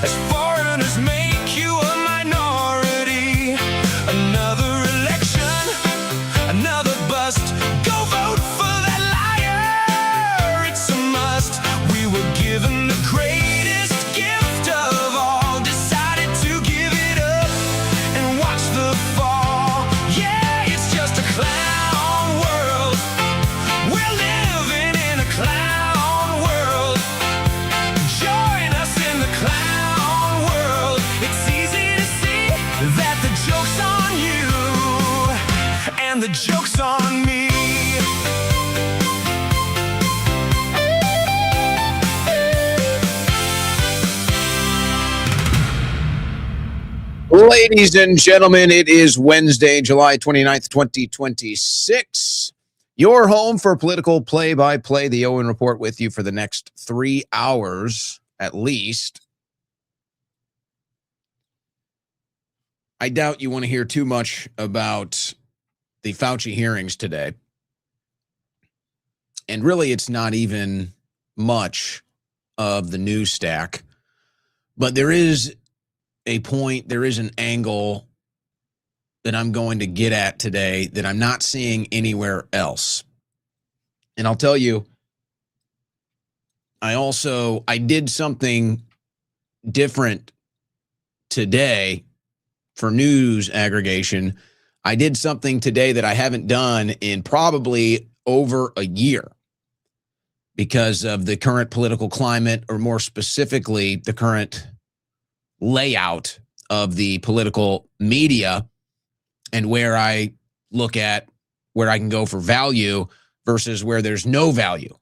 as foreigners make you a minority. Another election, another bust. Go vote for that liar, it's a must. We were given the greatest gift of all, decided to give it up and watch the fall. Yeah, it's just a clown world. We're living in a clown world. Join us in the clown world. It's easy to see that the joke's on you and the joke's on me. Ladies and gentlemen, it is Wednesday, July 29th, 2026. Your home for political play-by-play, the Owen Report with you for the next 3 hours at least. I doubt you want to hear too much about the Fauci hearings today. And really, it's not even much of the news stack. But there is a point, there is an angle that I'm going to get at today that I'm not seeing anywhere else. And I'll tell you, I did something different today for news aggregation. I did something today that I haven't done in probably over a year because of the current political climate, or more specifically, the current layout of the political media and where I look at where I can go for value versus where there's no value.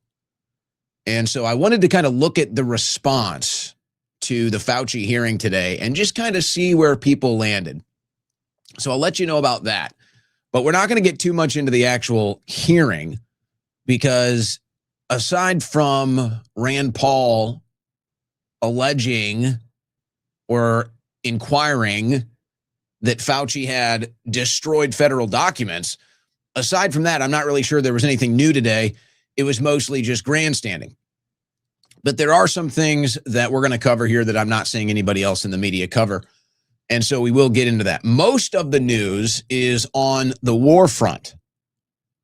And so I wanted to kind of look at the response to the Fauci hearing today and just kind of see where people landed. So I'll let you know about that. But we're not going to get too much into the actual hearing because aside from Rand Paul alleging or inquiring that Fauci had destroyed federal documents, aside from that, I'm not really sure there was anything new today. It was mostly just grandstanding. But there are some things that we're going to cover here that I'm not seeing anybody else in the media cover. And so we will get into that. Most of the news is on the war front.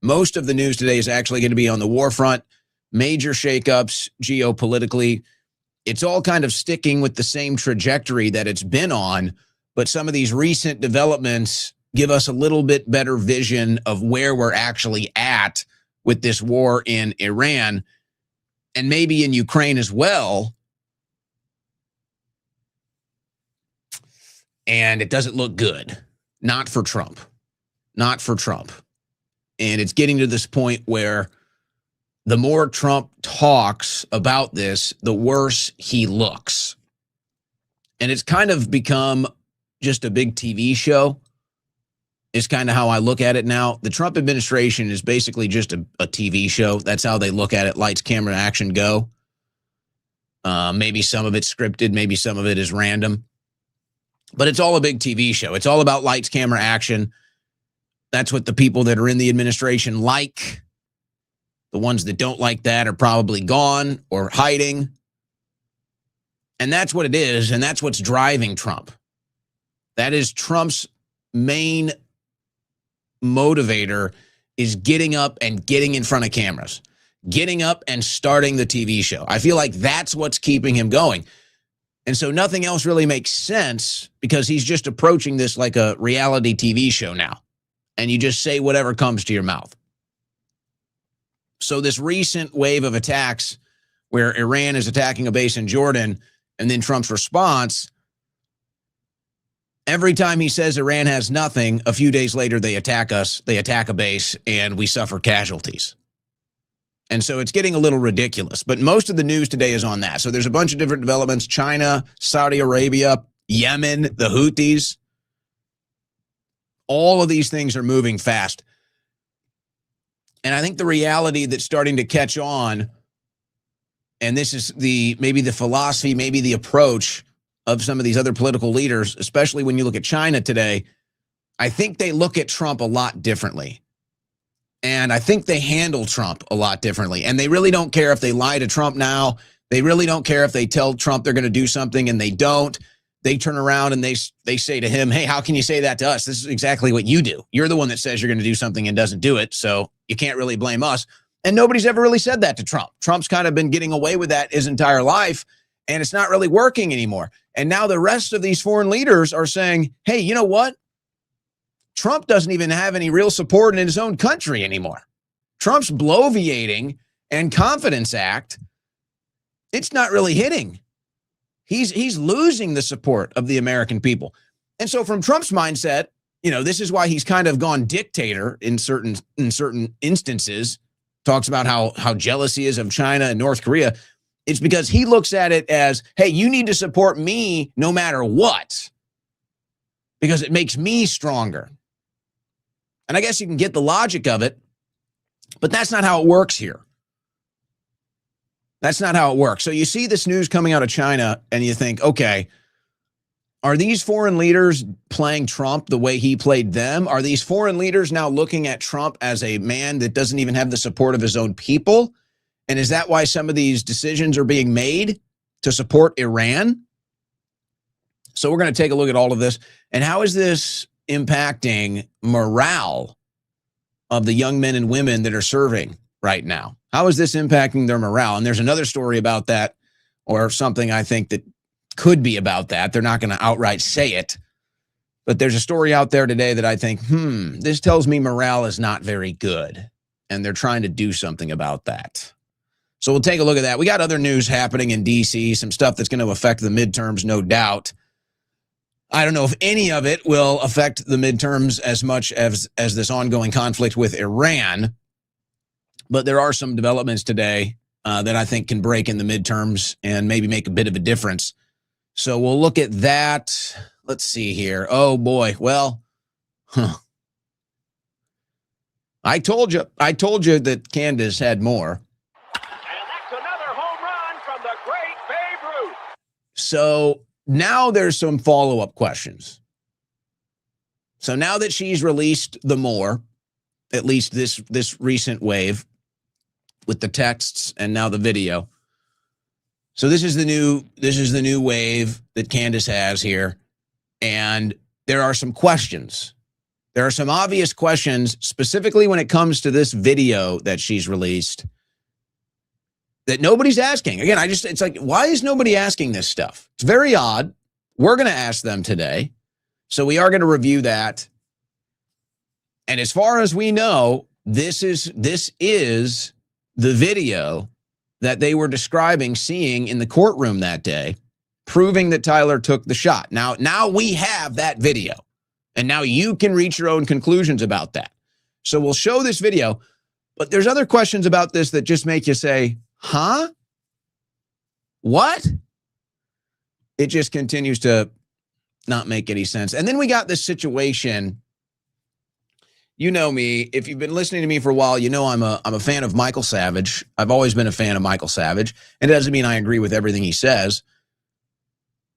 Most of the news today is actually going to be on the war front. Major shakeups geopolitically. It's all kind of sticking with the same trajectory that it's been on, but some of these recent developments give us a little bit better vision of where we're actually at with this war in Iran and maybe in Ukraine as well. And it doesn't look good. Not for Trump. Not for Trump. And it's getting to this point where the more Trump talks about this, the worse he looks. And it's kind of become just a big TV show. Is kind of how I look at it now. The Trump administration is basically just a TV show. That's how they look at it. Lights, camera, action, go. Maybe some of it's scripted. Maybe some of it is random. But it's all a big TV show. It's all about lights, camera, action. That's what the people that are in the administration like. The ones that don't like that are probably gone or hiding. And that's what it is. And that's what's driving Trump. That is Trump's main motivator, is getting up and getting in front of cameras, getting up and starting the TV show. I feel like that's what's keeping him going. And so nothing else really makes sense because he's just approaching this like a reality TV show now. And you just say whatever comes to your mouth. So this recent wave of attacks where Iran is attacking a base in Jordan and then Trump's response, every time he says Iran has nothing, a few days later they attack us, they attack a base, and we suffer casualties. And so it's getting a little ridiculous. But most of the news today is on that. So there's a bunch of different developments. China, Saudi Arabia, Yemen, the Houthis. All of these things are moving fast. And I think the reality that's starting to catch on, and this is maybe the philosophy, maybe the approach of some of these other political leaders, especially when you look at China today, I think they look at Trump a lot differently. And I think they handle Trump a lot differently. And they really don't care if they lie to Trump now. They really don't care if they tell Trump they're going to do something and they don't. They turn around and they say to him, hey, how can you say that to us? This is exactly what you do. You're the one that says you're going to do something and doesn't do it, so you can't really blame us. And nobody's ever really said that to Trump. Trump's kind of been getting away with that his entire life, and it's not really working anymore. And now the rest of these foreign leaders are saying, hey, you know what? Trump doesn't even have any real support in his own country anymore. Trump's bloviating and Confidence Act, it's not really hitting. He's losing the support of the American people. And so from Trump's mindset, this is why he's kind of gone dictator in certain instances, talks about how jealous he is of China and North Korea. It's because he looks at it as, hey, you need to support me no matter what, because it makes me stronger. And I guess you can get the logic of it, but that's not how it works here. That's not how it works. So you see this news coming out of China and you think, okay, are these foreign leaders playing Trump the way he played them? Are these foreign leaders now looking at Trump as a man that doesn't even have the support of his own people? And is that why some of these decisions are being made to support Iran? So we're going to take a look at all of this. And how is this impacting morale of the young men and women that are serving right now? How is this impacting their morale? And there's another story about that, or something I think that could be about that. They're not going to outright say it, but there's a story out there today that I think, this tells me morale is not very good, and they're trying to do something about that. So we'll take a look at that. We got other news happening in D.C., some stuff that's going to affect the midterms, no doubt. I don't know if any of it will affect the midterms as much as this ongoing conflict with Iran, but there are some developments today that I think can break in the midterms and maybe make a bit of a difference. So we'll look at that. Let's see here. Oh, boy. Well, I told you that Candace had more. And that's another home run from the great Babe Ruth. So now there's some follow-up questions. So now that she's released the more, at least this recent wave with the texts and now the video. So this is the new wave that Candace has here. And there are some questions. There are some obvious questions, specifically when it comes to this video that she's released, that nobody's asking. Again, it's like, why is nobody asking this stuff? It's very odd. We're going to ask them today. So we are going to review that. And as far as we know, this is the video that they were describing seeing in the courtroom that day, proving that Tyler took the shot. Now we have that video, and now you can reach your own conclusions about that. So we'll show this video, but there's other questions about this that just make you say, huh? What? It just continues to not make any sense. And then we got this situation. You know me, if you've been listening to me for a while, you know I'm a fan of Michael Savage. I've always been a fan of Michael Savage. And it doesn't mean I agree with everything he says.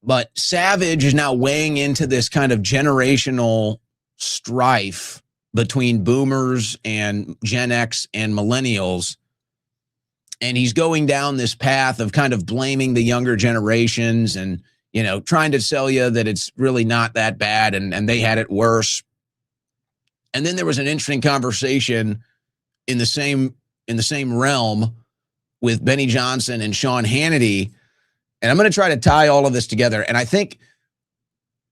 But Savage is now weighing into this kind of generational strife between boomers and Gen X and millennials. And he's going down this path of kind of blaming the younger generations and, trying to sell you that it's really not that bad and they had it worse. And then there was an interesting conversation in the same realm with Benny Johnson and Sean Hannity. And I'm going to try to tie all of this together. And I think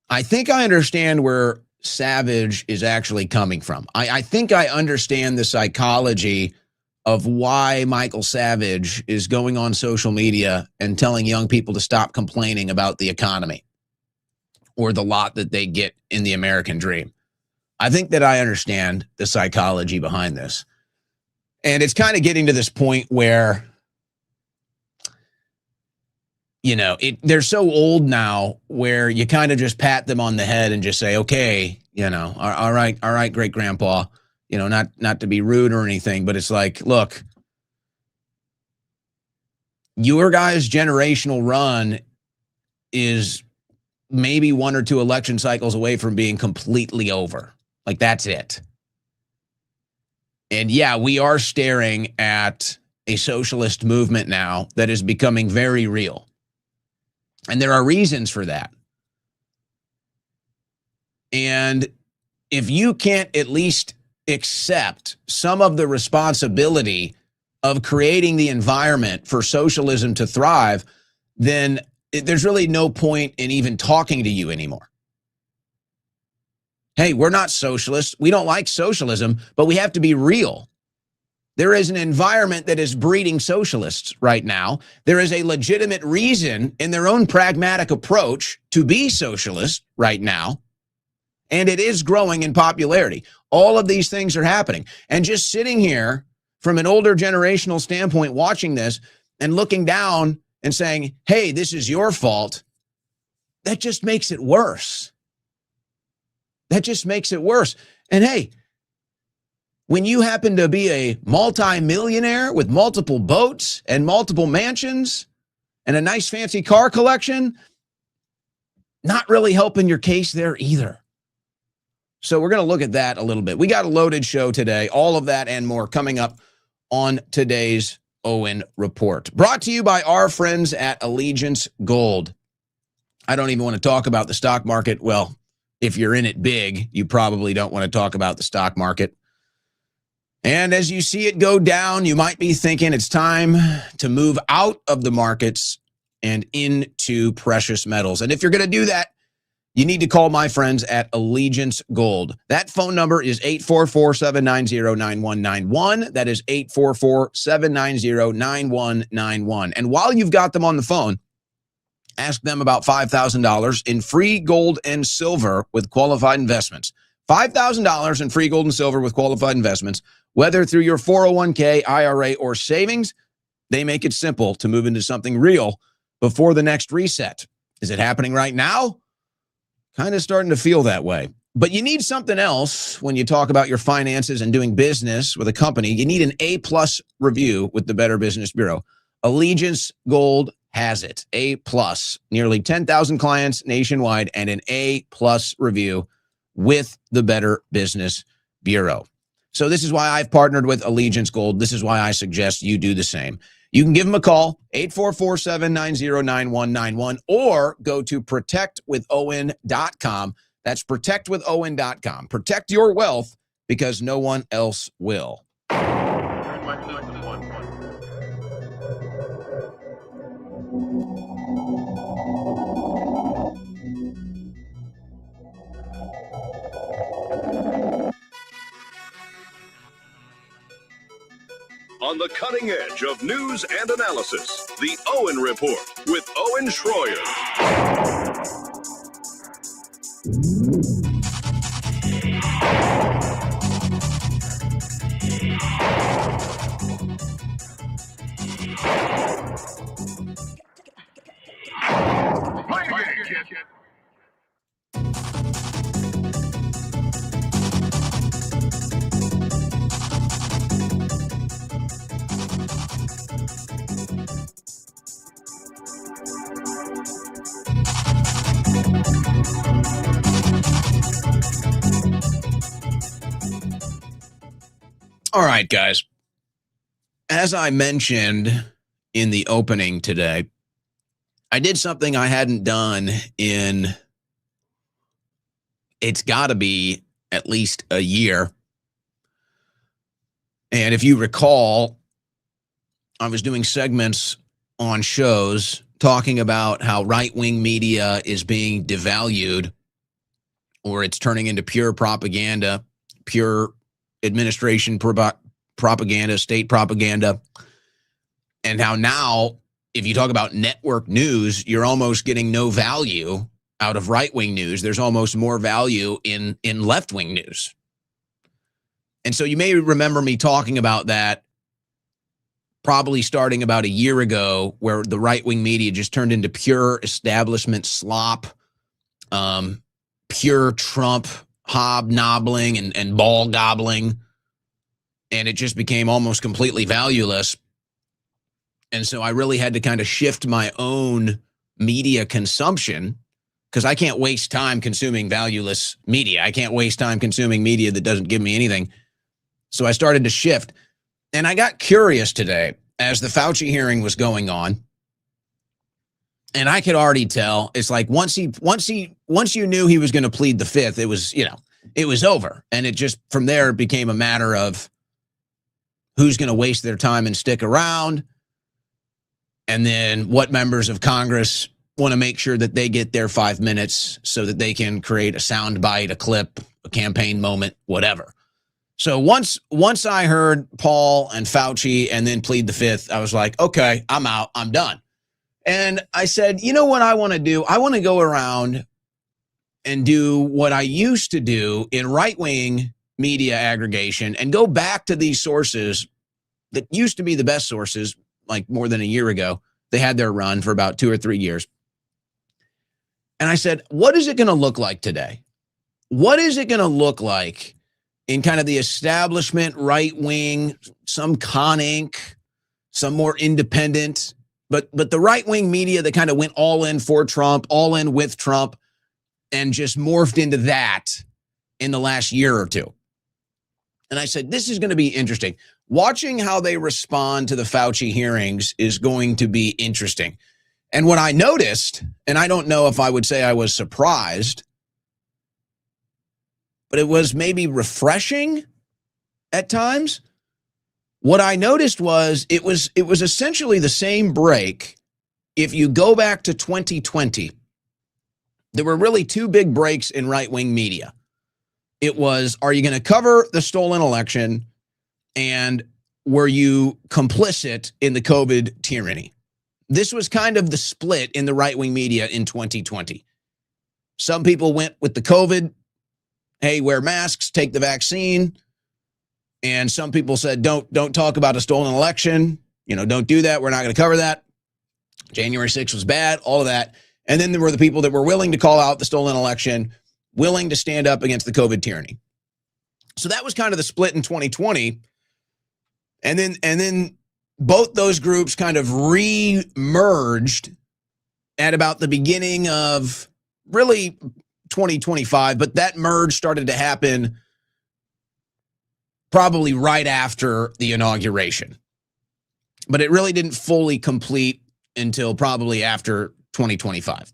I understand where Savage is actually coming from. I think I understand the psychology of why Michael Savage is going on social media and telling young people to stop complaining about the economy or the lot that they get in the American dream. I think that I understand the psychology behind this. And it's kind of getting to this point where, they're so old now where you kind of just pat them on the head and just say, okay, all right, great grandpa, not to be rude or anything, but it's like, look, your guys' generational run is maybe one or two election cycles away from being completely over. Like, that's it. And yeah, we are staring at a socialist movement now that is becoming very real. And there are reasons for that. And if you can't at least accept some of the responsibility of creating the environment for socialism to thrive, then there's really no point in even talking to you anymore. Hey, we're not socialists. We don't like socialism, but we have to be real. There is an environment that is breeding socialists right now. There is a legitimate reason in their own pragmatic approach to be socialist right now. And it is growing in popularity. All of these things are happening. And just sitting here from an older generational standpoint, watching this and looking down and saying, hey, this is your fault, that just makes it worse. That just makes it worse. And hey, when you happen to be a multi-millionaire with multiple boats and multiple mansions and a nice fancy car collection, not really helping your case there either. So we're going to look at that a little bit. We got a loaded show today. All of that and more coming up on today's Owen Report. Brought to you by our friends at Allegiance Gold. I don't even want to talk about the stock market. Well, if you're in it big, you probably don't want to talk about the stock market. And as you see it go down, you might be thinking it's time to move out of the markets and into precious metals. And if you're going to do that, you need to call my friends at Allegiance Gold. That phone number is 844-790-9191. That is 844-790-9191. And while you've got them on the phone, ask them about $5,000 in free gold and silver with qualified investments. $5,000 in free gold and silver with qualified investments, whether through your 401k, IRA, or savings. They make it simple to move into something real before the next reset. Is it happening right now? Kind of starting to feel that way. But you need something else when you talk about your finances and doing business with a company. You need an A-plus review with the Better Business Bureau. Allegiance Gold has it. A-plus. Nearly 10,000 clients nationwide and an A-plus review with the Better Business Bureau. So this is why I've partnered with Allegiance Gold. This is why I suggest you do the same. You can give them a call, 844-790-9191, or go to protectwithowen.com. That's protectwithowen.com. Protect your wealth because no one else will. On the cutting edge of news and analysis, the Owen Report with Owen Schroyer. All right, guys. As I mentioned in the opening today, I did something I hadn't done in, it's got to be at least a year. And if you recall, I was doing segments on shows talking about how right-wing media is being devalued, or it's turning into pure propaganda, pure administration propaganda, state propaganda, and how now, if you talk about network news, you're almost getting no value out of right-wing news. There's almost more value in left-wing news. And so you may remember me talking about that probably starting about a year ago, where the right-wing media just turned into pure establishment slop, pure Trump hobnobbling and ball gobbling, and it just became almost completely valueless. And so I really had to kind of shift my own media consumption, because I can't waste time consuming valueless media. I can't waste time consuming media that doesn't give me anything. So I started to shift. And I got curious today. as the Fauci hearing was going on. And I could already tell, it's like once you knew he was going to plead the fifth, it was, it was over. And it just, from there, it became a matter of who's going to waste their time and stick around. And then what members of Congress want to make sure that they get their 5 minutes so that they can create a sound bite, a clip, a campaign moment, whatever. So once I heard Paul and Fauci and then plead the fifth, I was like, okay, I'm out. I'm done. And I said, you know what I want to do? I want to go around and do what I used to do in right-wing media aggregation and go back to these sources that used to be the best sources, like more than a year ago. They had their run for about 2 or 3 years. And I said, what is it going to look like today? What is it going to look like in kind of the establishment, right-wing, some Con Inc., some more independent, but the right-wing media that kind of went all in for Trump, all in with Trump, and just morphed into that in the last year or two. And I said, this is going to be interesting. Watching how they respond to the Fauci hearings is going to be interesting. And what I noticed, and I don't know if I would say I was surprised, but it was maybe refreshing at times. What I noticed was it was essentially the same break. If you go back to 2020, there were really two big breaks in right-wing media. It was, are you going to cover the stolen election? And were you complicit in the COVID tyranny? This was kind of the split in the right-wing media in 2020. Some people went with the COVID, hey, wear masks, take the vaccine. And some people said, don't talk about a stolen election. Don't do that. We're not going to cover that. January 6th was bad, all of that. And then there were the people that were willing to call out the stolen election, willing to stand up against the COVID tyranny. So that was kind of the split in 2020. And then both those groups kind of re-merged at about the beginning of really 2025. But that merge started to happen probably right after the inauguration. But it really didn't fully complete until probably after 2025.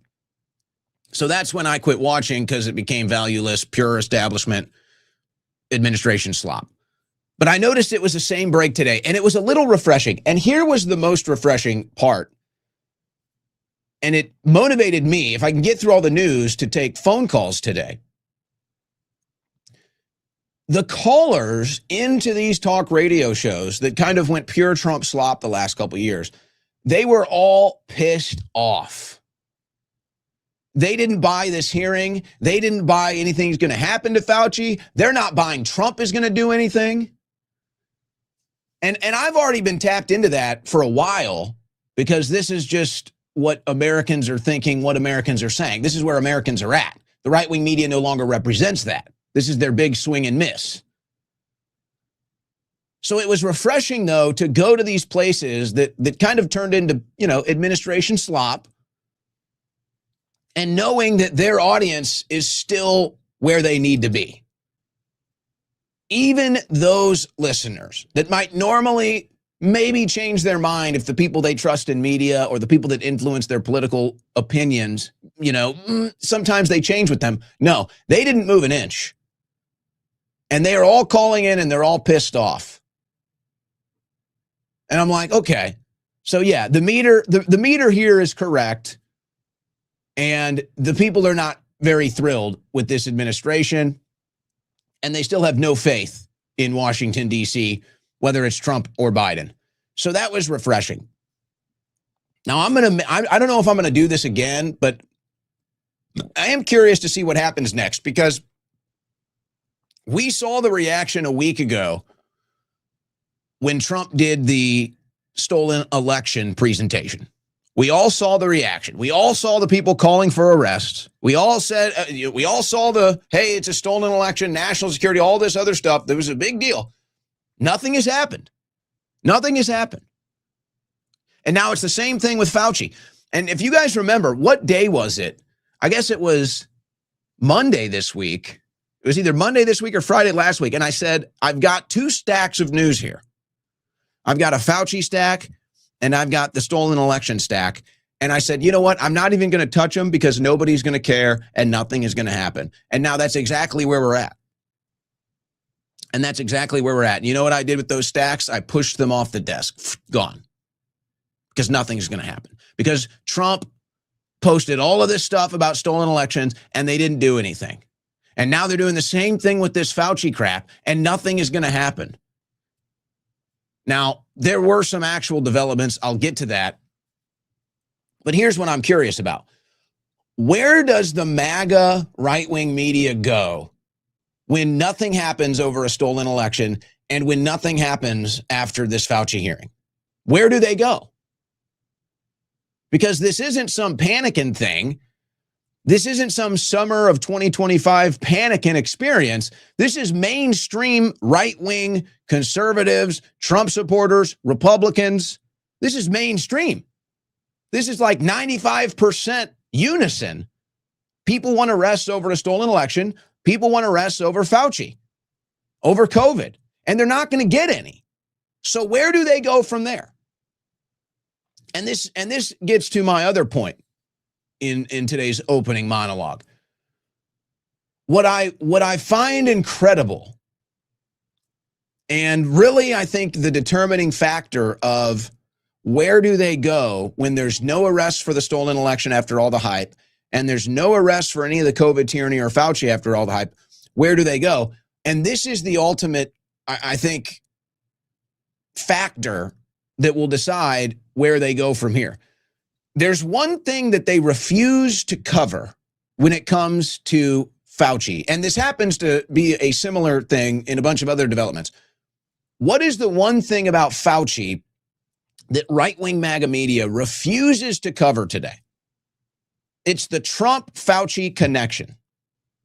So that's when I quit watching because it became valueless, pure establishment administration slop. But I noticed it was the same break today, and it was a little refreshing. And here was the most refreshing part. And it motivated me, if I can get through all the news, to take phone calls today. The callers into these talk radio shows that kind of went pure Trump slop the last couple of years, they were all pissed off. They didn't buy this hearing. They didn't buy anything's going to happen to Fauci. They're not buying Trump is going to do anything. And I've already been tapped into that for a while because this is just what Americans are thinking, what Americans are saying. This is where Americans are at. The right-wing media no longer represents that. This is their big swing and miss. So it was refreshing, though, to go to these places that kind of turned into, administration slop, and knowing that their audience is still where they need to be. Even those listeners that might normally maybe change their mind if the people they trust in media or the people that influence their political opinions, sometimes they change with them. No, they didn't move an inch. And they are all calling in and they're all pissed off. And I'm like, okay, so yeah, the meter here is correct. And the people are not very thrilled with this administration. And they still have no faith in Washington, D.C., whether it's Trump or Biden. So that was refreshing. Now, I don't know if I'm going to do this again, but I am curious to see what happens next, because we saw the reaction a week ago when Trump did the stolen election presentation. We all saw the reaction. We all saw the people calling for arrests. We all said, we all saw hey, it's a stolen election, national security, all this other stuff. There was a big deal. Nothing has happened. Nothing has happened. And now it's the same thing with Fauci. And if you guys remember, what day was it? I guess it was Monday this week. It was either Monday this week or Friday last week. And I said, I've got two stacks of news here. I've got a Fauci stack. and I've got the stolen election stack. And I said, you know what? I'm not even going to touch them because nobody's going to care and nothing is going to happen. And now that's exactly where we're at. And that's exactly where we're at. And you know what I did with those stacks? I pushed them off the desk. Gone. Because nothing's going to happen. Because Trump posted all of this stuff about stolen elections and they didn't do anything. And now they're doing the same thing with this Fauci crap and nothing is going to happen. Now, there were some actual developments. I'll get to that. But here's what I'm curious about. Where does the MAGA right-wing media go when nothing happens over a stolen election and when nothing happens after this Fauci hearing? Where do they go? Because this isn't some panicking thing. This isn't some summer of 2025 panicking experience. This is mainstream right-wing conservatives, Trump supporters, Republicans. This is mainstream. This is like 95% unison. People want arrests over a stolen election. People want arrests over Fauci, over COVID, and they're not going to get any. So where do they go from there? And this gets to my other point in today's opening monologue. What I find incredible, and really I think the determining factor of where do they go when there's no arrests for the stolen election after all the hype, and there's no arrests for any of the COVID tyranny or Fauci after all the hype, where do they go? And this is the ultimate, I think, factor that will decide where they go from here. There's one thing that they refuse to cover when it comes to Fauci, and this happens to be a similar thing in a bunch of other developments. What is the one thing about Fauci that right-wing MAGA media refuses to cover today? It's the Trump-Fauci connection.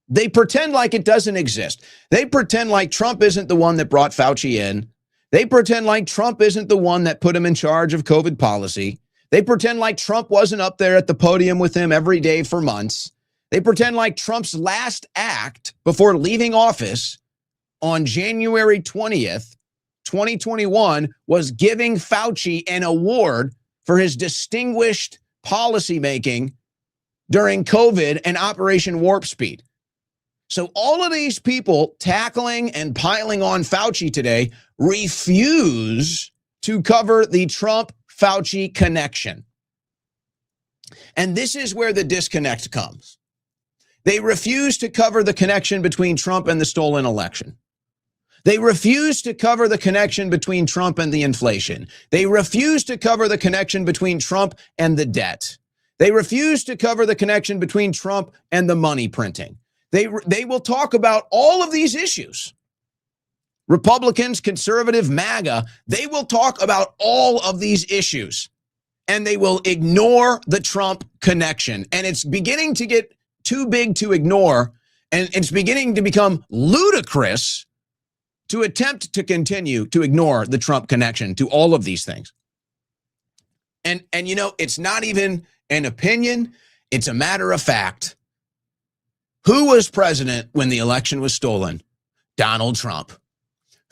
They pretend like it doesn't exist. They pretend like Trump isn't the one that brought Fauci in. They pretend like Trump isn't the one that put him in charge of COVID policy. They pretend like Trump wasn't up there at the podium with him every day for months. They pretend like Trump's last act before leaving office on January 20th, 2021, was giving Fauci an award for his distinguished policymaking during COVID and Operation Warp Speed. So all of these people tackling and piling on Fauci today refuse to cover the Trump-Fauci connection. And this is where the disconnect comes. They refuse to cover the connection between Trump and the stolen election. They refuse to cover the connection between Trump and the inflation. They refuse to cover the connection between Trump and the debt. They refuse to cover the connection between Trump and the money printing. They will talk about all of these issues. Republicans, conservative, MAGA, they will talk about all of these issues and they will ignore the Trump connection. And it's beginning to get too big to ignore, and it's beginning to become ludicrous to attempt to continue to ignore the Trump connection to all of these things. And you know, it's not even an opinion, it's a matter of fact. Who was president when the election was stolen? Donald Trump.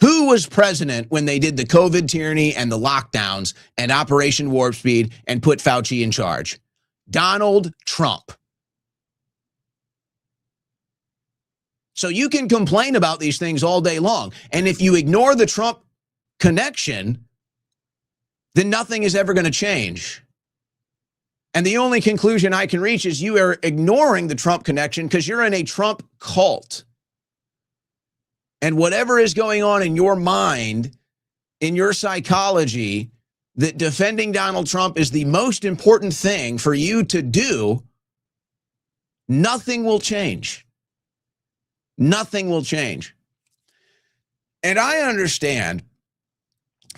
Who was president when they did the COVID tyranny and the lockdowns and Operation Warp Speed and put Fauci in charge? Donald Trump. So you can complain about these things all day long. And if you ignore the Trump connection, then nothing is ever going to change. And the only conclusion I can reach is you are ignoring the Trump connection because you're in a Trump cult. And whatever is going on in your mind, in your psychology, that defending Donald Trump is the most important thing for you to do, nothing will change. Nothing will change. And I understand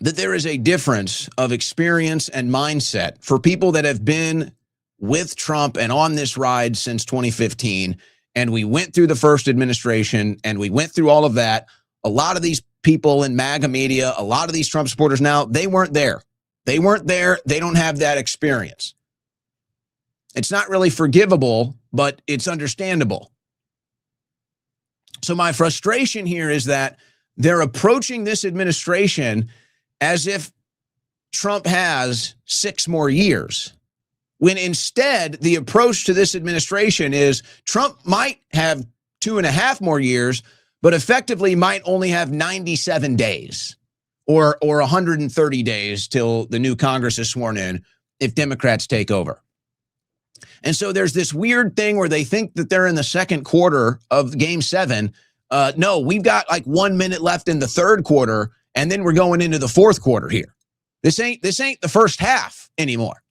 that there is a difference of experience and mindset for people that have been with Trump and on this ride since 2015. And we went through the first administration and we went through all of that. A lot of these people in MAGA media, a lot of these Trump supporters now, they weren't there. They weren't there. They don't have that experience. It's not really forgivable, but it's understandable. So my frustration here is that they're approaching this administration as if Trump has 6 more years, when instead the approach to this administration is Trump might have 2.5 more years, but effectively might only have 97 days or 130 days till the new Congress is sworn in if Democrats take over. And so there's this weird thing where they think that they're in the second quarter of game 7. No, we've got like 1 minute left in the third quarter, and then we're going into the fourth quarter here. This ain't the first half anymore.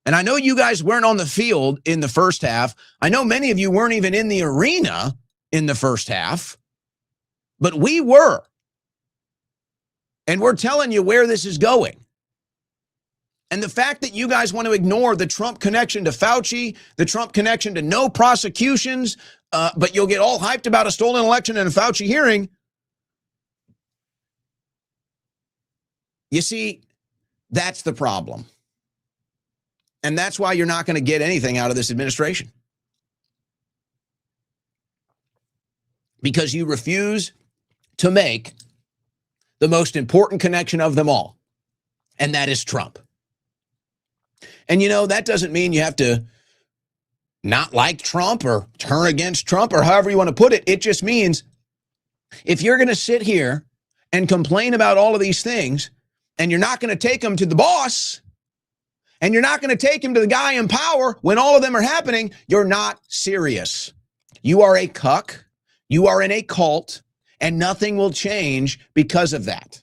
And I know you guys weren't on the field in the first half. I know many of you weren't even in the arena in the first half, but we were. And we're telling you where this is going. And the fact that you guys want to ignore the Trump connection to Fauci, the Trump connection to no prosecutions, but you'll get all hyped about a stolen election and a Fauci hearing. You see, that's the problem. And that's why you're not going to get anything out of this administration. Because you refuse to make the most important connection of them all, and that is Trump. And, you know, that doesn't mean you have to not like Trump or turn against Trump or however you want to put it. It just means if you're going to sit here and complain about all of these things and you're not going to take them to the boss and you're not going to take him to the guy in power when all of them are happening, you're not serious. You are a cuck. You are in a cult, and nothing will change because of that.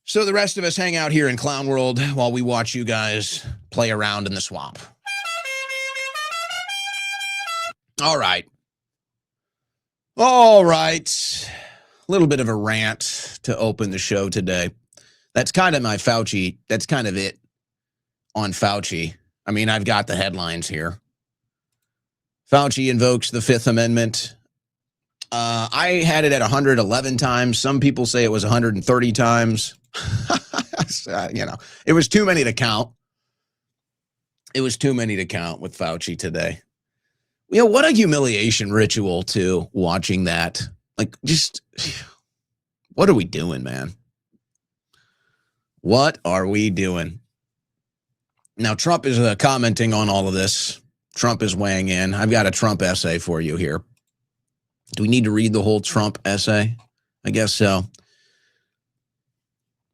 So the rest of us hang out here in Clown World while we watch you guys play around in the swamp. All right. A little bit of a rant to open the show today. That's kind of my Fauci. That's kind of it on Fauci. I mean, I've got the headlines here. Fauci invokes the Fifth Amendment. I had it at 111 times. Some people say it was 130 times. It was too many to count. It was too many to count with Fauci today. You know, what a humiliation ritual too, watching that. Like, just, what are we doing, man? What are we doing? Now, Trump is commenting on all of this. Trump is weighing in. I've got a Trump essay for you here. Do we need to read the whole Trump essay? I guess so.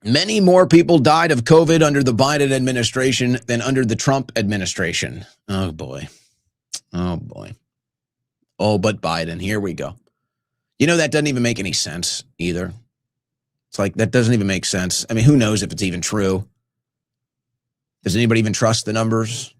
Many more people died of COVID under the Biden administration than under the Trump administration. Oh, boy. Oh, boy. Oh, but Biden. Here we go. You know, that doesn't even make any sense either. It's like, that doesn't even make sense. I mean, who knows if it's even true? Does anybody even trust the numbers?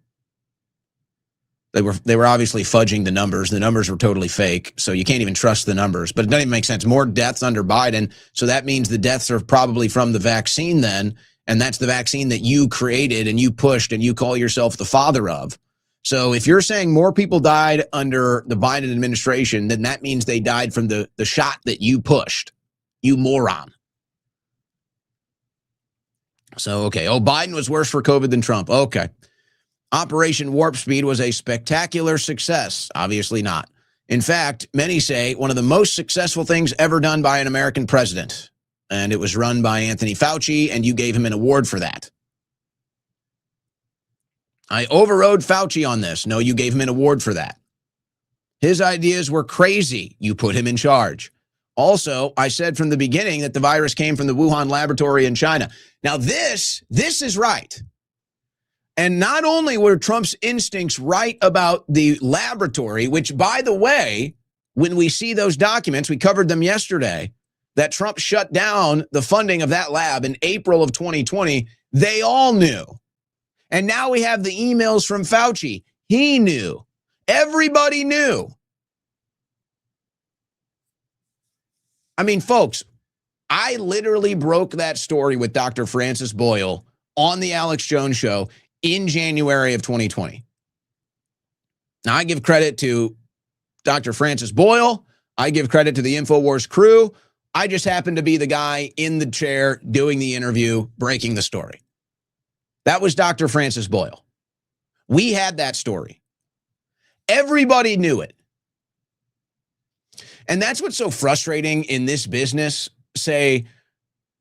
They were obviously fudging the numbers. The numbers were totally fake, so you can't even trust the numbers. But it doesn't even make sense. More deaths under Biden, so that means the deaths are probably from the vaccine then, and that's the vaccine that you created and you pushed and you call yourself the father of. So if you're saying more people died under the Biden administration, then that means they died from the shot that you pushed, you moron. So, okay. Oh, Biden was worse for COVID than Trump. Okay. Operation Warp Speed was a spectacular success. Obviously not. In fact, many say one of the most successful things ever done by an American president. And it was run by Anthony Fauci, and you gave him an award for that. I overrode Fauci on this. No, you gave him an award for that. His ideas were crazy. You put him in charge. Also, I said from the beginning that the virus came from the Wuhan laboratory in China. Now, this is right. And not only were Trump's instincts right about the laboratory, which, by the way, when we see those documents, we covered them yesterday, that Trump shut down the funding of that lab in April of 2020, they all knew. And now we have the emails from Fauci. He knew. Everybody knew. I mean, folks, I literally broke that story with Dr. Francis Boyle on the Alex Jones Show in January of 2020. Now, I give credit to Dr. Francis Boyle. I give credit to the InfoWars crew. I just happen to be the guy in the chair doing the interview, breaking the story. That was Dr. Francis Boyle. We had that story. Everybody knew it. And that's what's so frustrating in this business. Say,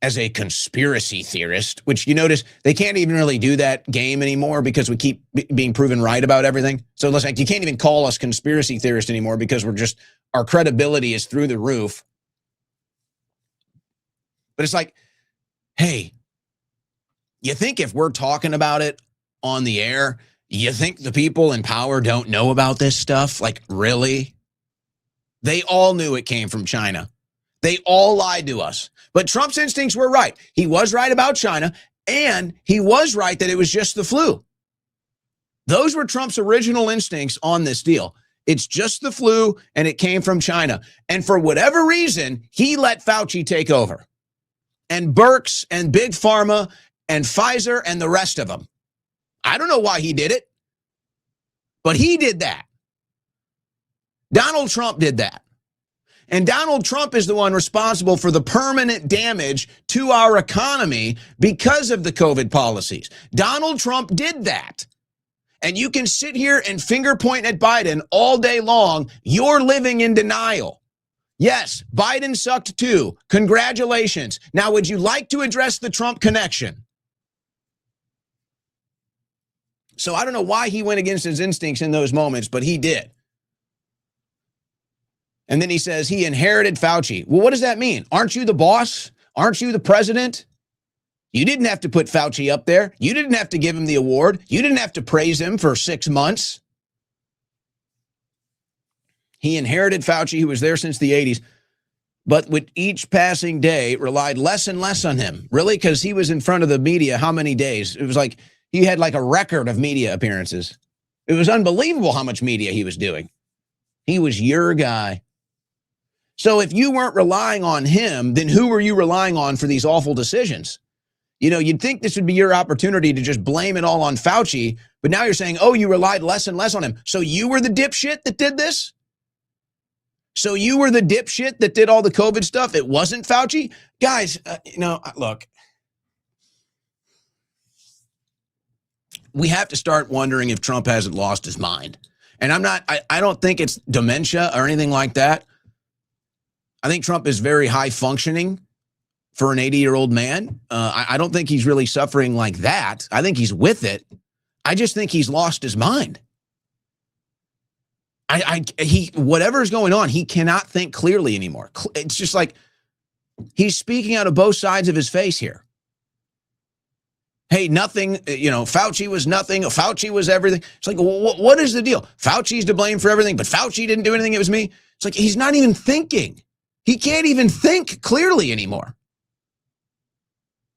as a conspiracy theorist, which you notice they can't even really do that game anymore because we keep being proven right about everything. So it's like you can't even call us conspiracy theorists anymore because our credibility is through the roof. But it's like, hey, you think if we're talking about it on the air, you think the people in power don't know about this stuff? Like, really? They all knew it came from China. They all lied to us. But Trump's instincts were right. He was right about China, and he was right that it was just the flu. Those were Trump's original instincts on this deal. It's just the flu, and it came from China. And for whatever reason, he let Fauci take over. And Birx and Big Pharma and Pfizer and the rest of them. I don't know why he did it, but he did that. Donald Trump did that. And Donald Trump is the one responsible for the permanent damage to our economy because of the COVID policies. Donald Trump did that. And you can sit here and finger point at Biden all day long. You're living in denial. Yes, Biden sucked too. Congratulations. Now, would you like to address the Trump connection? So I don't know why he went against his instincts in those moments, but he did. And then he says he inherited Fauci. Well, what does that mean? Aren't you the boss? Aren't you the president? You didn't have to put Fauci up there. You didn't have to give him the award. You didn't have to praise him for 6 months. He inherited Fauci, who was there since the 80s, but with each passing day relied less and less on him. Really? Because he was in front of the media how many days? It was like he had like a record of media appearances. It was unbelievable how much media he was doing. He was your guy. So if you weren't relying on him, then who were you relying on for these awful decisions? You know, you'd think this would be your opportunity to just blame it all on Fauci, but now you're saying, oh, you relied less and less on him. So you were the dipshit that did this? So you were the dipshit that did all the COVID stuff? It wasn't Fauci? Guys, look. We have to start wondering if Trump hasn't lost his mind. And I don't think it's dementia or anything like that. I think Trump is very high functioning for an 80-year-old man. I don't think he's really suffering like that. I think he's with it. I just think he's lost his mind. Whatever's going on, he cannot think clearly anymore. It's just like he's speaking out of both sides of his face here. Hey, nothing, Fauci was nothing. Fauci was everything. It's like, what is the deal? Fauci's to blame for everything, but Fauci didn't do anything. It was me. It's like he's not even thinking. He can't even think clearly anymore.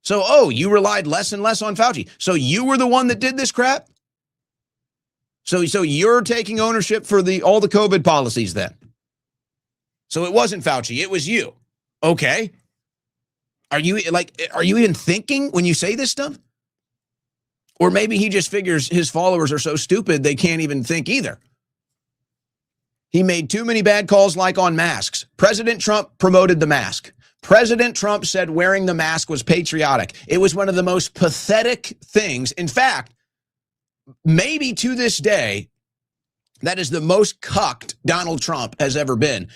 So, you relied less and less on Fauci. So you were the one that did this crap? So you're taking ownership for all the COVID policies then? So it wasn't Fauci, it was you. Okay. Are you even thinking when you say this stuff? Or maybe he just figures his followers are so stupid they can't even think either. He made too many bad calls, like on masks. President Trump promoted the mask. President Trump said wearing the mask was patriotic. It was one of the most pathetic things. In fact, maybe to this day, that is the most cucked Donald Trump has ever been.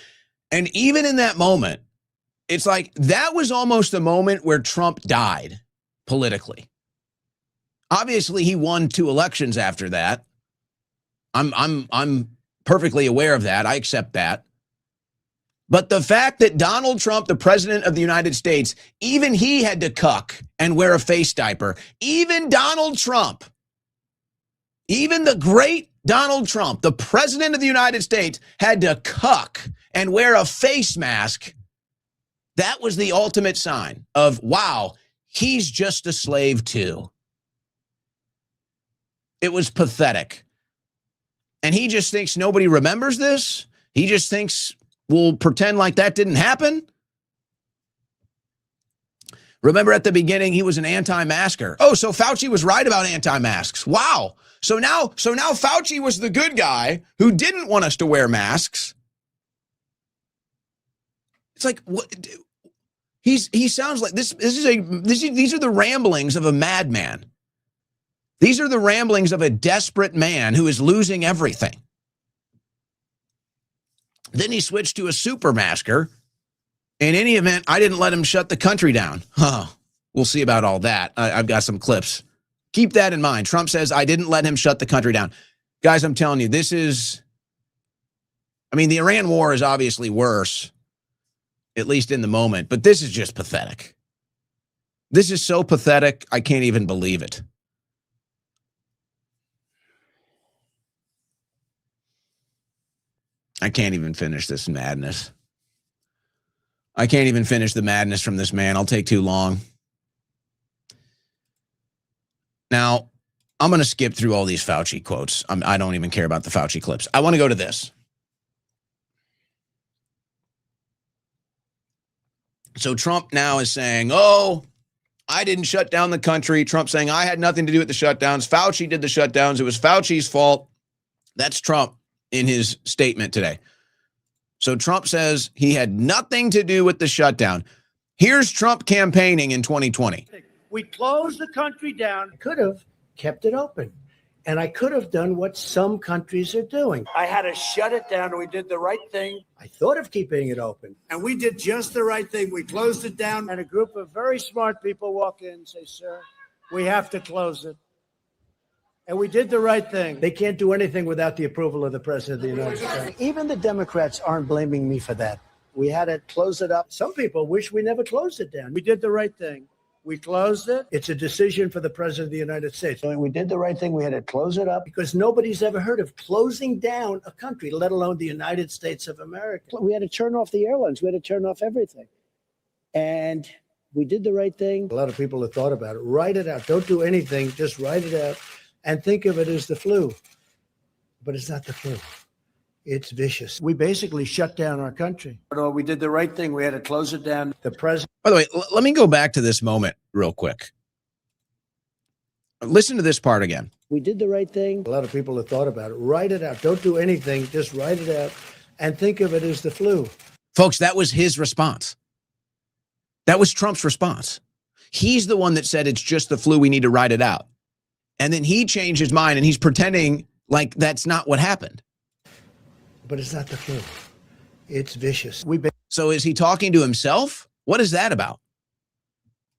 And even in that moment, it's like that was almost the moment where Trump died politically. Obviously, he won 2 elections after that. I'm perfectly aware of that. I accept that. But the fact that Donald Trump, the president of the United States, even he had to cuck and wear a face diaper. Even Donald Trump, even the great Donald Trump, the president of the United States, had to cuck and wear a face mask. That was the ultimate sign of, wow, he's just a slave too. It was pathetic. And he just thinks nobody remembers this. He just thinks we'll pretend like that didn't happen. Remember at the beginning, he was an anti-masker. Oh, so Fauci was right about anti-masks. Wow. So now Fauci was the good guy who didn't want us to wear masks. It's like, what? He sounds like these are the ramblings of a madman. These are the ramblings of a desperate man who is losing everything. Then he switched to a super masker In any event, I didn't let him shut the country down. Huh. We'll see about all that. I've got some clips. Keep that in mind. Trump says, I didn't let him shut the country down. Guys, I'm telling you, this is, I mean, the Iran war is obviously worse, at least in the moment, but this is just pathetic. This is so pathetic, I can't even believe it. I can't even finish this madness. I can't even finish the madness from this man. I'll take too long. Now, I'm going to skip through all these Fauci quotes. I don't even care about the Fauci clips. I want to go to this. So Trump now is saying, oh, I didn't shut down the country. Trump saying I had nothing to do with the shutdowns. Fauci did the shutdowns. It was Fauci's fault. That's Trump in his statement today. So Trump says he had nothing to do with the shutdown. Here's Trump campaigning in 2020. We closed the country down. I could have kept it open. And I could have done what some countries are doing. I had to shut it down, and we did the right thing. I thought of keeping it open. And we did just the right thing. We closed it down. And a group of very smart people walk in and say, sir, we have to close it. And we did the right thing. They can't do anything without the approval of the President of the United States. Even the Democrats aren't blaming me for that. We had to close it up. Some people wish we never closed it down. We did the right thing. We closed it. It's a decision for the President of the United States. So we did the right thing. We had to close it up because nobody's ever heard of closing down a country, let alone the United States of America. We had to turn off the airlines. We had to turn off everything. And we did the right thing. A lot of people have thought about it. Write it out. Don't do anything. Just write it out and think of it as the flu. But it's not the flu. It's vicious. We basically shut down our country. We did the right thing. We had to close it down. The president. By the way, let me go back to this moment real quick. Listen to this part again. We did the right thing. A lot of people have thought about it. Write it out. Don't do anything. Just write it out and think of it as the flu. Folks, that was his response. That was Trump's response. He's the one that said it's just the flu. We need to write it out. And then he changed his mind and he's pretending like that's not what happened. But it's not the flu. It's vicious. So is he talking to himself? What is that about?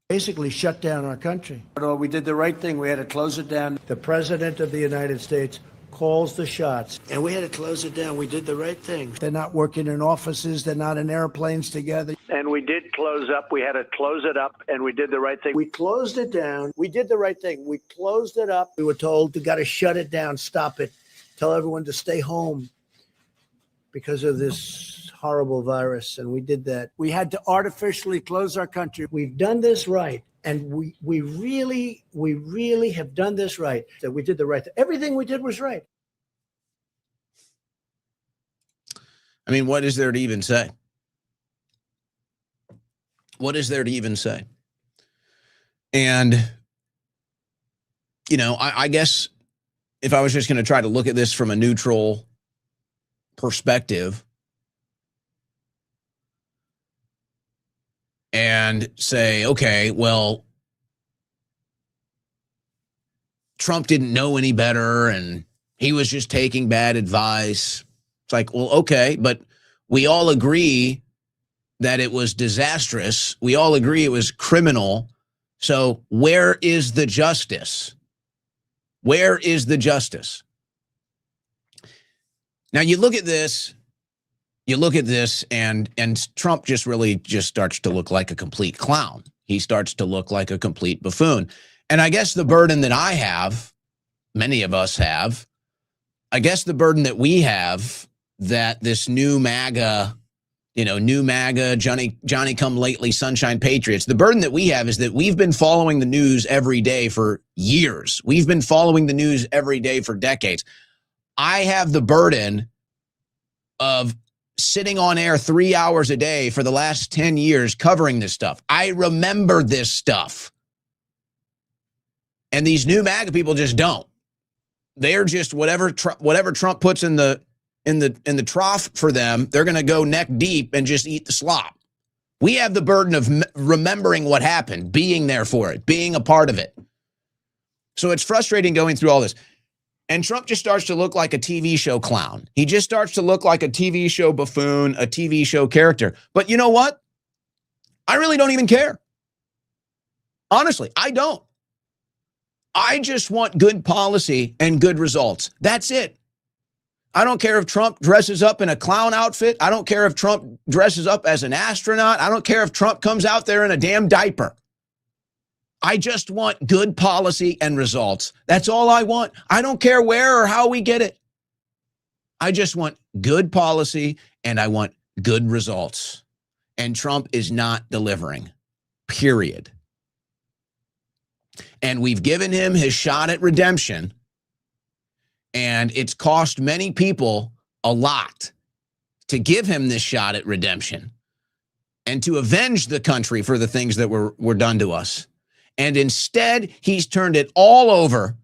Basically shut down our country. We did the right thing. We had to close it down. The President of the United States calls the shots. And we had to close it down. We did the right thing. They're not working in offices. They're not in airplanes together. And we did close up. We had to close it up, and we did the right thing. We closed it down. We did the right thing. We closed it up. We were told we got to shut it down, stop it, tell everyone to stay home because of this horrible virus, and we did that. We had to artificially close our country. We've done this right, and we really have done this right. That we did the right thing. Everything we did was right. I mean, what is there to even say? What is there to even say? And, you know, I guess if I was just going to try to look at this from a neutral perspective and say, okay, well, Trump didn't know any better and he was just taking bad advice. It's like, well, okay, but we all agree that it was disastrous. We all agree it was criminal. So where is the justice? Where is the justice? Now you look at this, and Trump just really just starts to look like a complete clown. He starts to look like a complete buffoon. And I guess the burden that I have, many of us have, I guess the burden that we have, that this new MAGA, Johnny come lately, sunshine patriots, the burden that we have is that we've been following the news every day for years. We've been following the news every day for decades. I have the burden of sitting on air 3 hours a day for the last 10 years covering this stuff. I remember this stuff. And these new MAGA people just don't. They're just whatever Trump puts in the trough for them, they're going to go neck deep and just eat the slop. We have the burden of remembering what happened, being there for it, being a part of it. So it's frustrating going through all this. And Trump just starts to look like a TV show clown. He just starts to look like a TV show buffoon, a TV show character. But you know what? I really don't even care. Honestly, I don't. I just want good policy and good results. That's it. I don't care if Trump dresses up in a clown outfit. I don't care if Trump dresses up as an astronaut. I don't care if Trump comes out there in a damn diaper. I just want good policy and results. That's all I want. I don't care where or how we get it. I just want good policy and I want good results. And Trump is not delivering, period. And we've given him his shot at redemption. And it's cost many people a lot to give him this shot at redemption and to avenge the country for the things that were done to us. And instead, he's turned it all over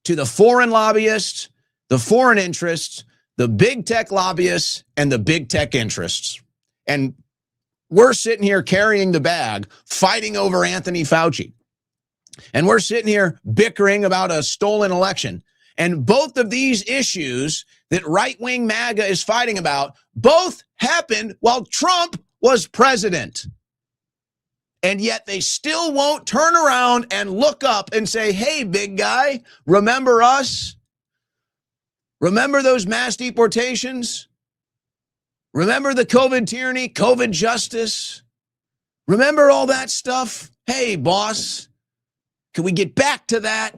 to the foreign lobbyists, the foreign interests, the big tech lobbyists, and the big tech interests. And we're sitting here carrying the bag, fighting over Anthony Fauci. And we're sitting here bickering about a stolen election. And both of these issues that right-wing MAGA is fighting about, both happened while Trump was president. And yet they still won't turn around and look up and say, hey, big guy, remember us? Remember those mass deportations? Remember the COVID tyranny, COVID justice? Remember all that stuff? Hey, boss, can we get back to that?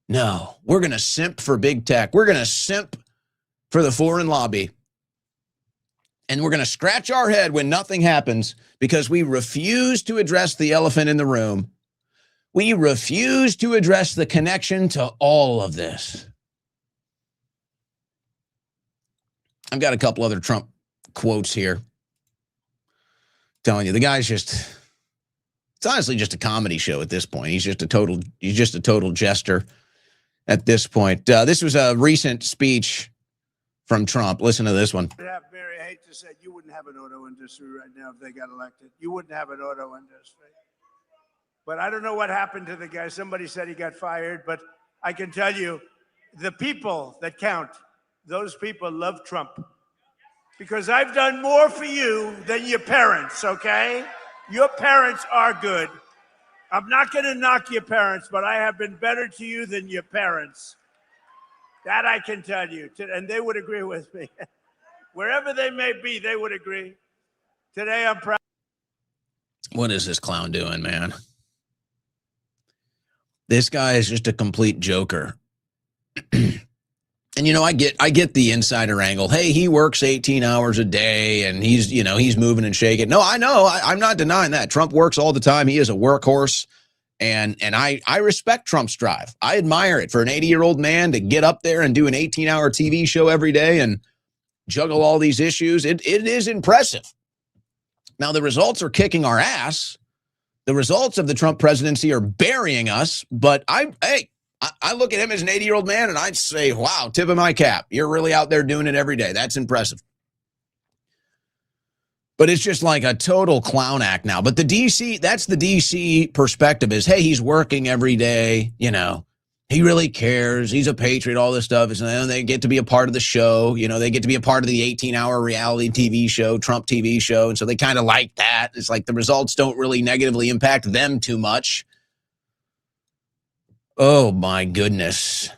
No, we're going to simp for big tech. We're going to simp for the foreign lobby. And we're going to scratch our head when nothing happens because we refuse to address the elephant in the room. We refuse to address the connection to all of this. I've got a couple other Trump quotes here. Telling you, the guy's just, it's honestly just a comedy show at this point. He's just a total jester at this point. This was a recent speech from Trump. Listen to this one. Mary, I hate to say, you wouldn't have an auto industry right now if they got elected. You wouldn't have an auto industry. But I don't know what happened to the guy. Somebody said he got fired, but I can tell you, the people that count, those people love Trump. Because I've done more for you than your parents, okay? Your parents are good. I'm not going to knock your parents, but I have been better to you than your parents. That I can tell you. And they would agree with me. Wherever they may be, they would agree. Today, I'm proud. What is this clown doing, man? This guy is just a complete joker. And, you know, I get the insider angle. Hey, he works 18 hours a day and he's moving and shaking. No, I know. I'm not denying that. Trump works all the time. He is a workhorse. And I respect Trump's drive. I admire it for an 80-year-old man to get up there and do an 18-hour TV show every day and juggle all these issues. It is impressive. Now, the results are kicking our ass. The results of the Trump presidency are burying us. But I look at him as an 80-year-old man and I'd say, wow, tip of my cap. You're really out there doing it every day. That's impressive. But it's just like a total clown act now. But that's the DC perspective is, hey, he's working every day. You know, he really cares. He's a patriot, all this stuff. And they get to be a part of the show. You know, they get to be a part of the 18-hour reality TV show, Trump TV show. And so they kind of like that. It's like the results don't really negatively impact them too much. Oh, my goodness.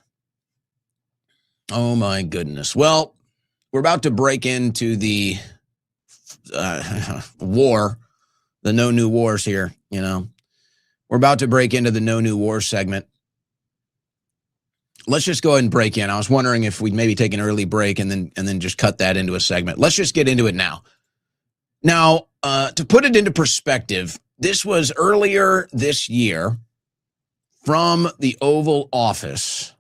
Oh, my goodness. Well, we're about to break into the war, the no new wars here, you know. We're about to break into the no new wars segment. Let's just go ahead and break in. I was wondering if we'd maybe take an early break and then just cut that into a segment. Let's just get into it now. Now, to put it into perspective, this was earlier this year from the Oval Office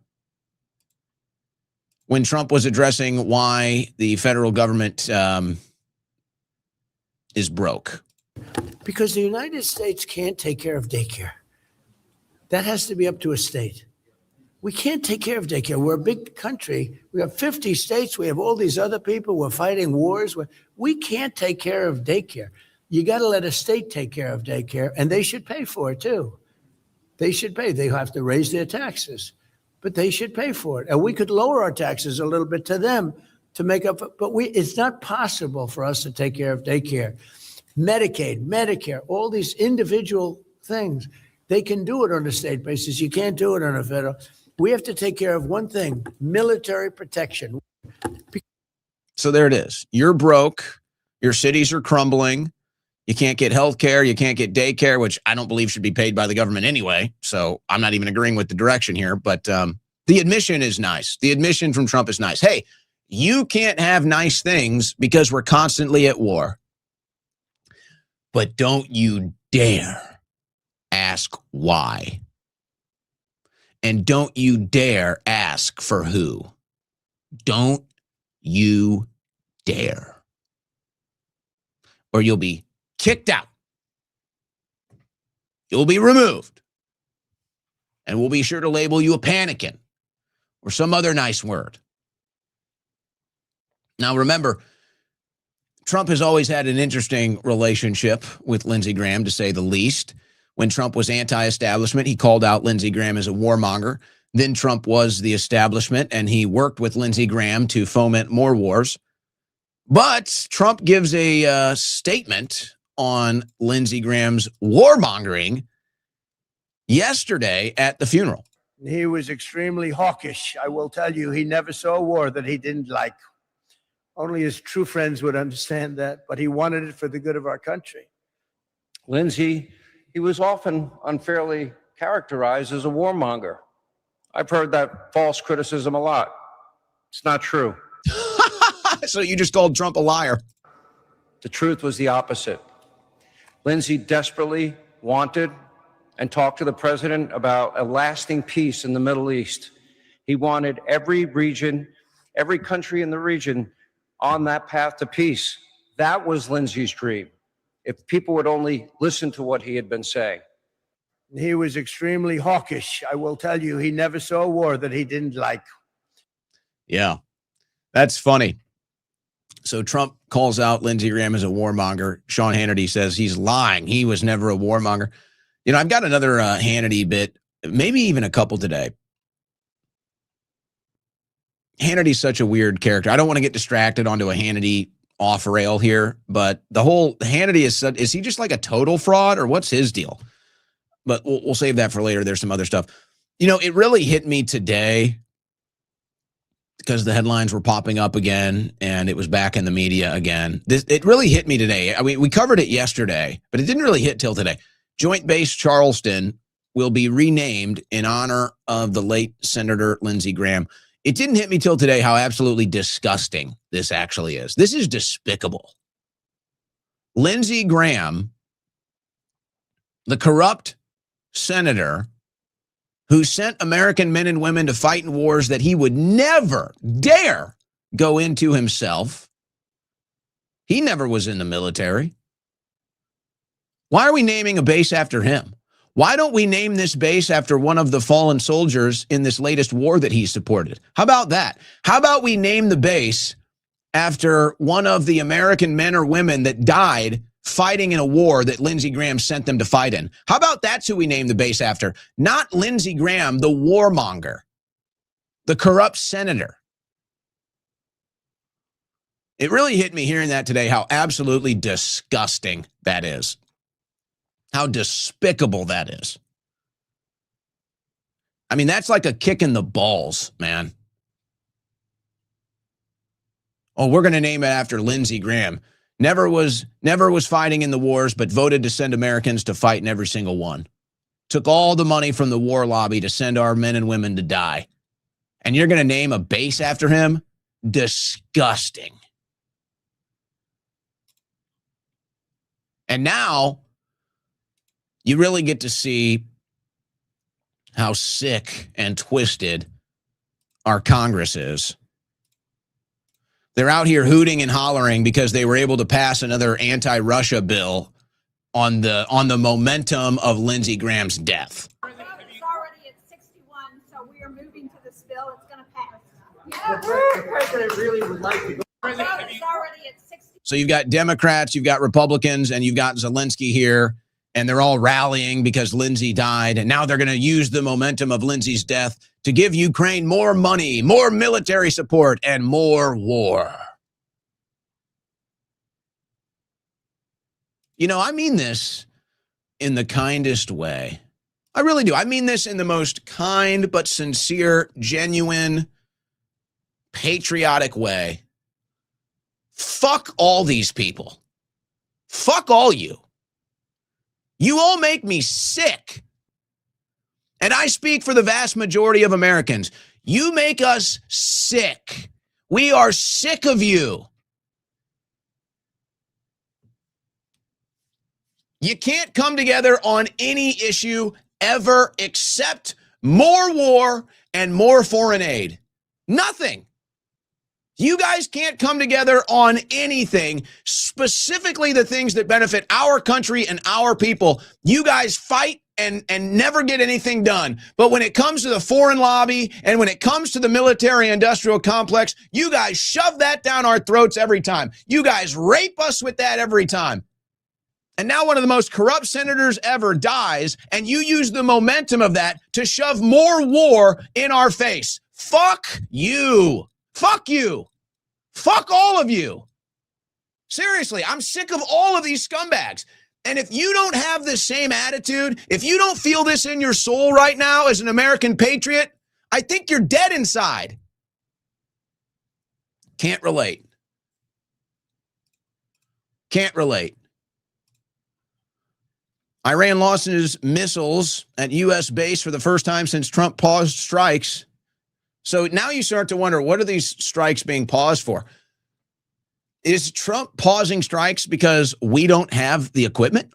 when Trump was addressing why the federal government is broke. Because the United States can't take care of daycare. That has to be up to a state. We can't take care of daycare. We're a big country. We have 50 states. We have all these other people. We're fighting wars. We can't take care of daycare. You got to let a state take care of daycare, and they should pay for it too. They should pay. They have to raise their taxes, but they should pay for it. And we could lower our taxes a little bit to them to make up. But it's not possible for us to take care of daycare. Medicaid, Medicare, all these individual things. They can do it on a state basis. You can't do it on a federal. We have to take care of one thing, military protection. So there it is. You're broke. Your cities are crumbling. You can't get health care. You can't get daycare, which I don't believe should be paid by the government anyway. So I'm not even agreeing with the direction here. But the admission is nice. The admission from Trump is nice. Hey, you can't have nice things because we're constantly at war. But don't you dare ask why. And don't you dare ask for who. Don't you dare. Or you'll be kicked out. You'll be removed. And we'll be sure to label you a panican or some other nice word. Now, remember, Trump has always had an interesting relationship with Lindsey Graham, to say the least. When Trump was anti-establishment, he called out Lindsey Graham as a warmonger. Then Trump was the establishment, and he worked with Lindsey Graham to foment more wars. But Trump gives a statement on Lindsey Graham's warmongering yesterday at the funeral. He was extremely hawkish. I will tell you, he never saw a war that he didn't like. Only his true friends would understand that, but he wanted it for the good of our country. Lindsey, he was often unfairly characterized as a warmonger. I've heard that false criticism a lot. It's not true. So you just called Trump a liar. The truth was the opposite. Lindsey desperately wanted and talked to the president about a lasting peace in the Middle East. He wanted every region, every country in the region on that path to peace. That was Lindsey's dream. If people would only listen to what he had been saying. He was extremely hawkish. I will tell you, he never saw a war that he didn't like. Yeah, that's funny. So Trump calls out Lindsey Graham as a warmonger. Sean Hannity says he's lying. He was never a warmonger. You know, I've got another Hannity bit, maybe even a couple today. Hannity's such a weird character. I don't want to get distracted onto a Hannity off rail here, but the whole Hannity is he just like a total fraud, or what's his deal? But we'll save that for later. There's some other stuff. You know, it really hit me today because the headlines were popping up again and it was back in the media again. It really hit me today. I mean, we covered it yesterday, but it didn't really hit till today. Joint Base Charleston will be renamed in honor of the late Senator Lindsey Graham. It didn't hit me till today how absolutely disgusting this actually is. This is despicable. Lindsey Graham, the corrupt senator who sent American men and women to fight in wars that he would never dare go into himself. He never was in the military. Why are we naming a base after him? Why don't we name this base after one of the fallen soldiers in this latest war that he supported? How about that? How about we name the base after one of the American men or women that died fighting in a war that Lindsey Graham sent them to fight in? How about that's who we name the base after? Not Lindsey Graham, the warmonger, the corrupt senator. It really hit me hearing that today, how absolutely disgusting that is. How despicable that is. I mean, that's like a kick in the balls, man. Oh, we're going to name it after Lindsey Graham. Never was fighting in the wars, but voted to send Americans to fight in every single one. Took all the money from the war lobby to send our men and women to die. And you're going to name a base after him? Disgusting. And now you really get to see how sick and twisted our Congress is. They're out here hooting and hollering because they were able to pass another anti-Russia bill on the momentum of Lindsey Graham's death. It's already at 61, so we are moving to this bill. It's going to pass. The president really would like to go. It's already at 60. So you've got Democrats, you've got Republicans, and you've got Zelensky here, and they're all rallying because Lindsey died, and now they're going to use the momentum of Lindsey's death to give Ukraine more money, more military support, and more war. You know, I mean this in the kindest way. I really do. I mean this in the most kind but sincere, genuine, patriotic way. Fuck all these people. Fuck all you. You all make me sick. And I speak for the vast majority of Americans. You make us sick. We are sick of you. You can't come together on any issue ever except more war and more foreign aid. Nothing. You guys can't come together on anything, specifically the things that benefit our country and our people. You guys fight and never get anything done. But when it comes to the foreign lobby and when it comes to the military industrial complex, you guys shove that down our throats every time. You guys rape us with that every time. And now one of the most corrupt senators ever dies, and you use the momentum of that to shove more war in our face. Fuck you. Fuck you. Fuck all of you. Seriously, I'm sick of all of these scumbags. And if you don't have the same attitude, if you don't feel this in your soul right now as an American patriot, I think you're dead inside. Can't relate. Can't relate. Iran lost its missiles at U.S. base for the first time since Trump paused strikes. So now you start to wonder, what are these strikes being paused for? Is Trump pausing strikes because we don't have the equipment?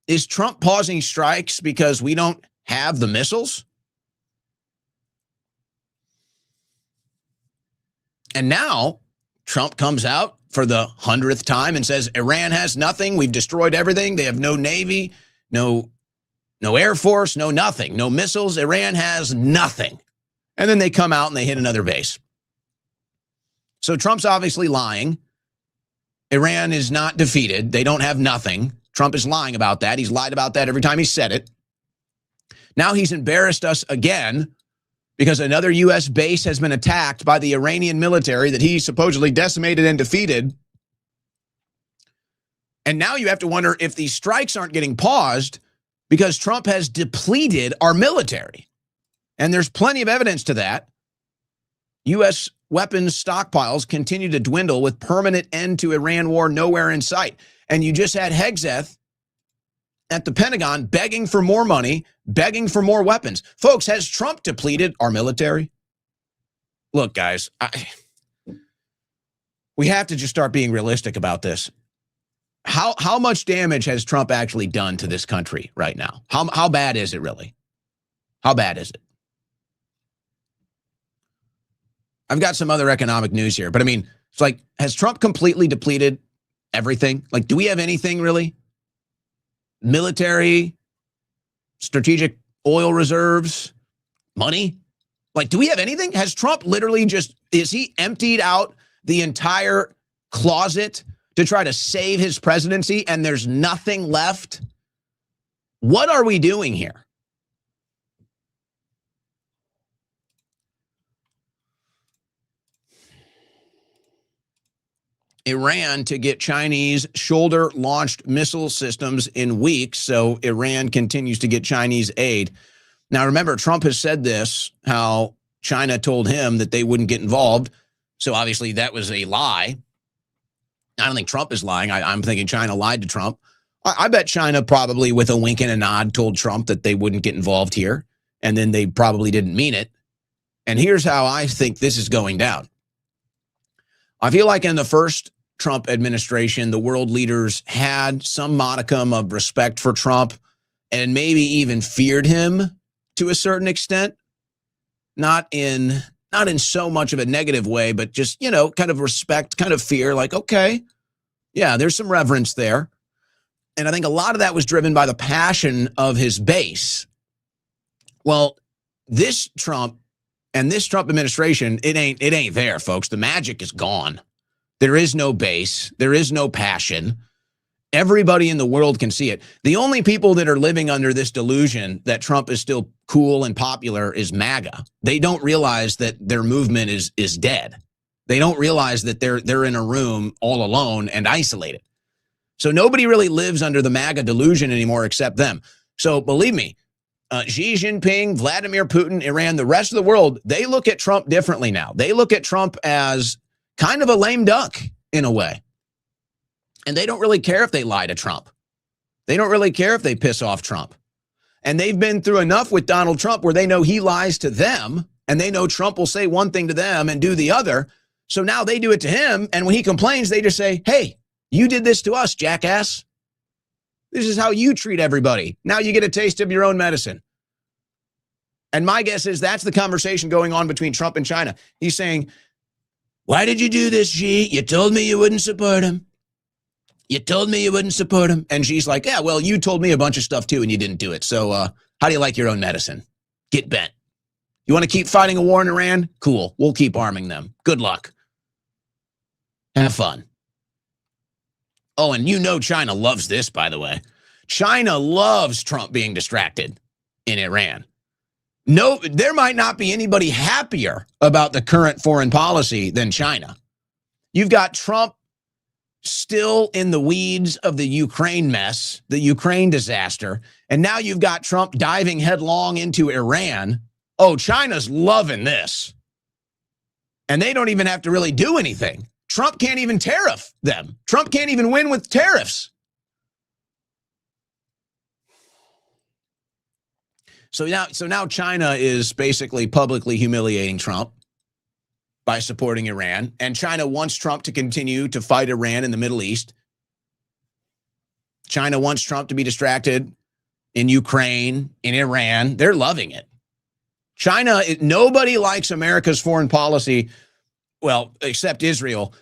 Is Trump pausing strikes because we don't have the missiles? And now Trump comes out for the 100th time and says, Iran has nothing. We've destroyed everything. They have no Navy, no Air Force, no nothing, no missiles. Iran has nothing. And then they come out and they hit another base. So Trump's obviously lying. Iran is not defeated. They don't have nothing. Trump is lying about that. He's lied about that every time he said it. Now he's embarrassed us again because another U.S. base has been attacked by the Iranian military that he supposedly decimated and defeated. And now you have to wonder if these strikes aren't getting paused because Trump has depleted our military. And there's plenty of evidence to that. U.S. weapons stockpiles continue to dwindle with permanent end to Iran war nowhere in sight. And you just had Hegseth at the Pentagon begging for more money, begging for more weapons. Folks, has Trump depleted our military? Look, guys, we have to just start being realistic about this. How much damage has Trump actually done to this country right now? How bad is it really? How bad is it? I've got some other economic news here, but I mean, it's like, has Trump completely depleted everything? Like, do we have anything really? Military, strategic oil reserves, money? Like, do we have anything? Has Trump literally is he emptied out the entire closet to try to save his presidency and there's nothing left? What are we doing here? Iran to get Chinese shoulder-launched missile systems in weeks, so Iran continues to get Chinese aid. Now, remember, Trump has said this, how China told him that they wouldn't get involved, so obviously that was a lie. I don't think Trump is lying. I'm thinking China lied to Trump. I bet China probably with a wink and a nod told Trump that they wouldn't get involved here, and then they probably didn't mean it. And here's how I think this is going down. I feel like in the first Trump administration, the world leaders had some modicum of respect for Trump and maybe even feared him to a certain extent. Not in so much of a negative way, but just, kind of respect, kind of fear, like, okay, yeah, there's some reverence there. And I think a lot of that was driven by the passion of his base. Well, this Trump and this Trump administration, it ain't there, folks. The magic is gone. There is no base. There is no passion. Everybody in the world can see it. The only people that are living under this delusion that Trump is still cool and popular is MAGA. They don't realize that their movement is dead. They don't realize that they're in a room all alone and isolated. So nobody really lives under the MAGA delusion anymore except them. So believe me, Xi Jinping, Vladimir Putin, Iran, the rest of the world, they look at Trump differently now. They look at Trump as kind of a lame duck in a way. And they don't really care if they lie to Trump. They don't really care if they piss off Trump. And they've been through enough with Donald Trump where they know he lies to them, and they know Trump will say one thing to them and do the other. So now they do it to him, and when he complains, they just say, hey, you did this to us, jackass. This is how you treat everybody. Now you get a taste of your own medicine. And my guess is that's the conversation going on between Trump and China. He's saying, why did you do this, Xi? You told me you wouldn't support him. You told me you wouldn't support him. And Xi's like, yeah, well, you told me a bunch of stuff too, and you didn't do it. So how do you like your own medicine? Get bent. You want to keep fighting a war in Iran? Cool. We'll keep arming them. Good luck. Have fun. Oh, and you know China loves this, by the way. China loves Trump being distracted in Iran. No, there might not be anybody happier about the current foreign policy than China. You've got Trump still in the weeds of the Ukraine mess, the Ukraine disaster, and now you've got Trump diving headlong into Iran. Oh, China's loving this. And they don't even have to really do anything. Trump can't even tariff them. Trump can't even win with tariffs. So now China is basically publicly humiliating Trump by supporting Iran, and China wants Trump to continue to fight Iran in the Middle East. China wants Trump to be distracted in Ukraine, in Iran. They're loving it. China, nobody likes America's foreign policy, well, except Israel.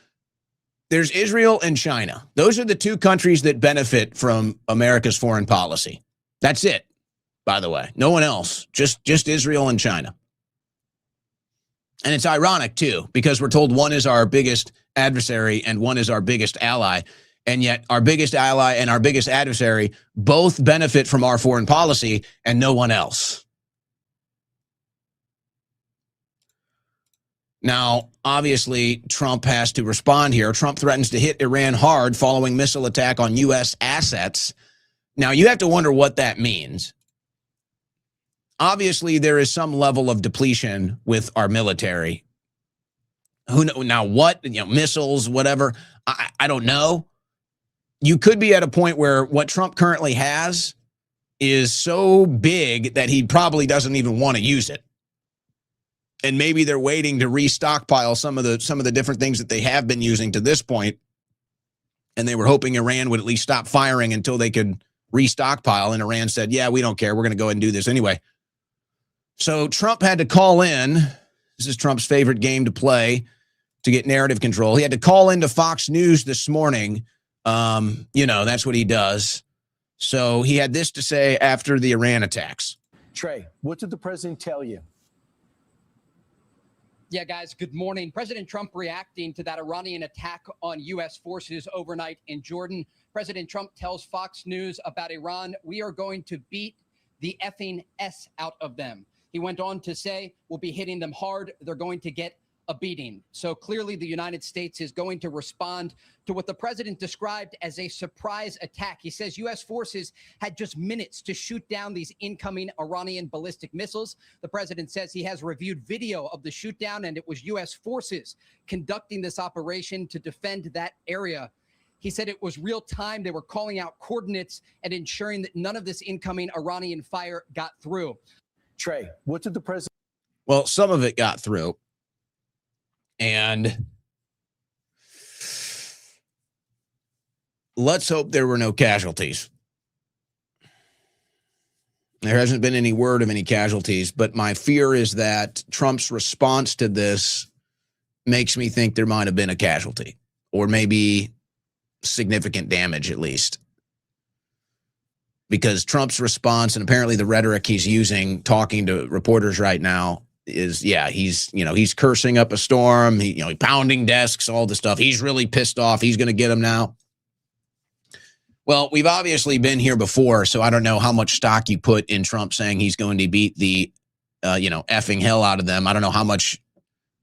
There's Israel and China. Those are the two countries that benefit from America's foreign policy. That's it, by the way. No one else, just Israel and China. And it's ironic, too, because we're told one is our biggest adversary and one is our biggest ally. And yet our biggest ally and our biggest adversary both benefit from our foreign policy and no one else. Now, obviously, Trump has to respond here. Trump threatens to hit Iran hard following missile attack on U.S. assets. Now, you have to wonder what that means. Obviously, there is some level of depletion with our military. Who know now? What, missiles, whatever. I don't know. You could be at a point where what Trump currently has is so big that he probably doesn't even want to use it. And maybe they're waiting to restockpile some of the different things that they have been using to this point. And they were hoping Iran would at least stop firing until they could restockpile. And Iran said, yeah, we don't care. We're going to go ahead and do this anyway. So Trump had to call in. This is Trump's favorite game to play to get narrative control. He had to call into Fox News this morning. That's what he does. So he had this to say after the Iran attacks. Trey, what did the president tell you? Yeah, guys, good morning. President Trump reacting to that Iranian attack on U.S. forces overnight in Jordan. President Trump tells Fox News about Iran, we are going to beat the effing S out of them. He went on to say, we'll be hitting them hard. They're going to get a beating. So clearly the United States is going to respond to what the president described as a surprise attack. He says U.S. forces had just minutes to shoot down these incoming Iranian ballistic missiles. The president says he has reviewed video of the shoot down, and it was U.S. forces conducting this operation to defend that area. He said it was real time. They were calling out coordinates and ensuring that none of this incoming Iranian fire got through. Trey, what did the president? Well, some of it got through. And let's hope there were no casualties. There hasn't been any word of any casualties, but my fear is that Trump's response to this makes me think there might have been a casualty, or maybe significant damage at least. Because Trump's response, and apparently the rhetoric he's using talking to reporters right now, is, he's cursing up a storm, he pounding desks, all the stuff. He's really pissed off. He's going to get him now. Well, we've obviously been here before, so I don't know how much stock you put in Trump saying he's going to beat the, effing hell out of them. I don't know how much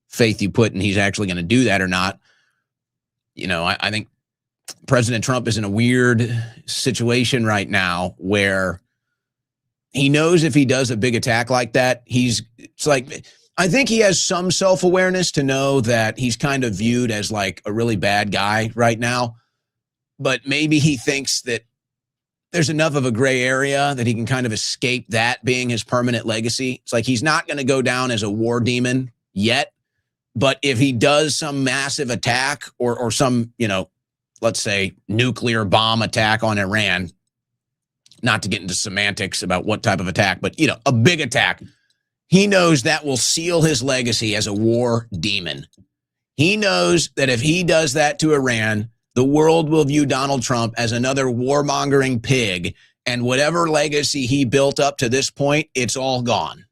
faith you put in he's actually going to do that or not. I think President Trump is in a weird situation right now where he knows if he does a big attack like that, it's like, I think he has some self-awareness to know that he's kind of viewed as like a really bad guy right now. But maybe he thinks that there's enough of a gray area that he can kind of escape that being his permanent legacy. It's like he's not going to go down as a war demon yet. But if he does some massive attack or some, let's say nuclear bomb attack on Iran, not to get into semantics about what type of attack, but, a big attack, he knows that will seal his legacy as a war demon. He knows that if he does that to Iran, the world will view Donald Trump as another warmongering pig, and whatever legacy he built up to this point, it's all gone.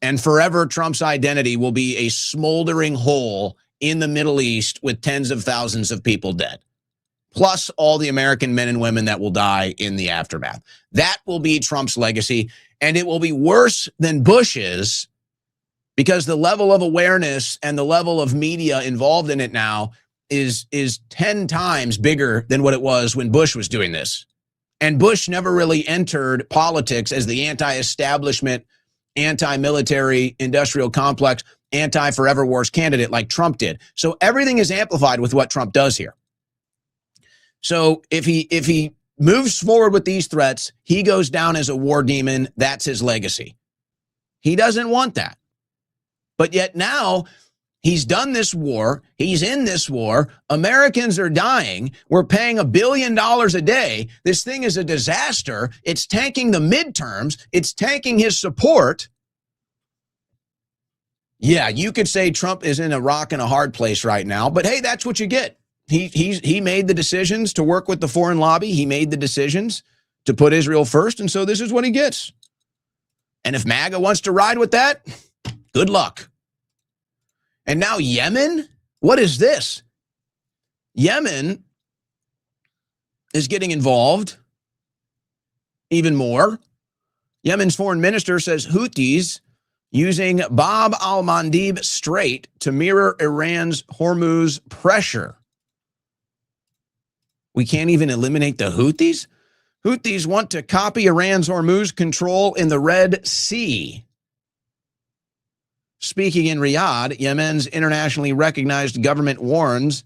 And forever, Trump's identity will be a smoldering hole in the Middle East with tens of thousands of people dead, plus all the American men and women that will die in the aftermath. That will be Trump's legacy, and it will be worse than Bush's because the level of awareness and the level of media involved in it now is 10 times bigger than what it was when Bush was doing this. And Bush never really entered politics as the anti-establishment, anti-military industrial complex, anti-forever wars candidate like Trump did. So everything is amplified with what Trump does here. So if he moves forward with these threats, he goes down as a war demon. That's his legacy. He doesn't want that. But yet now he's done this war. He's in this war. Americans are dying. We're paying $1 billion a day. This thing is a disaster. It's tanking the midterms. It's tanking his support. Yeah, you could say Trump is in a rock and a hard place right now, but hey, that's what you get. He made the decisions to work with the foreign lobby. He made the decisions to put Israel first, and so this is what he gets. And if MAGA wants to ride with that, good luck. And now Yemen? What is this? Yemen is getting involved even more. Yemen's foreign minister says Houthis using Bab al-Mandeb Strait to mirror Iran's Hormuz pressure. We can't even eliminate the Houthis? Houthis want to copy Iran's Hormuz control in the Red Sea. Speaking in Riyadh, Yemen's internationally recognized government warns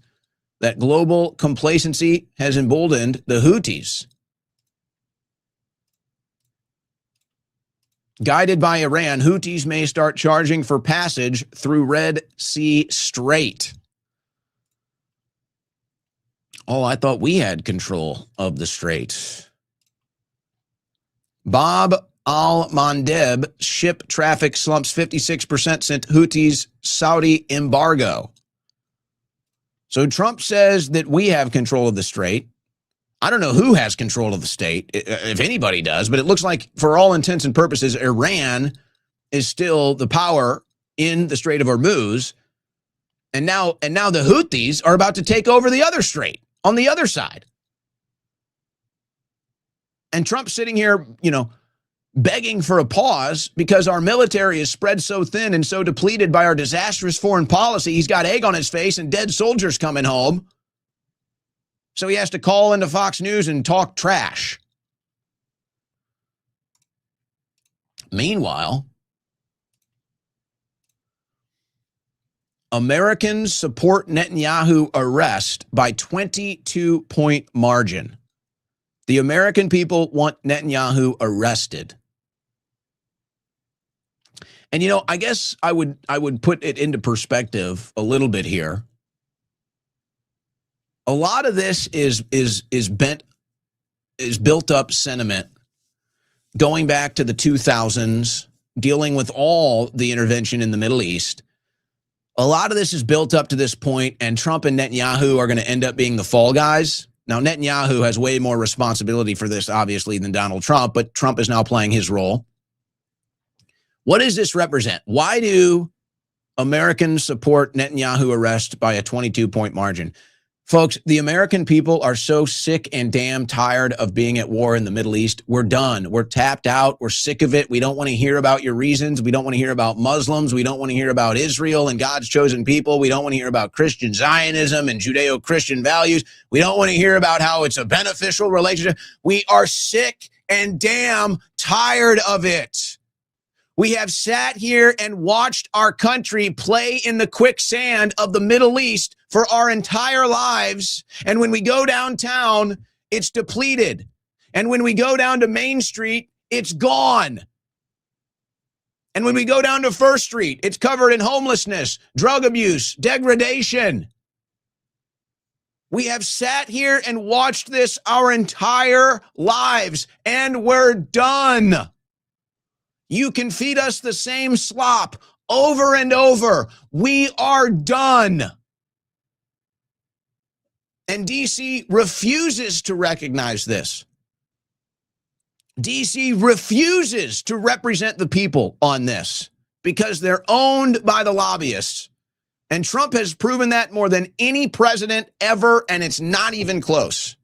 that global complacency has emboldened the Houthis. Guided by Iran, Houthis may start charging for passage through Red Sea Strait. Oh, I thought we had control of the strait. Bab al-Mandeb ship traffic slumps 56% since Houthis Saudi embargo. So Trump says that we have control of the strait. I don't know who has control of the state, if anybody does, but it looks like for all intents and purposes, Iran is still the power in the Strait of Hormuz. And now the Houthis are about to take over the other strait on the other side. And Trump's sitting here, begging for a pause because our military is spread so thin and so depleted by our disastrous foreign policy. He's got egg on his face and dead soldiers coming home. So he has to call into Fox News and talk trash. Meanwhile, Americans support Netanyahu arrest by 22-point margin. The American people want Netanyahu arrested. And I guess I would put it into perspective a little bit here. A lot of this is built up sentiment going back to the 2000s, dealing with all the intervention in the Middle East. A lot of this is built up to this point, and Trump and Netanyahu are going to end up being the fall guys. Now, Netanyahu has way more responsibility for this, obviously, than Donald Trump, but Trump is now playing his role. What does this represent? Why do Americans support Netanyahu arrest by a 22-point margin? Folks, the American people are so sick and damn tired of being at war in the Middle East. We're done. We're tapped out. We're sick of it. We don't want to hear about your reasons. We don't want to hear about Muslims. We don't want to hear about Israel and God's chosen people. We don't want to hear about Christian Zionism and Judeo-Christian values. We don't want to hear about how it's a beneficial relationship. We are sick and damn tired of it. We have sat here and watched our country play in the quicksand of the Middle East for our entire lives. And when we go downtown, it's depleted. And when we go down to Main Street, it's gone. And when we go down to First Street, it's covered in homelessness, drug abuse, degradation. We have sat here and watched this our entire lives, and we're done. You can feed us the same slop over and over. We are done. And DC refuses to recognize this. DC refuses to represent the people on this because they're owned by the lobbyists. And Trump has proven that more than any president ever, and it's not even close.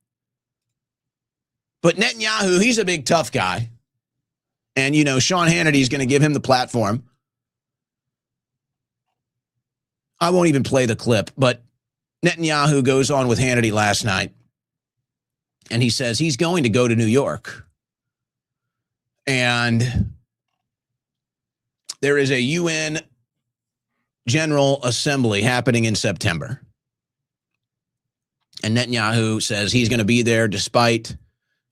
But Netanyahu, he's a big tough guy. And, you know, Sean Hannity is going to give him the platform. I won't even play the clip, but Netanyahu goes on with Hannity last night, and he says he's going to go to New York. And there is a UN General Assembly happening in September. And Netanyahu says he's going to be there despite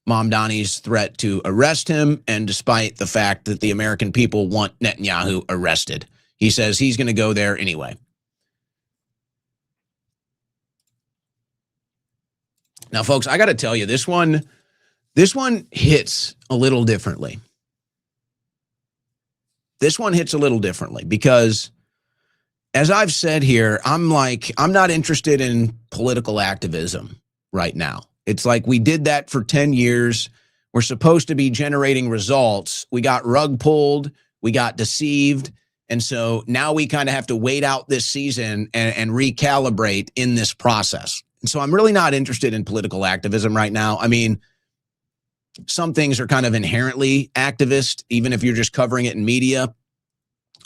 Mamdani's threat to arrest him and despite the fact that the American people want Netanyahu arrested. He says he's going to go there anyway. Now, folks, I got to tell you, this one hits a little differently. This one hits a little differently because, as I've said here, I'm not interested in political activism right now. It's like we did that for 10 years. We're supposed to be generating results. We got rug pulled. We got deceived. And so now we kind of have to wait out this season and recalibrate in this process. And so I'm really not interested in political activism right now. I mean, some things are kind of inherently activist, even if you're just covering it in media,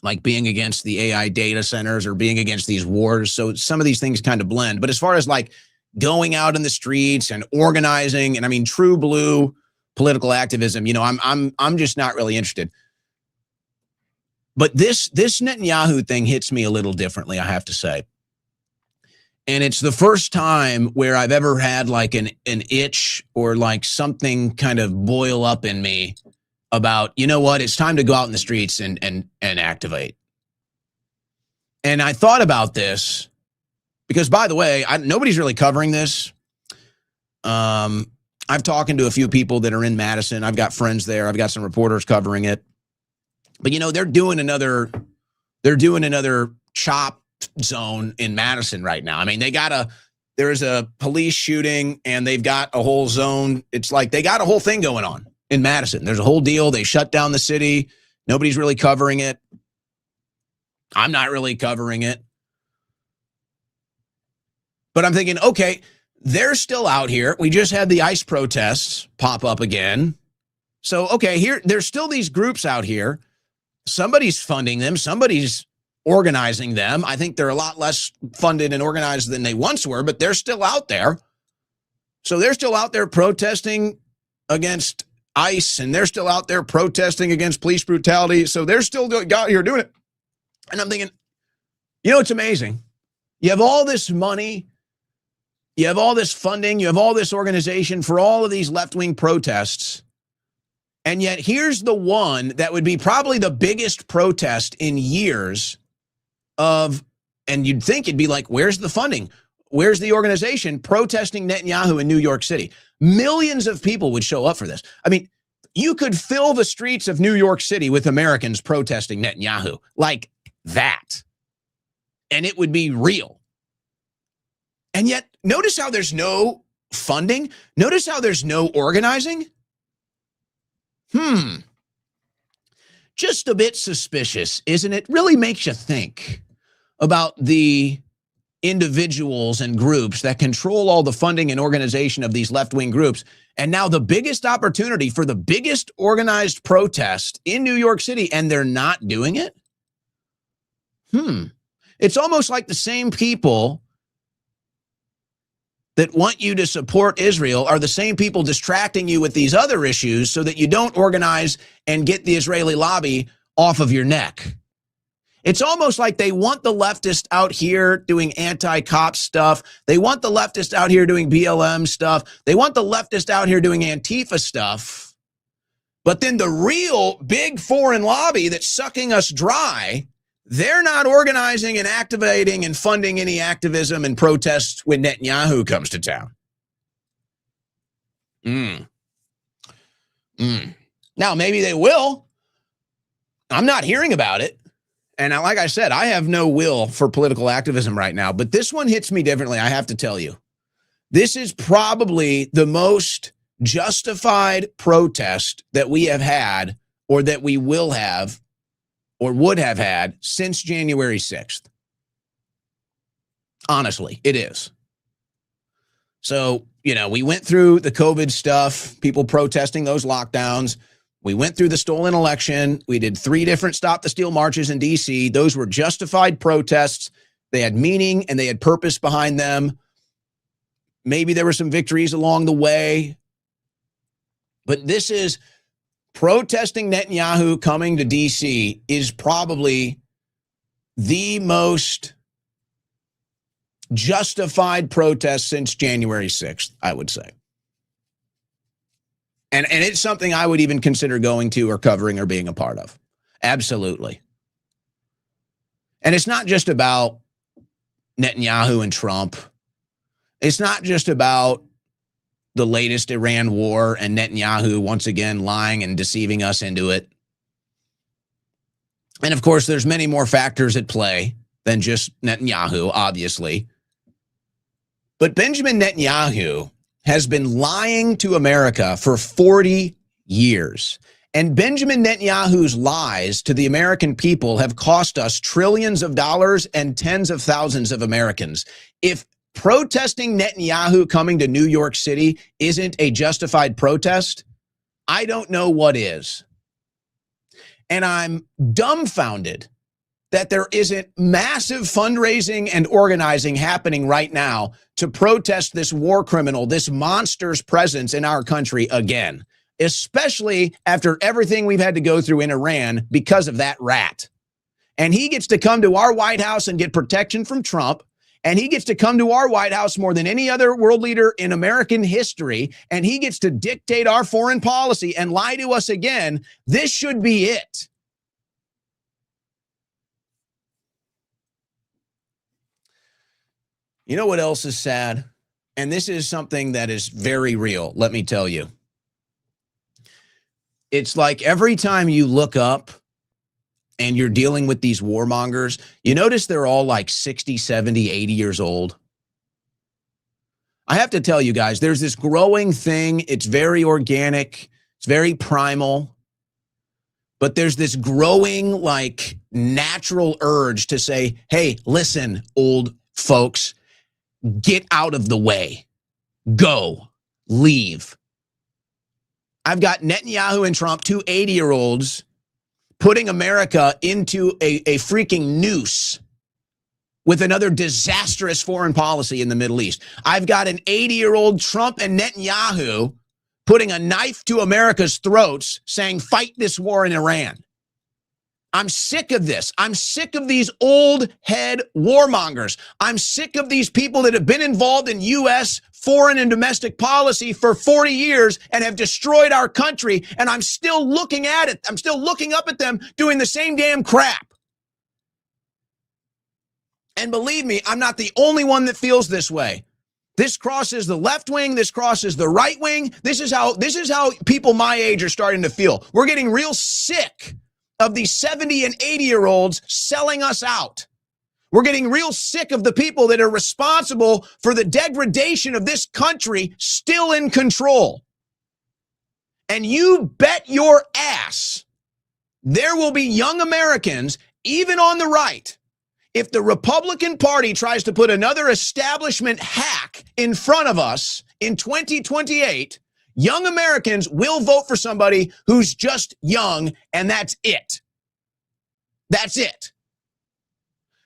like being against the AI data centers or being against these wars. So some of these things kind of blend. But as far as like going out in the streets and organizing, and I mean true blue political activism, you know, I'm just not really interested. But this Netanyahu thing hits me a little differently, I have to say. And it's the first time where I've ever had like an itch or like something kind of boil up in me about, you know what, it's time to go out in the streets and activate. And I thought about this because, by the way, nobody's really covering this. I've talked to a few people that are in Madison. I've got friends there. I've got some reporters covering it. But, you know, they're doing another chop zone in Madison right now. I mean, there's a police shooting and they've got a whole zone. It's like they got a whole thing going on in Madison. There's a whole deal. They shut down the city. Nobody's really covering it. I'm not really covering it. But I'm thinking, okay, they're still out here. We just had the ICE protests pop up again. So, okay, there's still these groups out here. Somebody's funding them. Somebody's organizing them. I think they're a lot less funded and organized than they once were, but they're still out there. So they're still out there protesting against ICE, and they're still out there protesting against police brutality. So they're still out here doing it. And I'm thinking, you know, it's amazing. You have all this money, you have all this funding, you have all this organization for all of these left-wing protests. And yet here's the one that would be probably the biggest protest in years and you'd think it'd be like, where's the funding? Where's the organization protesting Netanyahu in New York City? Millions of people would show up for this. I mean, you could fill the streets of New York City with Americans protesting Netanyahu like that. And it would be real. And yet, notice how there's no funding. Notice how there's no organizing. Just a bit suspicious, isn't it? Really makes you think about the individuals and groups that control all the funding and organization of these left-wing groups. And now the biggest opportunity for the biggest organized protest in New York City, and they're not doing it? It's almost like the same people that want you to support Israel are the same people distracting you with these other issues so that you don't organize and get the Israeli lobby off of your neck. It's almost like they want the leftist out here doing anti-cop stuff. They want the leftist out here doing BLM stuff. They want the leftist out here doing Antifa stuff. But then the real big foreign lobby that's sucking us dry, they're not organizing and activating and funding any activism and protests when Netanyahu comes to town. Now, maybe they will. I'm not hearing about it. And like I said, I have no will for political activism right now, but this one hits me differently, I have to tell you. This is probably the most justified protest that we have had, or that we will have, or would have had since January 6th. Honestly, it is. So, we went through the COVID stuff, people protesting those lockdowns. We went through the stolen election. We did 3 different Stop the Steal marches in D.C. Those were justified protests. They had meaning and they had purpose behind them. Maybe there were some victories along the way. But this is protesting Netanyahu coming to D.C. is probably the most justified protest since January 6th, I would say. And it's something I would even consider going to or covering or being a part of. Absolutely. And it's not just about Netanyahu and Trump. It's not just about the latest Iran war and Netanyahu once again lying and deceiving us into it. And of course, there's many more factors at play than just Netanyahu, obviously. But Benjamin Netanyahu has been lying to America for 40 years. And Benjamin Netanyahu's lies to the American people have cost us trillions of dollars and tens of thousands of Americans. If protesting Netanyahu coming to New York City isn't a justified protest, I don't know what is. And I'm dumbfounded that there isn't massive fundraising and organizing happening right now to protest this war criminal, this monster's presence in our country again, especially after everything we've had to go through in Iran because of that rat. And he gets to come to our White House and get protection from Trump. And he gets to come to our White House more than any other world leader in American history. And he gets to dictate our foreign policy and lie to us again. This should be it. You know what else is sad? And this is something that is very real, let me tell you. It's like every time you look up and you're dealing with these warmongers, you notice they're all like 60, 70, 80 years old. I have to tell you guys, there's this growing thing. It's very organic. It's very primal. But there's this growing like natural urge to say, hey, listen, old folks, get out of the way. Go. Leave. I've got Netanyahu and Trump, 2 80-year-olds, putting America into a freaking noose with another disastrous foreign policy in the Middle East. I've got an 80-year-old Trump and Netanyahu putting a knife to America's throats, saying, fight this war in Iran. I'm sick of this. I'm sick of these old head warmongers. I'm sick of these people that have been involved in U.S. foreign and domestic policy for 40 years and have destroyed our country. And I'm still looking at it. I'm still looking up at them doing the same damn crap. And believe me, I'm not the only one that feels this way. This crosses the left wing. This crosses the right wing. This is how people my age are starting to feel. We're getting real sick of these 70 and 80-year-olds selling us out. We're getting real sick of the people that are responsible for the degradation of this country still in control. And you bet your ass there will be young Americans, even on the right, if the Republican Party tries to put another establishment hack in front of us in 2028, young Americans will vote for somebody who's just young, and that's it. That's it.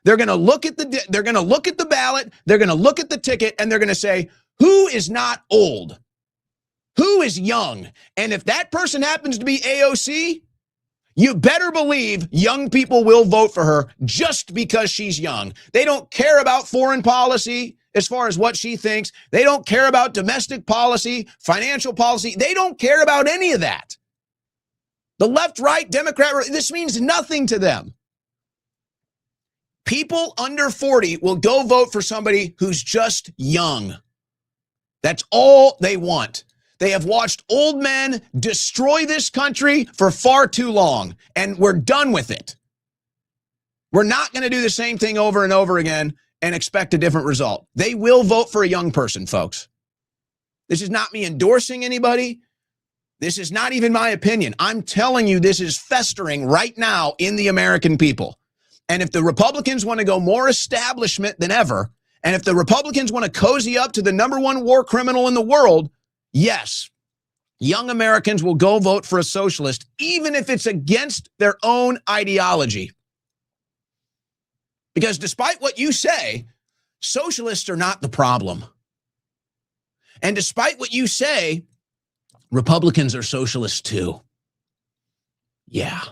They're going to look at the ballot, they're going to look at the ticket, and they're going to say, who is not old? Who is young? And if that person happens to be AOC, you better believe young people will vote for her just because she's young. They don't care about foreign policy as far as what she thinks. They don't care about domestic policy, financial policy. They don't care about any of that. The left, right, Democrat, this means nothing to them. People under 40 will go vote for somebody who's just young. That's all they want. They have watched old men destroy this country for far too long, and we're done with it. We're not going to do the same thing over and over again and expect a different result. They will vote for a young person, folks. This is not me endorsing anybody. This is not even my opinion. I'm telling you, this is festering right now in the American people. And if the Republicans want to go more establishment than ever, and if the Republicans want to cozy up to the #1 war criminal in the world, yes, young Americans will go vote for a socialist, even if it's against their own ideology. Because despite what you say, socialists are not the problem. And despite what you say, Republicans are socialists too. Yeah.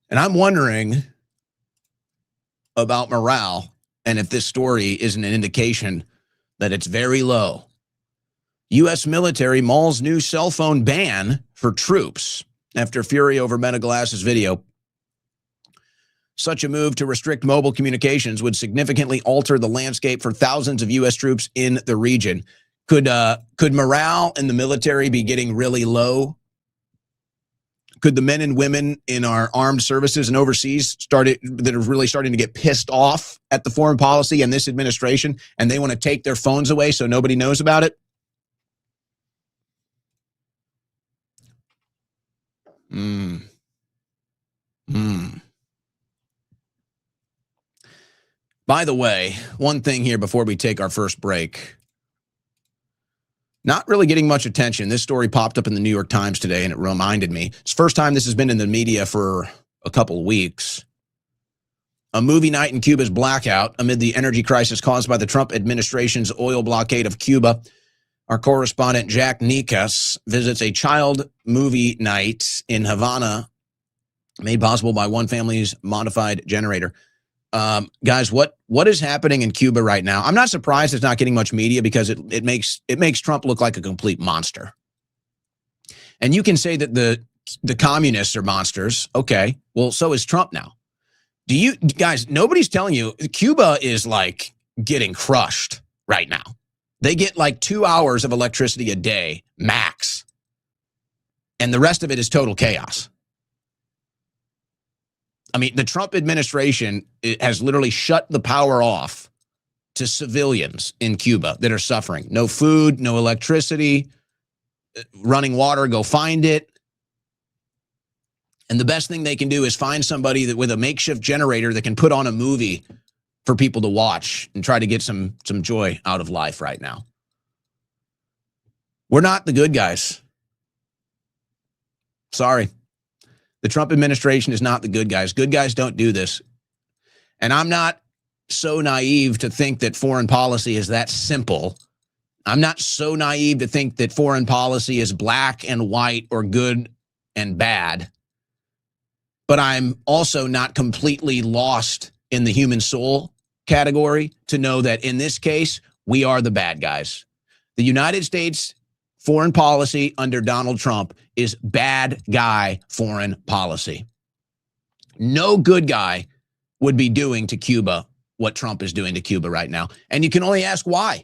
And I'm wondering about morale and if this story isn't an indication that it's very low. U.S. military mauls new cell phone ban for troops after fury over Meta Glass's video. Such a move to restrict mobile communications would significantly alter the landscape for thousands of U.S. troops in the region. Could morale in the military be getting really low? Could the men and women in our armed services and overseas that are really starting to get pissed off at the foreign policy and this administration, and they want to take their phones away so nobody knows about it? By the way, one thing here before we take our first break. Not really getting much attention. This story popped up in the New York Times today, and it reminded me. It's the first time this has been in the media for a couple of weeks. A movie night in Cuba's blackout amid the energy crisis caused by the Trump administration's oil blockade of Cuba. Our correspondent Jack Nikas visits a child movie night in Havana, made possible by one family's modified generator. Guys, what is happening in Cuba right now? I'm not surprised it's not getting much media because it makes Trump look like a complete monster. And you can say that the communists are monsters. Okay, well, so is Trump now. Do you guys? Nobody's telling you Cuba is like getting crushed right now. They get like 2 hours of electricity a day max, and the rest of it is total chaos. I mean, the Trump administration has literally shut the power off to civilians in Cuba that are suffering. No food, no electricity, running water, go find it. And the best thing they can do is find somebody that with a makeshift generator that can put on a movie for people to watch and try to get some joy out of life right now. We're not the good guys. Sorry. The Trump administration is not the good guys. Good guys don't do this. And I'm not so naive to think that foreign policy is that simple. I'm not so naive to think that foreign policy is black and white or good and bad. But I'm also not completely lost in the human soul category to know that in this case, we are the bad guys. The United States foreign policy under Donald Trump is bad guy foreign policy. No good guy would be doing to Cuba what Trump is doing to Cuba right now. And you can only ask why.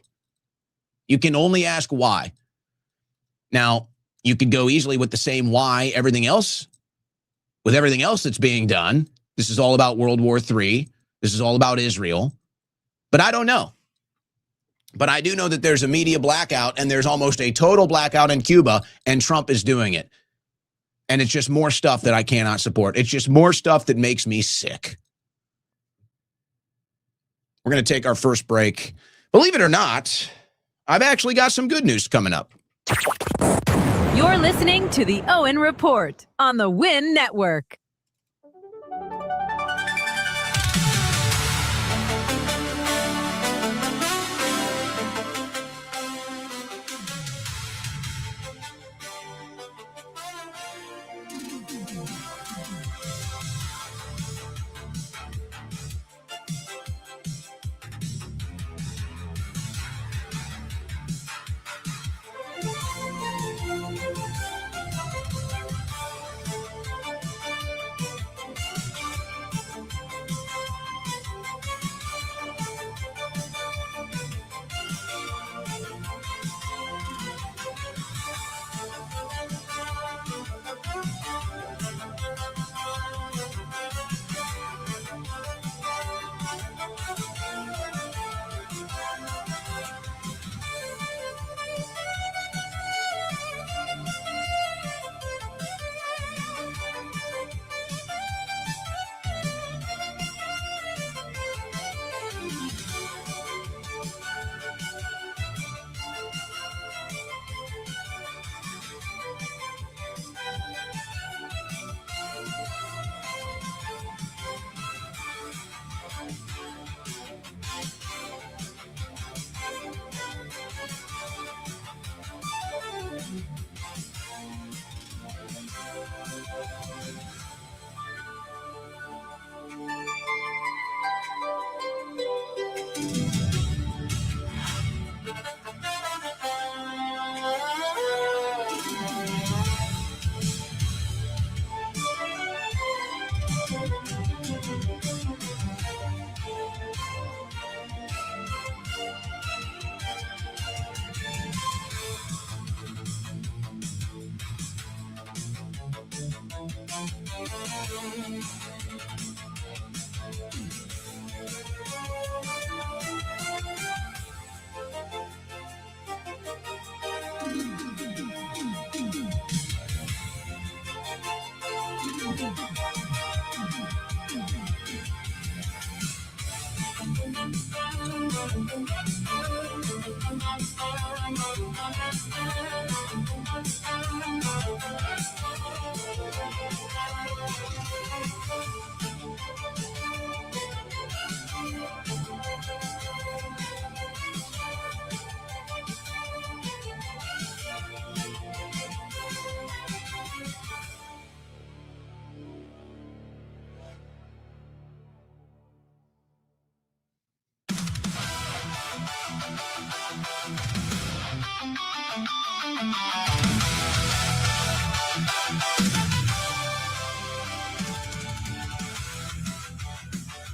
You can only ask why. Now, you could go easily with the same why everything else, with everything else that's being done. This is all about World War III. This is all about Israel. But I don't know. But I do know that there's a media blackout and there's almost a total blackout in Cuba, and Trump is doing it. And it's just more stuff that I cannot support. It's just more stuff that makes me sick. We're going to take our first break. Believe it or not, I've actually got some good news coming up. You're listening to the Owen Report on the Win Network.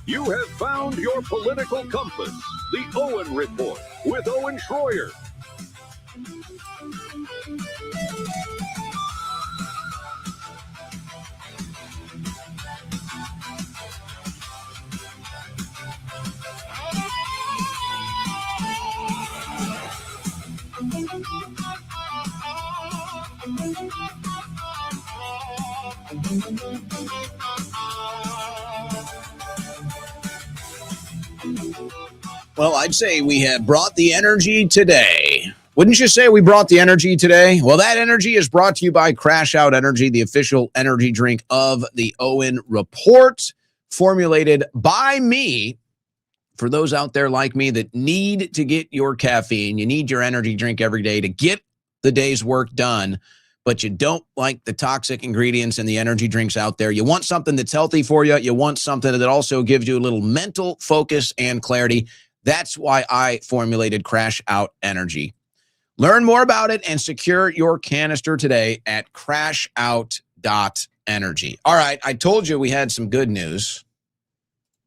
You have found your political compass. The Owen Report with Owen Schroyer. Well, I'd say we have brought the energy today. Wouldn't you say we brought the energy today? Well, that energy is brought to you by Crash Out Energy, the official energy drink of the Owen Report, formulated by me. For those out there like me that need to get your caffeine, you need your energy drink every day to get the day's work done, but you don't like the toxic ingredients in the energy drinks out there. You want something that's healthy for you. You want something that also gives you a little mental focus and clarity. That's why I formulated Crash Out Energy. Learn more about it and secure your canister today at crashout.energy. All right, I told you we had some good news.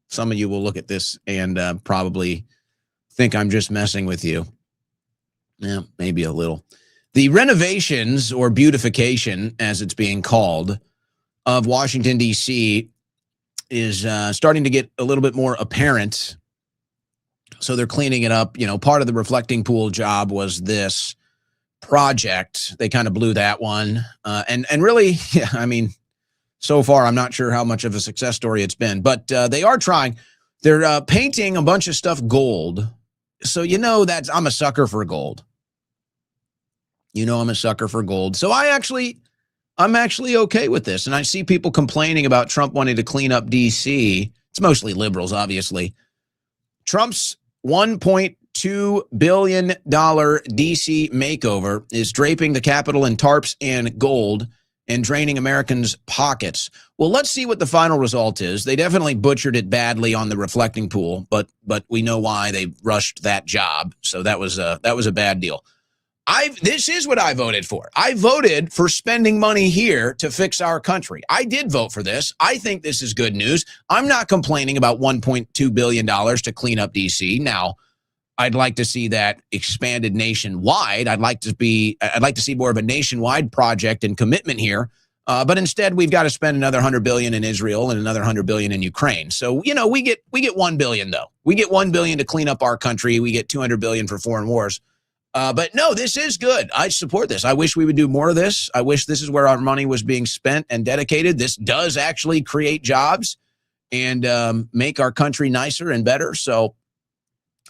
Some of you will look at this and probably think I'm just messing with you. Yeah, maybe a little. The renovations, or beautification, as it's being called, of Washington, D.C. is starting to get a little bit more apparent. So they're cleaning it up. You know, part of the reflecting pool job was this, project. They kind of blew that one. And really, yeah, I mean, so far, I'm not sure how much of a success story it's been, but they are trying. They're painting a bunch of stuff gold. So, that I'm a sucker for gold. I'm a sucker for gold. So I'm actually okay with this. And I see people complaining about Trump wanting to clean up D.C. It's mostly liberals, obviously. Trump's $1.2 billion D.C. makeover is draping the Capitol in tarps and gold and draining Americans' pockets. Well, let's see what the final result is. They definitely butchered it badly on the reflecting pool, but we know why they rushed that job. So that was a bad deal. This is what I voted for. I voted for spending money here to fix our country. I did vote for this. I think this is good news. I'm not complaining about $1.2 billion to clean up D.C. Now, I'd like to see that expanded nationwide. I'd like to see more of a nationwide project and commitment here. But instead, we've got to spend another $100 billion in Israel and another $100 billion in Ukraine. So, we get $1 billion though. We get $1 billion to clean up our country. We get $200 billion for foreign wars. But no, this is good. I support this. I wish we would do more of this. I wish this is where our money was being spent and dedicated. This does actually create jobs and make our country nicer and better. So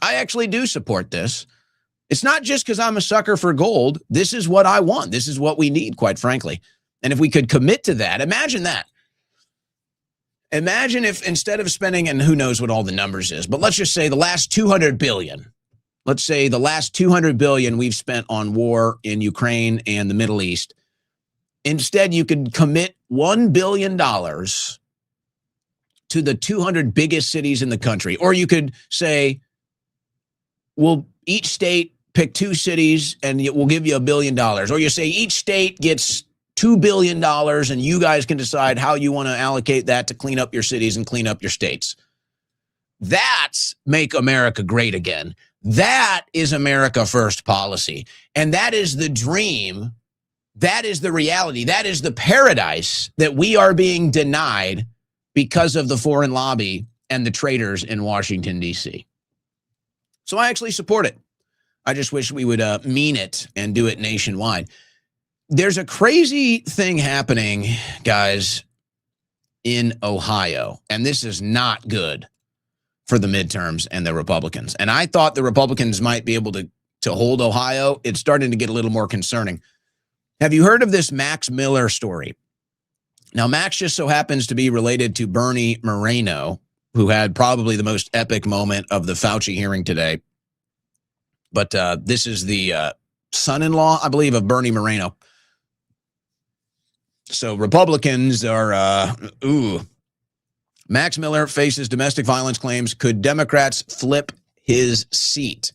I actually do support this. It's not just because I'm a sucker for gold. This is what I want. This is what we need, quite frankly. And if we could commit to that, imagine that. Imagine if instead of spending, and who knows what all the numbers is, but let's just say the last $200 billion. Let's say the last $200 billion we've spent on war in Ukraine and the Middle East. Instead, you could commit $1 billion to the 200 biggest cities in the country. Or you could say, well, each state pick 2 cities and we'll give you $1 billion. Or you say each state gets $2 billion and you guys can decide how you want to allocate that to clean up your cities and clean up your states. That's make America great again. That is America First policy. And that is the dream. That is the reality. That is the paradise that we are being denied because of the foreign lobby and the traitors in Washington, D.C. So I actually support it. I just wish we would mean it and do it nationwide. There's a crazy thing happening, guys, in Ohio, and this is not good for the midterms and the Republicans. And I thought the Republicans might be able to hold Ohio. It's starting to get a little more concerning. Have you heard of this Max Miller story? Now, Max just so happens to be related to Bernie Moreno, who had probably the most epic moment of the Fauci hearing today. But this is the son-in-law, I believe, of Bernie Moreno. So Republicans are, Max Miller faces domestic violence claims. Could Democrats flip his seat?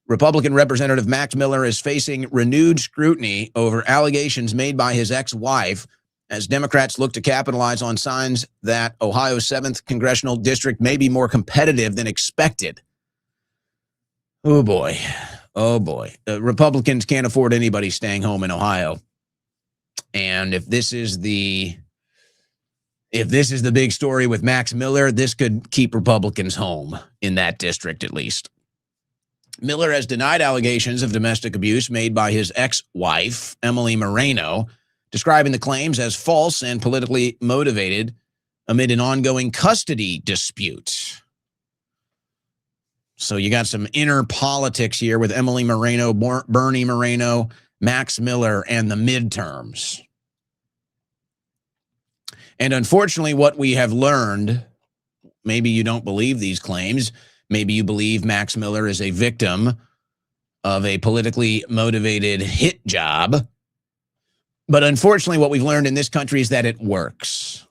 Republican Representative Max Miller is facing renewed scrutiny over allegations made by his ex-wife as Democrats look to capitalize on signs that Ohio's 7th congressional district may be more competitive than expected. Oh, boy. Oh, boy. Republicans can't afford anybody staying home in Ohio. And if this is the big story with Max Miller, this could keep Republicans home in that district, at least. Miller has denied allegations of domestic abuse made by his ex-wife, Emily Moreno, describing the claims as false and politically motivated amid an ongoing custody dispute. So you got some inner politics here with Emily Moreno, Bernie Moreno, Max Miller, and the midterms. And unfortunately, what we have learned, maybe you don't believe these claims, maybe you believe Max Miller is a victim of a politically motivated hit job. But unfortunately, what we've learned in this country is that it works.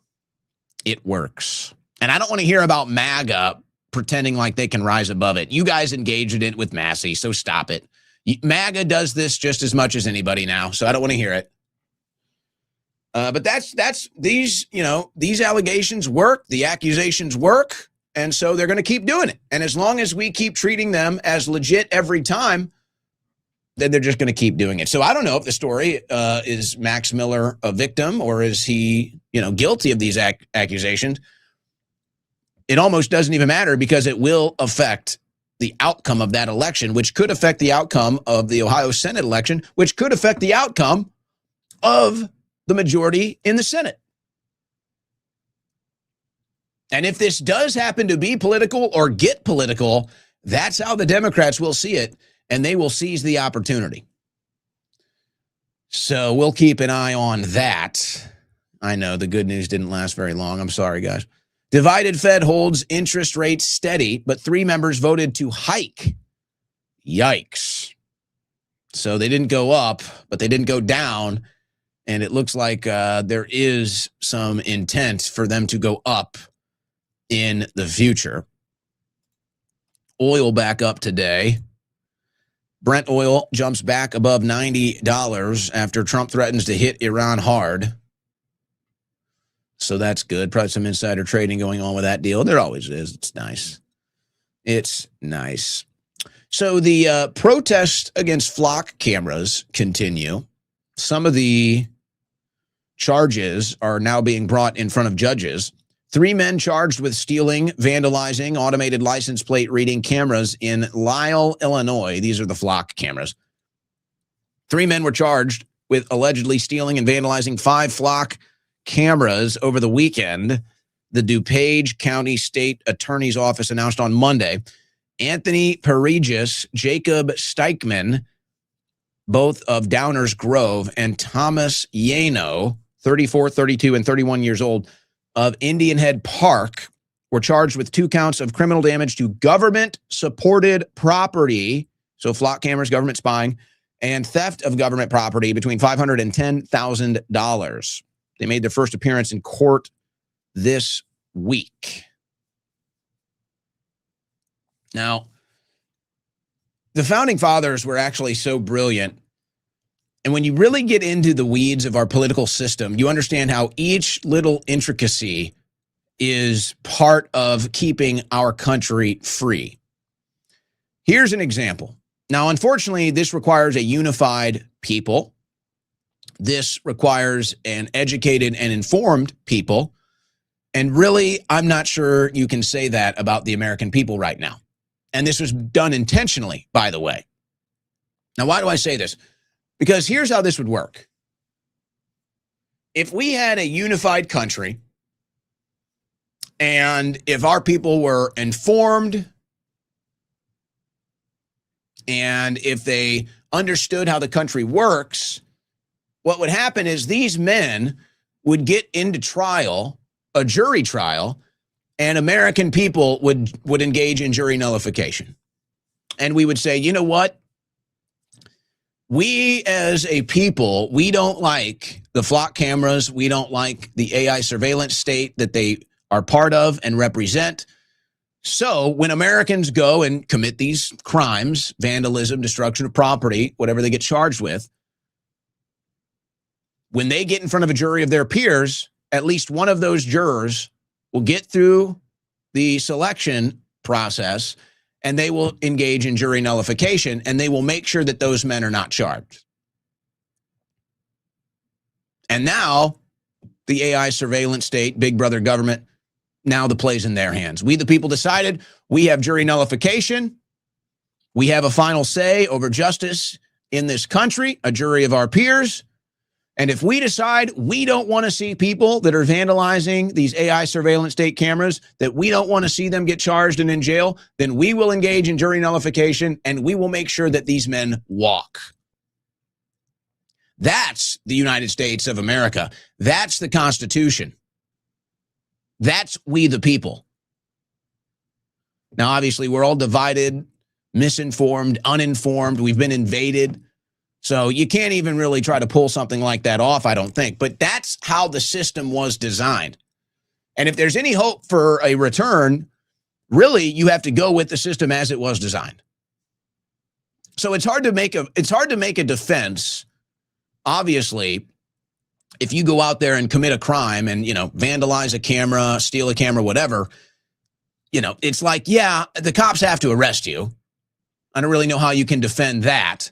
It works. And I don't want to hear about MAGA pretending like they can rise above it. You guys engaged in it with Massey, so stop it. MAGA does this just as much as anybody now, so I don't want to hear it. But that's these allegations work, the accusations work, and so they're going to keep doing it. And as long as we keep treating them as legit every time, then they're just going to keep doing it. So I don't know if the story is Max Miller a victim or is he, guilty of these accusations. It almost doesn't even matter because it will affect the outcome of that election, which could affect the outcome of the Ohio Senate election, which could affect the outcome of the majority in the Senate. And if this does happen to be political or get political, that's how the Democrats will see it, and they will seize the opportunity. So we'll keep an eye on that. I know the good news didn't last very long. I'm sorry, guys. Divided Fed holds interest rates steady, but 3 members voted to hike. Yikes. So they didn't go up, but they didn't go down. And it looks like there is some intent for them to go up in the future. Oil back up today. Brent oil jumps back above $90 after Trump threatens to hit Iran hard. So that's good. Probably some insider trading going on with that deal. There always is. It's nice. It's nice. So the protests against flock cameras continue. Some of the charges are now being brought in front of judges. 3 men charged with stealing, vandalizing, automated license plate reading cameras in Lisle, Illinois. These are the flock cameras. 3 men were charged with allegedly stealing and vandalizing 5 flock cameras over the weekend, the DuPage County State Attorney's Office announced on Monday. Anthony Paregis, Jacob Steichman, both of Downers Grove, and Thomas Yano, 34, 32, and 31 years old, of Indian Head Park, were charged with 2 counts of criminal damage to government-supported property, so flock cameras, government spying, and theft of government property between $500 and $10,000. They made their first appearance in court this week. Now, the founding fathers were actually so brilliant. And when you really get into the weeds of our political system, you understand how each little intricacy is part of keeping our country free. Here's an example. Now, unfortunately, this requires a unified people. This requires an educated and informed people. And really, I'm not sure you can say that about the American people right now. And this was done intentionally, by the way. Now, why do I say this? Because here's how this would work. If we had a unified country, and if our people were informed, and if they understood how the country works, what would happen is these men would get into trial, a jury trial, and American people would engage in jury nullification. And we would say, you know what? We as a people, we don't like the flock cameras. We don't like the AI surveillance state that they are part of and represent. So when Americans go and commit these crimes, vandalism, destruction of property, whatever they get charged with, when they get in front of a jury of their peers, at least one of those jurors will get through the selection process and they will engage in jury nullification and they will make sure that those men are not charged. And now the AI surveillance state, big brother government, now the play's in their hands. We, the people, decided we have jury nullification. We have a final say over justice in this country, a jury of our peers. And if we decide we don't want to see people that are vandalizing these AI surveillance state cameras, that we don't want to see them get charged and in jail, then we will engage in jury nullification and we will make sure that these men walk. That's the United States of America. That's the Constitution. That's we the people. Now, obviously, we're all divided, misinformed, uninformed. We've been invaded. So you can't even really try to pull something like that off, I don't think. But that's how the system was designed. And if there's any hope for a return, really, you have to go with the system as it was designed. So it's hard to make a defense, obviously, if you go out there and commit a crime and, vandalize a camera, steal a camera, whatever, it's like, yeah, the cops have to arrest you. I don't really know how you can defend that.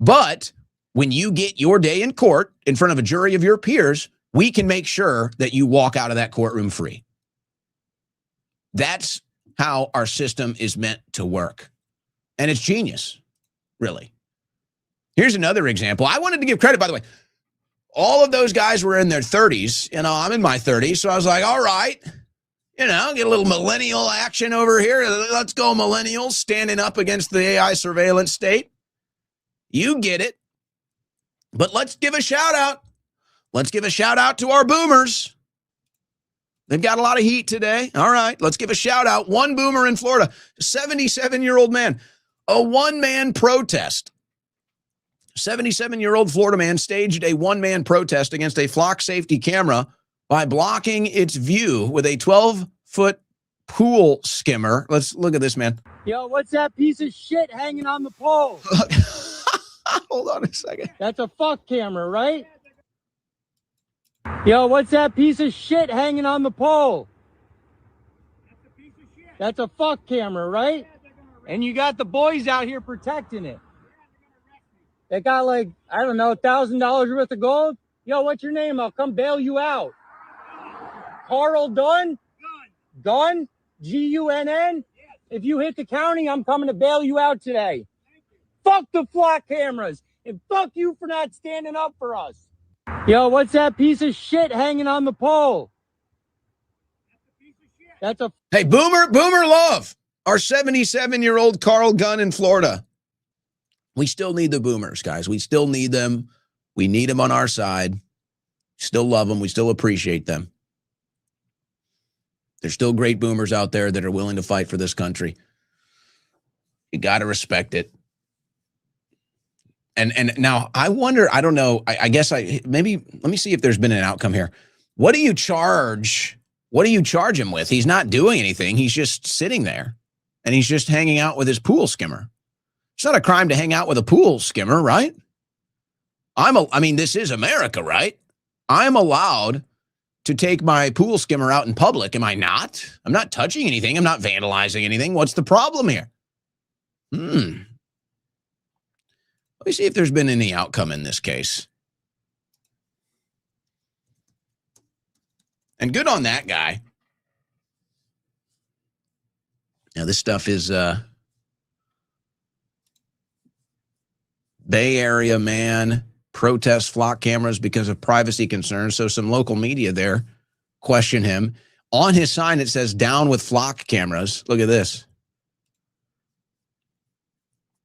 But when you get your day in court in front of a jury of your peers, we can make sure that you walk out of that courtroom free. That's how our system is meant to work. And it's genius, really. Here's another example. I wanted to give credit, by the way. All of those guys were in their 30s. You know, I'm in my 30s, so I was like, all right, you know, get a little millennial action over here. Let's go, millennials, standing up against the AI surveillance state. You get it. But let's give a shout out. Let's give a shout out to our boomers. They've got a lot of heat today. All right, let's give a shout out. One boomer in Florida, a 77-year-old man, a one-man protest. 77-year-old Florida man staged a one-man protest against a flock safety camera by blocking its view with a 12-foot pool skimmer. Let's look at this, man. Yo, what's that piece of shit hanging on the pole? Hold on a second. That's a fuck camera, right? Yo, what's that piece of shit hanging on the pole? That's a fuck camera, right? And you got the boys out here protecting it. They got like, I don't know, $1,000 worth of gold. Yo, what's your name? I'll come bail you out. Carl Dunn? Gunn? Gunn? If you hit the county, I'm coming to bail you out today. Fuck the flock cameras. And fuck you for not standing up for us. Yo, what's that piece of shit hanging on the pole? That's a... Hey, Boomer Love, our 77-year-old Carl Gunn in Florida. We still need the boomers, guys. We still need them. We need them on our side. Still love them. We still appreciate them. There's still great boomers out there that are willing to fight for this country. You got to respect it. And now I wonder, I don't know, I guess maybe, let me see if there's been an outcome here. What do you charge him with? He's not doing anything. He's just sitting there and he's just hanging out with his pool skimmer. It's not a crime to hang out with a pool skimmer, right? I mean, this is America, right? I'm allowed to take my pool skimmer out in public, am I not? I'm not touching anything. I'm not vandalizing anything. What's the problem here? Let me see if there's been any outcome in this case. And good on that guy. Now, this stuff is Bay Area man protests flock cameras because of privacy concerns. So some local media there question him. On his sign, it says, down with flock cameras. Look at this.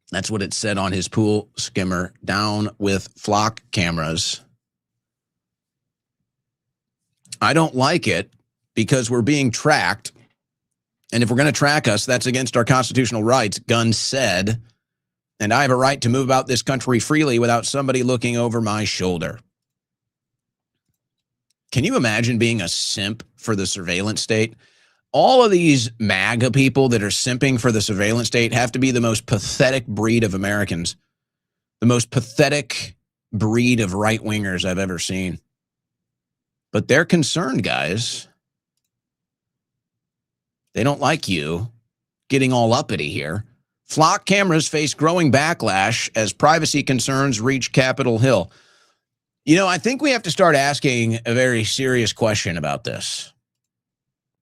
That's what it said on his pool skimmer, down with flock cameras. I don't like it because we're being tracked. And if we're going to track us, that's against our constitutional rights, Gunn said. And I have a right to move about this country freely without somebody looking over my shoulder. Can you imagine being a simp for the surveillance state? All of these MAGA people that are simping for the surveillance state have to be the most pathetic breed of Americans, the most pathetic breed of right-wingers I've ever seen. But they're concerned, guys. They don't like you getting all uppity here. Flock cameras face growing backlash as privacy concerns reach Capitol Hill. You know, I think we have to start asking a very serious question about this.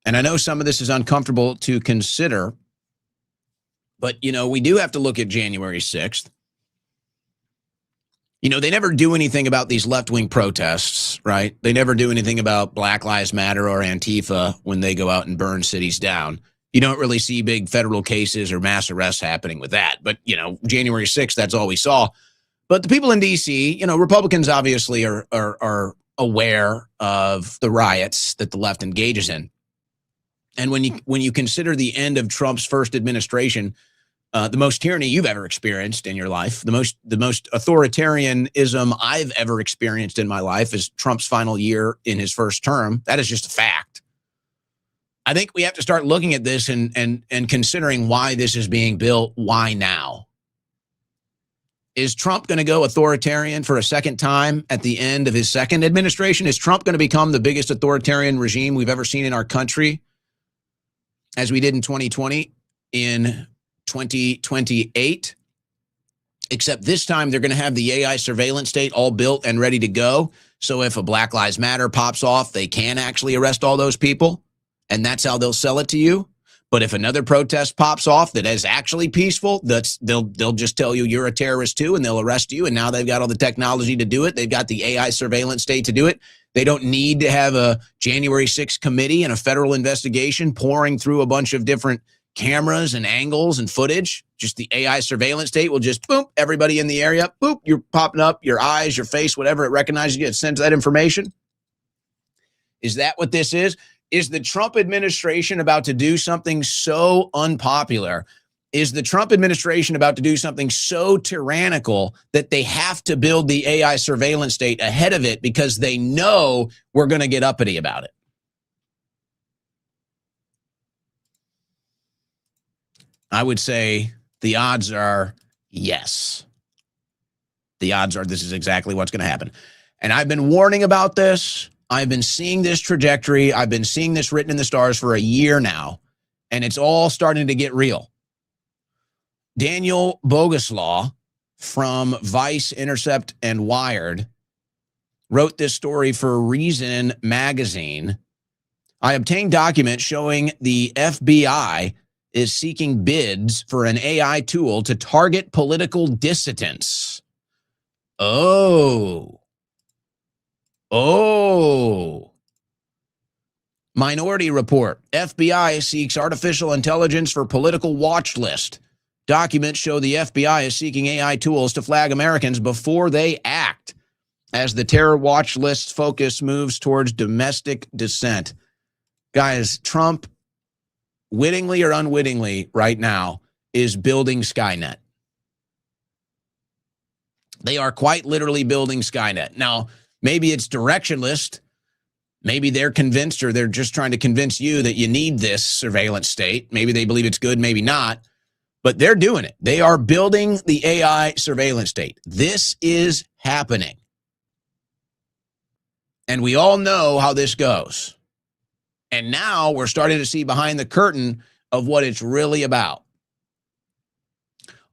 And I know some of this is uncomfortable to consider, but, you know, we do have to look at January 6th. You know, they never do anything about these left-wing protests, right? They never do anything about Black Lives Matter or Antifa when they go out and burn cities down. You don't really see big federal cases or mass arrests happening with that. But, you know, January 6th, that's all we saw. But the people in D.C., you know, Republicans obviously are aware of the riots that the left engages in. And when you consider the end of Trump's first administration, the most tyranny you've ever experienced in your life, the most authoritarianism I've ever experienced in my life is Trump's final year in his first term. That is just a fact. I think we have to start looking at this and considering why this is being built. Why now? Is Trump going to go authoritarian for a second time at the end of his second administration? Is Trump going to become the biggest authoritarian regime we've ever seen in our country, as we did in 2020, in 2028? Except this time they're going to have the AI surveillance state all built and ready to go. So if a Black Lives Matter pops off, they can actually arrest all those people. And that's how they'll sell it to you. But if another protest pops off that is actually peaceful, they'll just tell you you're a terrorist too, and they'll arrest you. And now they've got all the technology to do it. They've got the AI surveillance state to do it. They don't need to have a January 6th committee and a federal investigation pouring through a bunch of different cameras and angles and footage. Just the AI surveillance state will just, boop, everybody in the area, boop, you're popping up, your eyes, your face, whatever, it recognizes you, it sends that information. Is that what this is? Is the Trump administration about to do something so unpopular? Is the Trump administration about to do something so tyrannical that they have to build the AI surveillance state ahead of it because they know we're going to get uppity about it? I would say the odds are yes. The odds are this is exactly what's going to happen. And I've been warning about this. I've been seeing this trajectory. I've been seeing this written in the stars for a year now, and it's all starting to get real. Daniel Boguslaw from Vice, Intercept, and Wired wrote this story for Reason magazine. I obtained documents showing the FBI is seeking bids for an AI tool to target political dissidents. Oh. Minority Report. FBI seeks artificial intelligence for political watch list. Documents show the FBI is seeking AI tools to flag Americans before they act as the terror watch list's focus moves towards domestic dissent. Guys, Trump, wittingly or unwittingly right now, is building Skynet. They are quite literally building Skynet. Now, maybe it's directionless. Maybe they're convinced, or they're just trying to convince you that you need this surveillance state. Maybe they believe it's good, maybe not. But they're doing it. They are building the AI surveillance state. This is happening. And we all know how this goes. And now we're starting to see behind the curtain of what it's really about.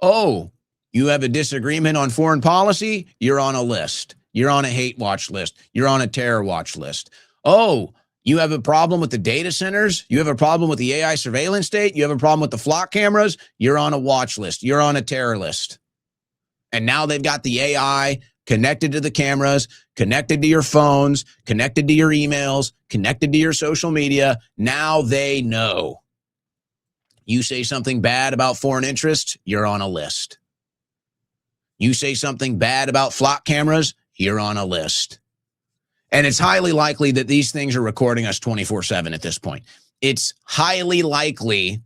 Oh, you have a disagreement on foreign policy? You're on a list. You're on a hate watch list. You're on a terror watch list. Oh, you have a problem with the data centers? You have a problem with the AI surveillance state? You have a problem with the flock cameras? You're on a watch list. You're on a terror list. And now they've got the AI connected to the cameras, connected to your phones, connected to your emails, connected to your social media. Now they know. You say something bad about foreign interests, you're on a list. You say something bad about flock cameras, you're on a list. And it's highly likely that these things are recording us 24/7 at this point. It's highly likely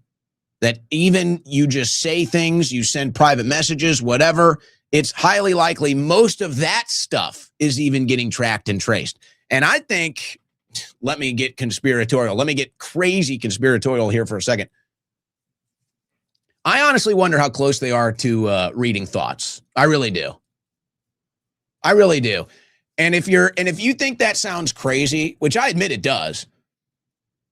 that even you just say things, you send private messages, whatever, it's highly likely most of that stuff is even getting tracked and traced. And I think, let me get conspiratorial. Let me get crazy conspiratorial here for a second. I honestly wonder how close they are to reading thoughts. I really do. I really do. And if you think that sounds crazy, which I admit it does,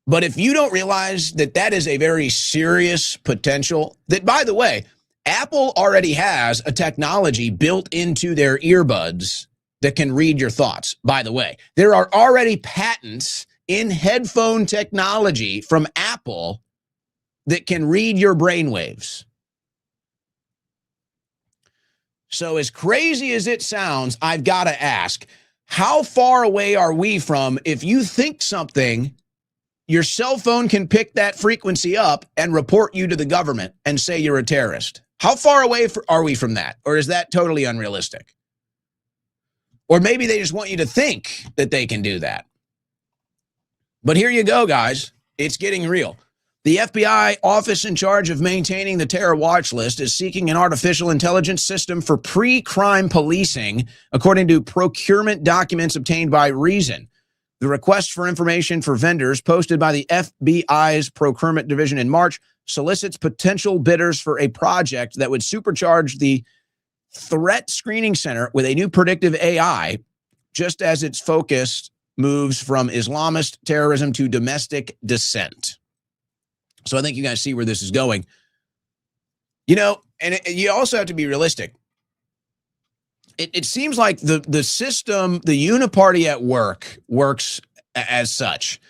but if you don't realize that that is a very serious potential, that, by the way, Apple already has a technology built into their earbuds that can read your thoughts. By the way, there are already patents in headphone technology from Apple that can read your brainwaves. So as crazy as it sounds, I've got to ask, how far away are we from, if you think something, your cell phone can pick that frequency up and report you to the government and say you're a terrorist? How far away are we from that? Or is that totally unrealistic? Or maybe they just want you to think that they can do that. But here you go, guys. It's getting real. The FBI office in charge of maintaining the terror watch list is seeking an artificial intelligence system for pre-crime policing, according to procurement documents obtained by Reason. The request for information for vendors posted by the FBI's procurement division in March solicits potential bidders for a project that would supercharge the threat screening center with a new predictive AI, just as its focus moves from Islamist terrorism to domestic dissent. So I think you guys see where this is going. You know, and you also have to be realistic. It seems like the system, the uniparty at work, works as such.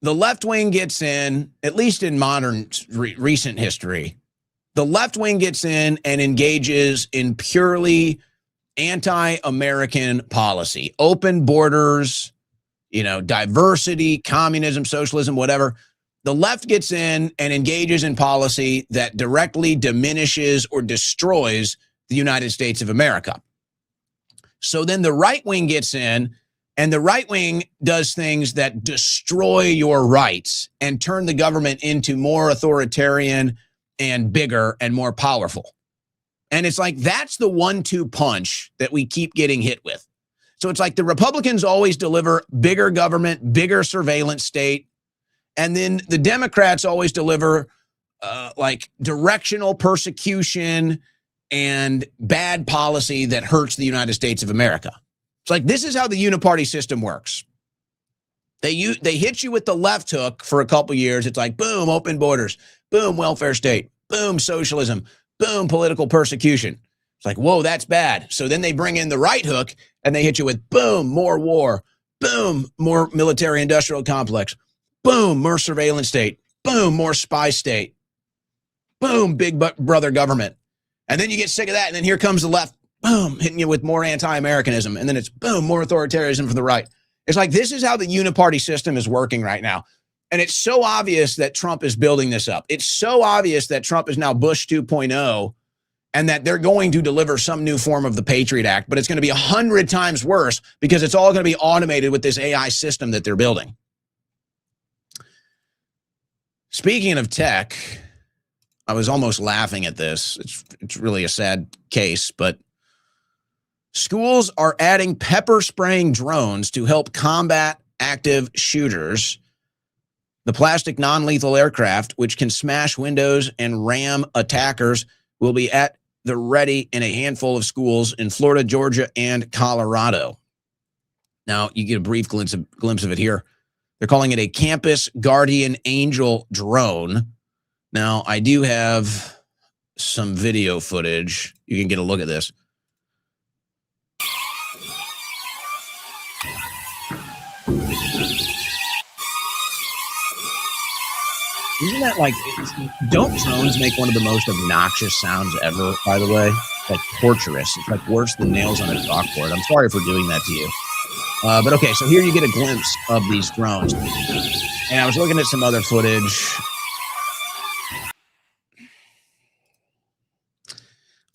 the left wing gets in, at least in modern recent history, the left wing gets in and engages in purely anti-American policy, open borders, diversity, communism, socialism, whatever. The left gets in and engages in policy that directly diminishes or destroys the United States of America. So then the right wing gets in, and the right wing does things that destroy your rights and turn the government into more authoritarian and bigger and more powerful. And it's like, that's the 1-2 punch that we keep getting hit with. So it's like the Republicans always deliver bigger government, bigger surveillance state. And then the Democrats always deliver like directional persecution and bad policy that hurts the United States of America. It's like, this is how the uniparty system works. They hit you with the left hook for a couple years. It's like, boom, open borders, boom, welfare state, boom, socialism, boom, political persecution. It's like, whoa, that's bad. So then they bring in the right hook and they hit you with, boom, more war, boom, more military industrial complex, boom, more surveillance state, boom, more spy state, boom, big brother government. And then you get sick of that. And then here comes the left, boom, hitting you with more anti-Americanism. And then it's, boom, more authoritarianism from the right. It's like, this is how the uniparty system is working right now. And it's so obvious that Trump is building this up. It's so obvious that Trump is now Bush 2.0 and that they're going to deliver some new form of the Patriot Act, but it's going to be 100 times worse because it's all going to be automated with this AI system that they're building. Speaking of tech, I was almost laughing at this. It's really a sad case, but schools are adding pepper spraying drones to help combat active shooters. The plastic non-lethal aircraft, which can smash windows and ram attackers, will be at the ready in a handful of schools in Florida, Georgia, and Colorado. Now, you get a brief glimpse of it here. They're calling it a Campus Guardian Angel drone. Now, I do have some video footage. You can get a look at this. Isn't that like, don't drones make one of the most obnoxious sounds ever, by the way? Like torturous. It's like worse than nails on a chalkboard. I'm sorry for doing that to you. But okay, so here you get a glimpse of these drones. And I was looking at some other footage.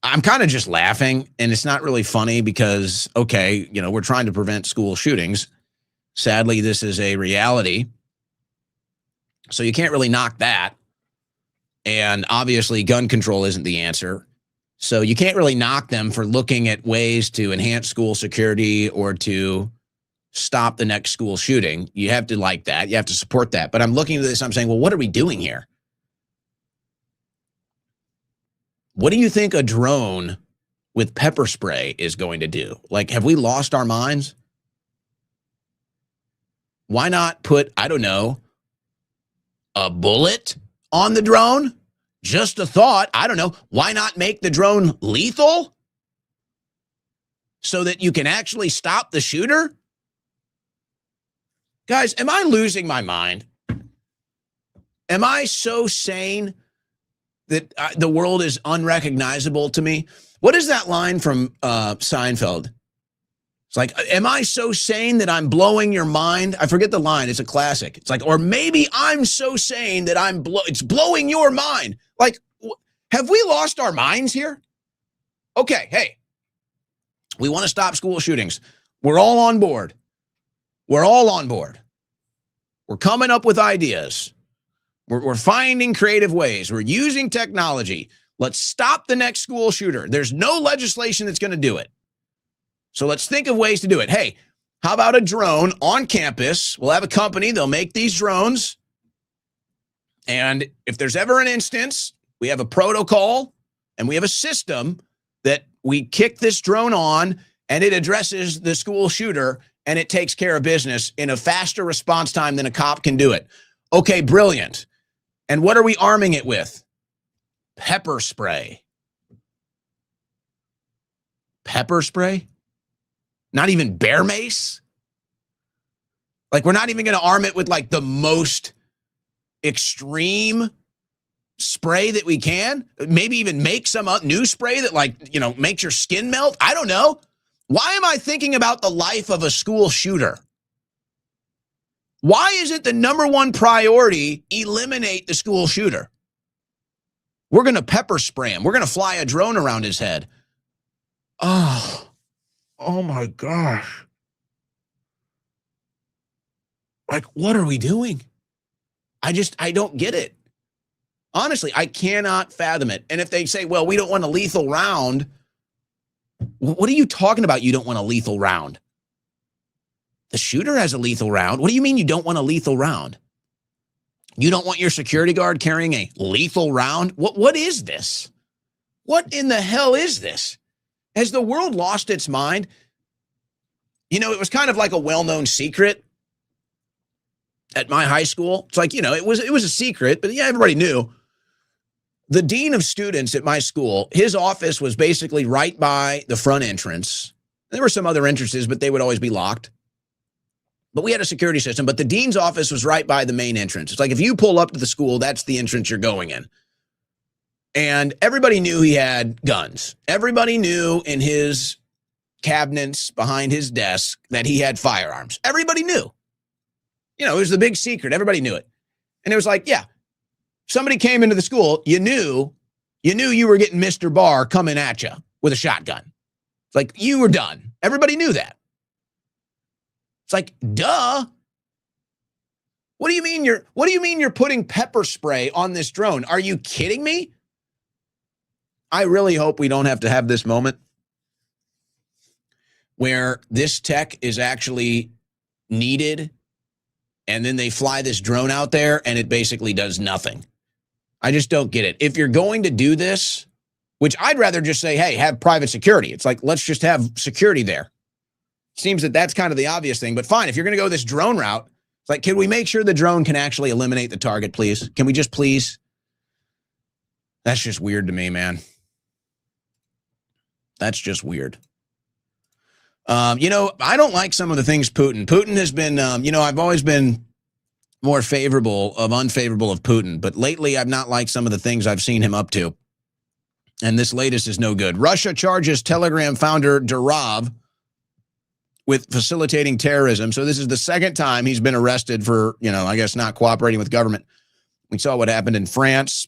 I'm kind of just laughing, and it's not really funny because, okay, we're trying to prevent school shootings. Sadly, this is a reality. So you can't really knock that. And obviously, gun control isn't the answer. So you can't really knock them for looking at ways to enhance school security or to stop the next school shooting. You have to like that. You have to support that. But I'm looking at this, I'm saying, well, what are we doing here? What do you think a drone with pepper spray is going to do? Like, have we lost our minds? Why not put, I don't know, a bullet on the drone? Just a thought. I don't know. Why not make the drone lethal so that you can actually stop the shooter? Guys, am I losing my mind? Am I so sane that the world is unrecognizable to me? What is that line from Seinfeld? It's like, am I so sane that I'm blowing your mind? I forget the line. It's a classic. It's like, or maybe I'm so sane that it's blowing your mind. Like, have we lost our minds here? Okay, hey, we want to stop school shootings. We're all on board. We're all on board. We're coming up with ideas. We're finding creative ways. We're using technology. Let's stop the next school shooter. There's no legislation that's going to do it. So let's think of ways to do it. Hey, how about a drone on campus? We'll have a company. They'll make these drones. And if there's ever an instance, we have a protocol and we have a system that we kick this drone on and it addresses the school shooter and it takes care of business in a faster response time than a cop can do it. Okay, brilliant. And what are we arming it with? Pepper spray. Pepper spray? Not even bear mace? Like, we're not even going to arm it with like the most extreme spray that we can. Maybe even make some new spray that, like, makes your skin melt. I don't know. Why am I thinking about the life of a school shooter? Why isn't the number one priority eliminate the school shooter? We're going to pepper spray him. We're going to fly a drone around his head. Oh my gosh. Like, what are we doing? I don't get it. Honestly, I cannot fathom it. And if they say, well, we don't want a lethal round, what are you talking about? You don't want a lethal round? The shooter has a lethal round. What do you mean you don't want a lethal round? You don't want your security guard carrying a lethal round? What is this? What in the hell is this? Has the world lost its mind? It was kind of like a well-known secret at my high school. It's like, it was a secret, but yeah, everybody knew. The dean of students at my school, his office was basically right by the front entrance. There were some other entrances, but they would always be locked. But we had a security system, but the dean's office was right by the main entrance. It's like, if you pull up to the school, that's the entrance you're going in. And everybody knew he had guns. Everybody knew in his cabinets behind his desk that he had firearms. Everybody knew. It was the big secret. Everybody knew it. And it was like, yeah, somebody came into the school, you knew you were getting Mr. Barr coming at you with a shotgun. It's like, you were done. Everybody knew that. It's like, duh. What do you mean you're putting pepper spray on this drone? Are you kidding me? I really hope we don't have to have this moment where this tech is actually needed and then they fly this drone out there and it basically does nothing. I just don't get it. If you're going to do this, which I'd rather just say, hey, have private security. It's like, let's just have security there. Seems that that's kind of the obvious thing, but fine. If you're going to go this drone route, it's like, can we make sure the drone can actually eliminate the target, please? Can we just please? That's just weird to me, man. That's just weird. I don't like some of the things Putin has been, I've always been more unfavorable of Putin, but lately I've not liked some of the things I've seen him up to. And this latest is no good. Russia charges Telegram founder Durov with facilitating terrorism. So this is the second time he's been arrested for, I guess not cooperating with government. We saw what happened in France.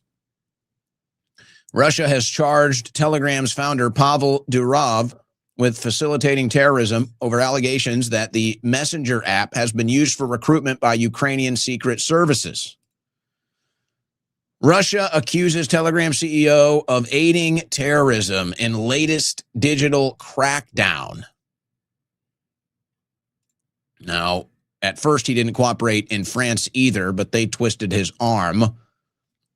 Russia has charged Telegram's founder Pavel Durov with facilitating terrorism over allegations that the Messenger app has been used for recruitment by Ukrainian secret services. Russia accuses Telegram CEO of aiding terrorism in latest digital crackdown. Now, at first he didn't cooperate in France either, but they twisted his arm.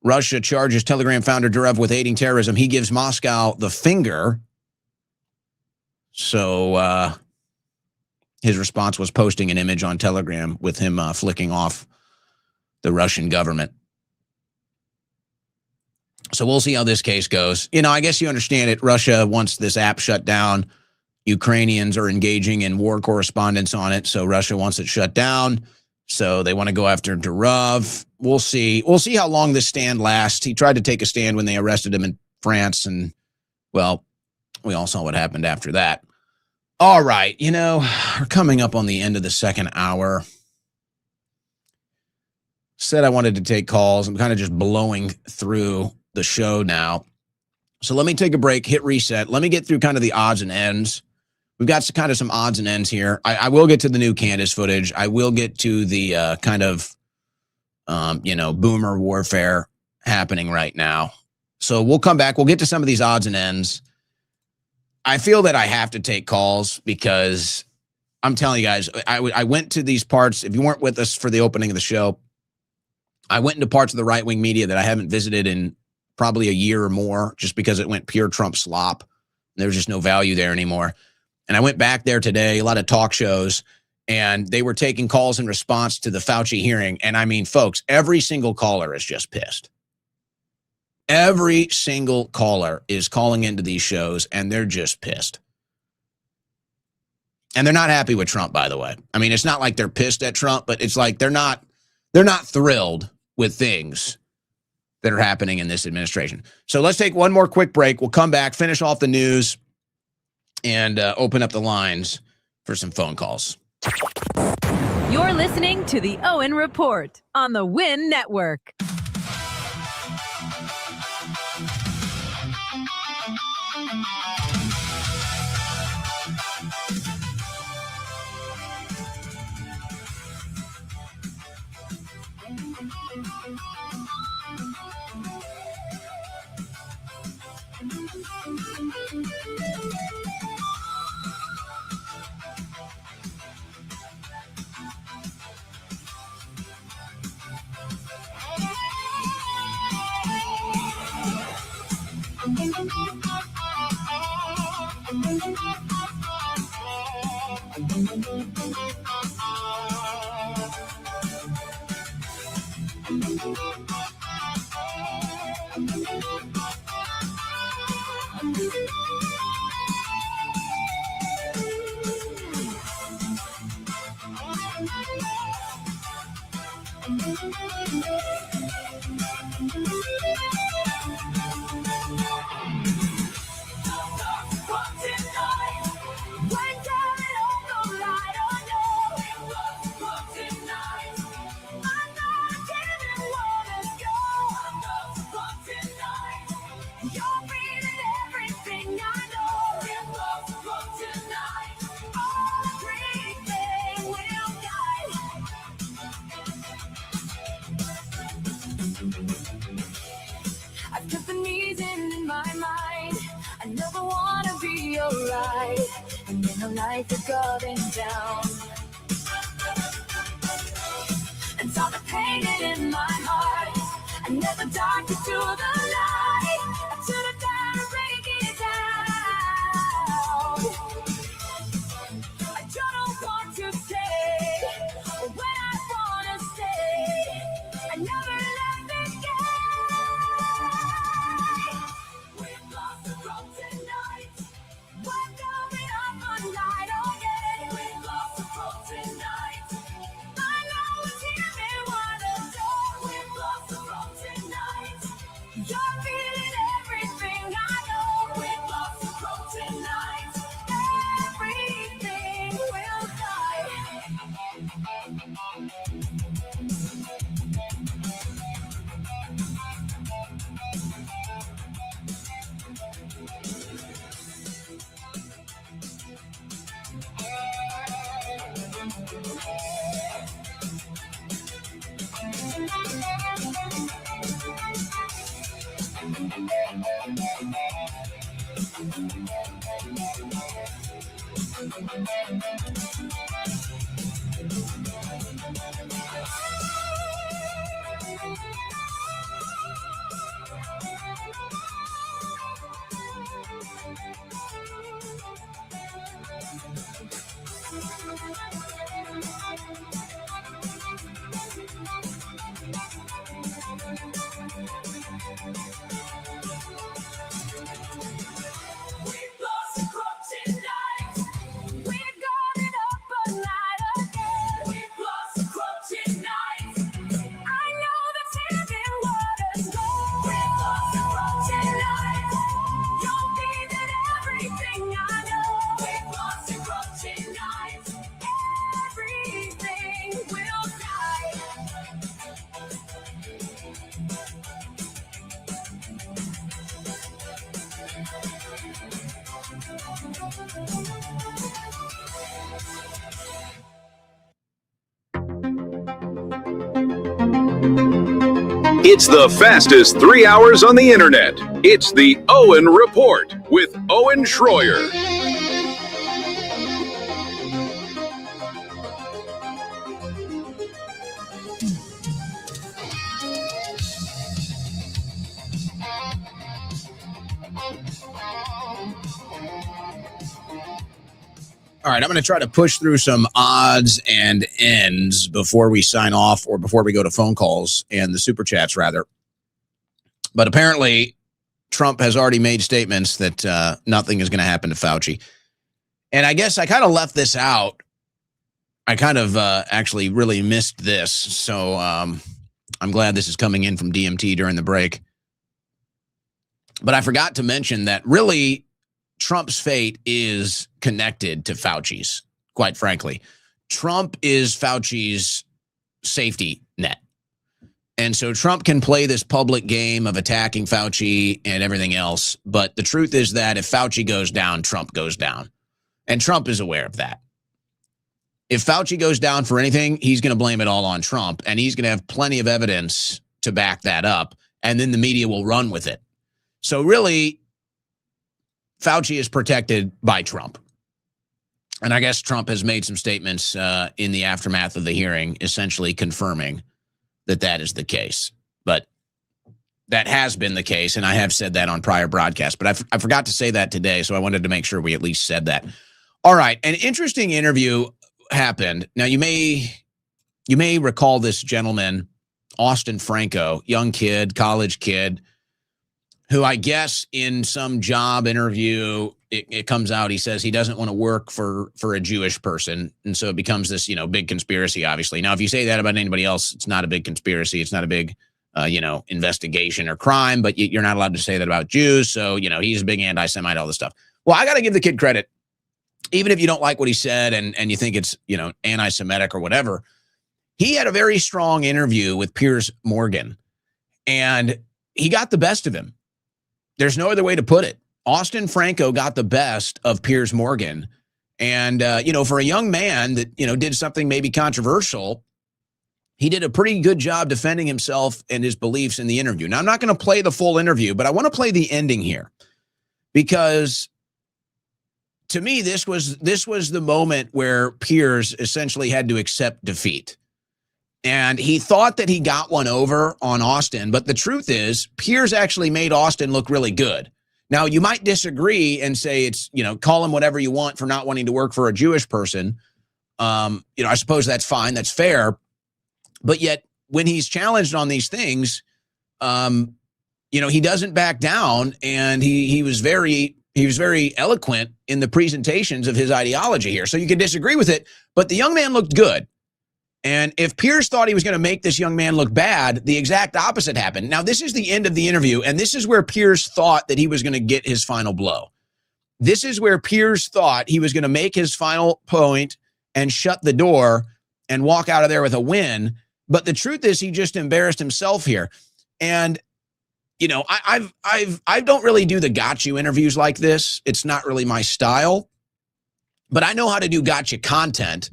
Russia charges Telegram founder Durov with aiding terrorism. He gives Moscow the finger. So his response was posting an image on Telegram with him flicking off the Russian government. So we'll see how this case goes. I guess you understand it. Russia wants this app shut down. Ukrainians are engaging in war correspondence on it, so Russia wants it shut down. So they want to go after Durov. We'll see. We'll see how long this stand lasts. He tried to take a stand when they arrested him in France, and, well, we all saw what happened after that. All right, we're coming up on the end of the second hour. Said I wanted to take calls. I'm kind of just blowing through the show now. So let me take a break, hit reset. Let me get through kind of the odds and ends. We've got some odds and ends here. I will get to the new Candace footage. I will get to the boomer warfare happening right now. So we'll come back. We'll get to some of these odds and ends. I feel that I have to take calls because I'm telling you guys, I went to these parts. If you weren't with us for the opening of the show, I went into parts of the right-wing media that I haven't visited in probably a year or more just because it went pure Trump slop. There was just no value there anymore. And I went back there today, a lot of talk shows, and they were taking calls in response to the Fauci hearing. And I mean, folks, every single caller is just pissed. Every single caller is calling into these shows, and they're just pissed. And they're not happy with Trump, by the way. I mean, it's not like they're pissed at Trump, but it's like they're not thrilled with things that are happening in this administration. So let's take one more quick break. We'll come back, finish off the news, and open up the lines for some phone calls. You're listening to the Owen Report on the Win Network. I've put the needs in my mind. I never want to be alright. And in a life that's going down. And saw the pain in my heart. I never darkened to the light. I should have died to break it down. I don't want to stay. But when I want to stay, I never let it go. We've lost the road tonight. We're going up all night, oh yeah. We've lost the road tonight. I know it's here they wanna go. We've lost the road tonight. You're feeling everything, I know. We've lost the road tonight. Everything will die. We've lost the road tonight. We're going up all night again. We've lost the road tonight. I know that's here in waters go. We've lost the road tonight. You'll be that everything I know. We've lost the road tonight. Everything will die. It's the fastest 3 hours on the internet. It's the Owen Report with Owen Schroyer. All right, I'm going to try to push through some odds and ends before we sign off or before we go to phone calls and the super chats, rather. But apparently, Trump has already made statements that nothing is going to happen to Fauci. And I guess I kind of left this out. I kind of actually really missed this. So I'm glad this is coming in from DMT during the break. But I forgot to mention that really Trump's fate is connected to Fauci's, quite frankly. Trump is Fauci's safety net. And so Trump can play this public game of attacking Fauci and everything else. But the truth is that if Fauci goes down, Trump goes down. And Trump is aware of that. If Fauci goes down for anything, he's going to blame it all on Trump. And he's going to have plenty of evidence to back that up. And then the media will run with it. So really, Fauci is protected by Trump. And I guess Trump has made some statements in the aftermath of the hearing, essentially confirming that that is the case. But that has been the case, and I have said that on prior broadcasts. But I forgot to say that today, so I wanted to make sure we at least said that. All right, an interesting interview happened. Now, you may recall this gentleman, Austin Franco, young kid, college kid, who I guess in some job interview, it comes out, he says he doesn't want to work for a Jewish person. And so it becomes this, big conspiracy, obviously. Now, if you say that about anybody else, it's not a big conspiracy. It's not a big, investigation or crime, but you're not allowed to say that about Jews. So, he's a big anti-Semite, all this stuff. Well, I got to give the kid credit. Even if you don't like what he said and you think it's, anti-Semitic or whatever, he had a very strong interview with Piers Morgan, and he got the best of him. There's no other way to put it. Austin Franco got the best of Piers Morgan. And, for a young man that, did something maybe controversial, he did a pretty good job defending himself and his beliefs in the interview. Now, I'm not going to play the full interview, but I want to play the ending here because to me, this was the moment where Piers essentially had to accept defeat. And he thought that he got one over on Austin. But the truth is, Piers actually made Austin look really good. Now, you might disagree and say it's, call him whatever you want for not wanting to work for a Jewish person. I suppose that's fine. That's fair. But yet, when he's challenged on these things, he doesn't back down. And he was very eloquent in the presentations of his ideology here. So you can disagree with it, but the young man looked good. And if Piers thought he was going to make this young man look bad, the exact opposite happened. Now, this is the end of the interview, and this is where Piers thought that he was going to get his final blow. This is where Piers thought he was going to make his final point and shut the door and walk out of there with a win. But the truth is, he just embarrassed himself here. And, I don't really do the got you interviews like this. It's not really my style. But I know how to do gotcha content.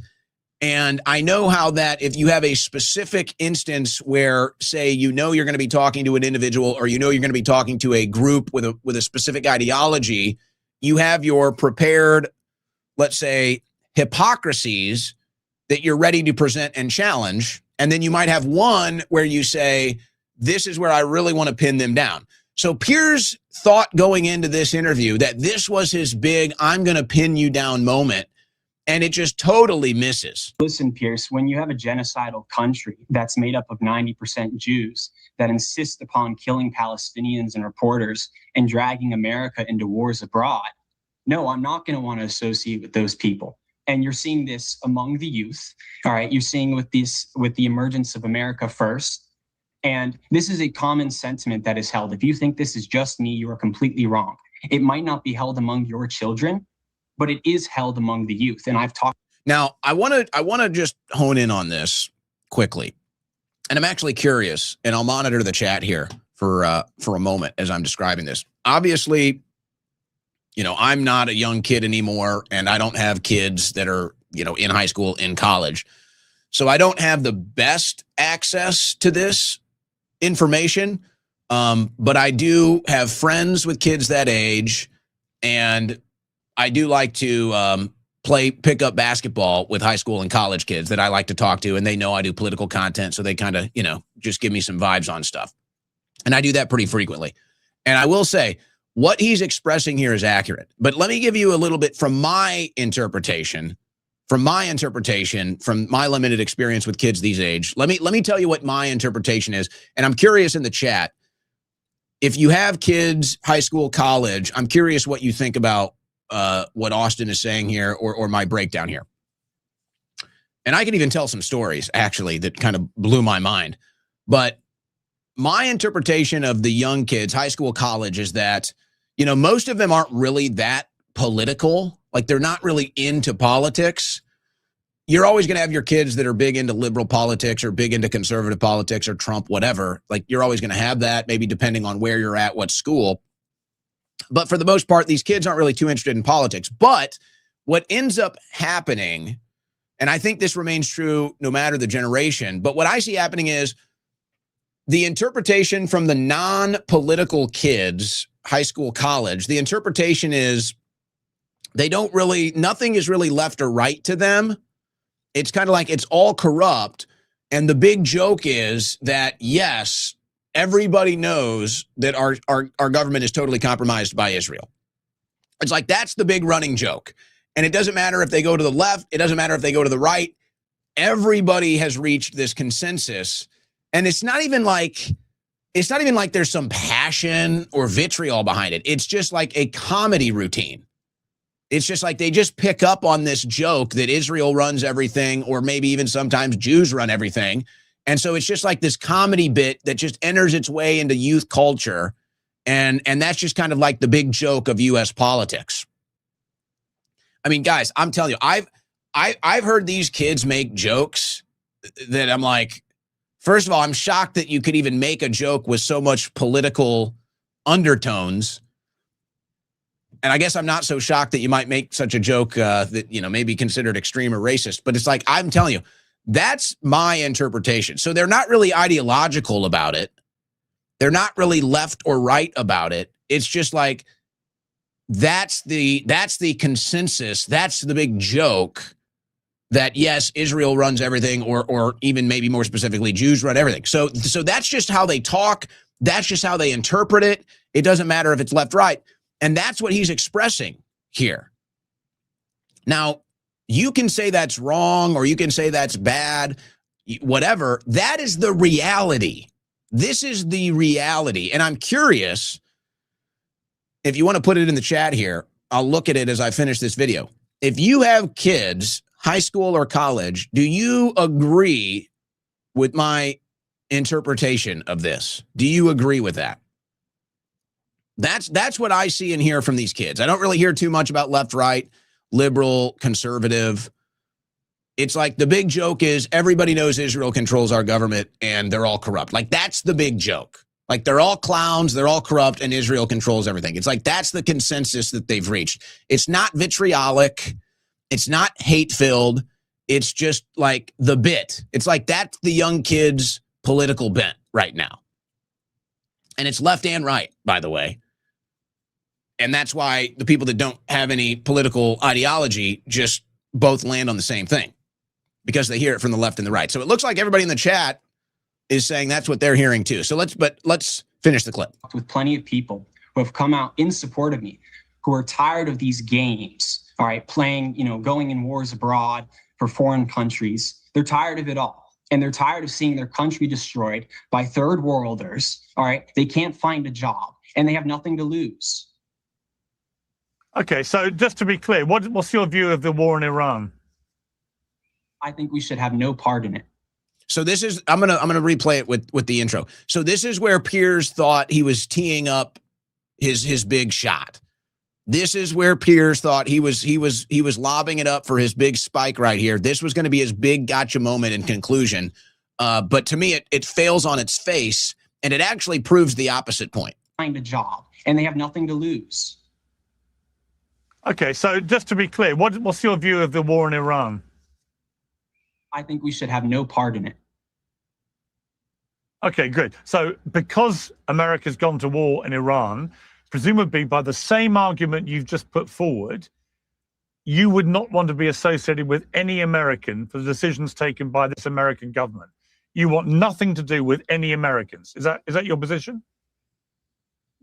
And I know how that if you have a specific instance where, say, you're going to be talking to an individual or you're going to be talking to a group with a specific ideology, you have your prepared, let's say, hypocrisies that you're ready to present and challenge. And then you might have one where you say, this is where I really want to pin them down. So Piers thought going into this interview that this was his big, I'm going to pin you down moment. And it just totally misses. Listen, Pierce, when you have a genocidal country that's made up of 90% Jews that insist upon killing Palestinians and reporters and dragging America into wars abroad, no, I'm not going to want to associate with those people. And you're seeing this among the youth. All right. You're seeing with the emergence of America First. And this is a common sentiment that is held. If you think this is just me, you are completely wrong. It might not be held among your children, but it is held among the youth. And I've talked. Now, I want to just hone in on this quickly. And I'm actually curious, and I'll monitor the chat here for a moment as I'm describing this. Obviously, I'm not a young kid anymore, and I don't have kids that are, in high school, in college. So I don't have the best access to this information. But I do have friends with kids that age, and I do like to pick up basketball with high school and college kids that I like to talk to, and they know I do political content, so they kind of, just give me some vibes on stuff. And I do that pretty frequently. And I will say, what he's expressing here is accurate. But let me give you a little bit from my interpretation, from my limited experience with kids these age. Let me tell you what my interpretation is. And I'm curious in the chat, if you have kids, high school, college, I'm curious what you think about what Austin is saying here or my breakdown here. And I can even tell some stories, actually, that kind of blew my mind. But my interpretation of the young kids, high school, college, is that, most of them aren't really that political. Like, they're not really into politics. You're always going to have your kids that are big into liberal politics or big into conservative politics or Trump, whatever. Like, you're always going to have that, maybe depending on where you're at, what school. But for the most part, these kids aren't really too interested in politics. But what ends up happening, and I think this remains true no matter the generation, but what I see happening is the interpretation from the non-political kids, high school, college, the interpretation is nothing is really left or right to them. It's kind of like it's all corrupt. And the big joke is that, yes, everybody knows that our government is totally compromised by Israel. It's like that's the big running joke. And it doesn't matter if they go to the left. It doesn't matter if they go to the right. Everybody has reached this consensus. And it's not even like there's some passion or vitriol behind it. It's just like a comedy routine. It's just like they just pick up on this joke that Israel runs everything, or maybe even sometimes Jews run everything. And so it's just like this comedy bit that just enters its way into youth culture. And that's just kind of like the big joke of U.S. politics. I mean, guys, I'm telling you, I've heard these kids make jokes that I'm like, first of all, I'm shocked that you could even make a joke with so much political undertones. And I guess I'm not so shocked that you might make such a joke that, may be considered extreme or racist. But it's like, I'm telling you, that's my interpretation. So they're not really ideological about it. They're not really left or right about it. It's just like, that's the consensus. That's the big joke that, yes, Israel runs everything, or even maybe more specifically, Jews run everything. So that's just how they talk. That's just how they interpret it. It doesn't matter if it's left, right. And that's what he's expressing here. Now, you can say that's wrong, or you can say that's bad, whatever. That is the reality. This is the reality. And I'm curious, if you want to put it in the chat here, I'll look at it as I finish this video. If you have kids, high school or college, do you agree with my interpretation of this? Do you agree with that? That's what I see and hear from these kids. I don't really hear too much about left, right, liberal, conservative. It's like the big joke is everybody knows Israel controls our government and they're all corrupt. Like, that's the big joke. Like, they're all clowns, they're all corrupt, and Israel controls everything. It's like that's the consensus that they've reached. It's not vitriolic. It's not hate-filled. It's just like the bit. It's like that's the young kids' political bent right now. And it's left and right, by the way. And that's why the people that don't have any political ideology just both land on the same thing, because they hear it from the left and the right. So it looks like everybody in the chat is saying that's what they're hearing too. So let's finish the clip. With plenty of people who have come out in support of me, who are tired of these games, all right, playing, going in wars abroad for foreign countries. They're tired of it all. And they're tired of seeing their country destroyed by third worlders, all right? They can't find a job and they have nothing to lose. Okay, so just to be clear, what's your view of the war in Iran? I think we should have no part in it. So this is, I'm gonna replay it with the intro. So this is where Piers thought he was teeing up his big shot. This is where Piers thought he was lobbing it up for his big spike right here. This was going to be his big gotcha moment in conclusion. But to me, it fails on its face, and it actually proves the opposite point. Find a job, and they have nothing to lose. Okay, so just to be clear, what's your view of the war in Iran? I think we should have no part in it. Okay, good. So because America's gone to war in Iran, presumably by the same argument you've just put forward, you would not want to be associated with any American for the decisions taken by this American government. You want nothing to do with any Americans. Is that your position?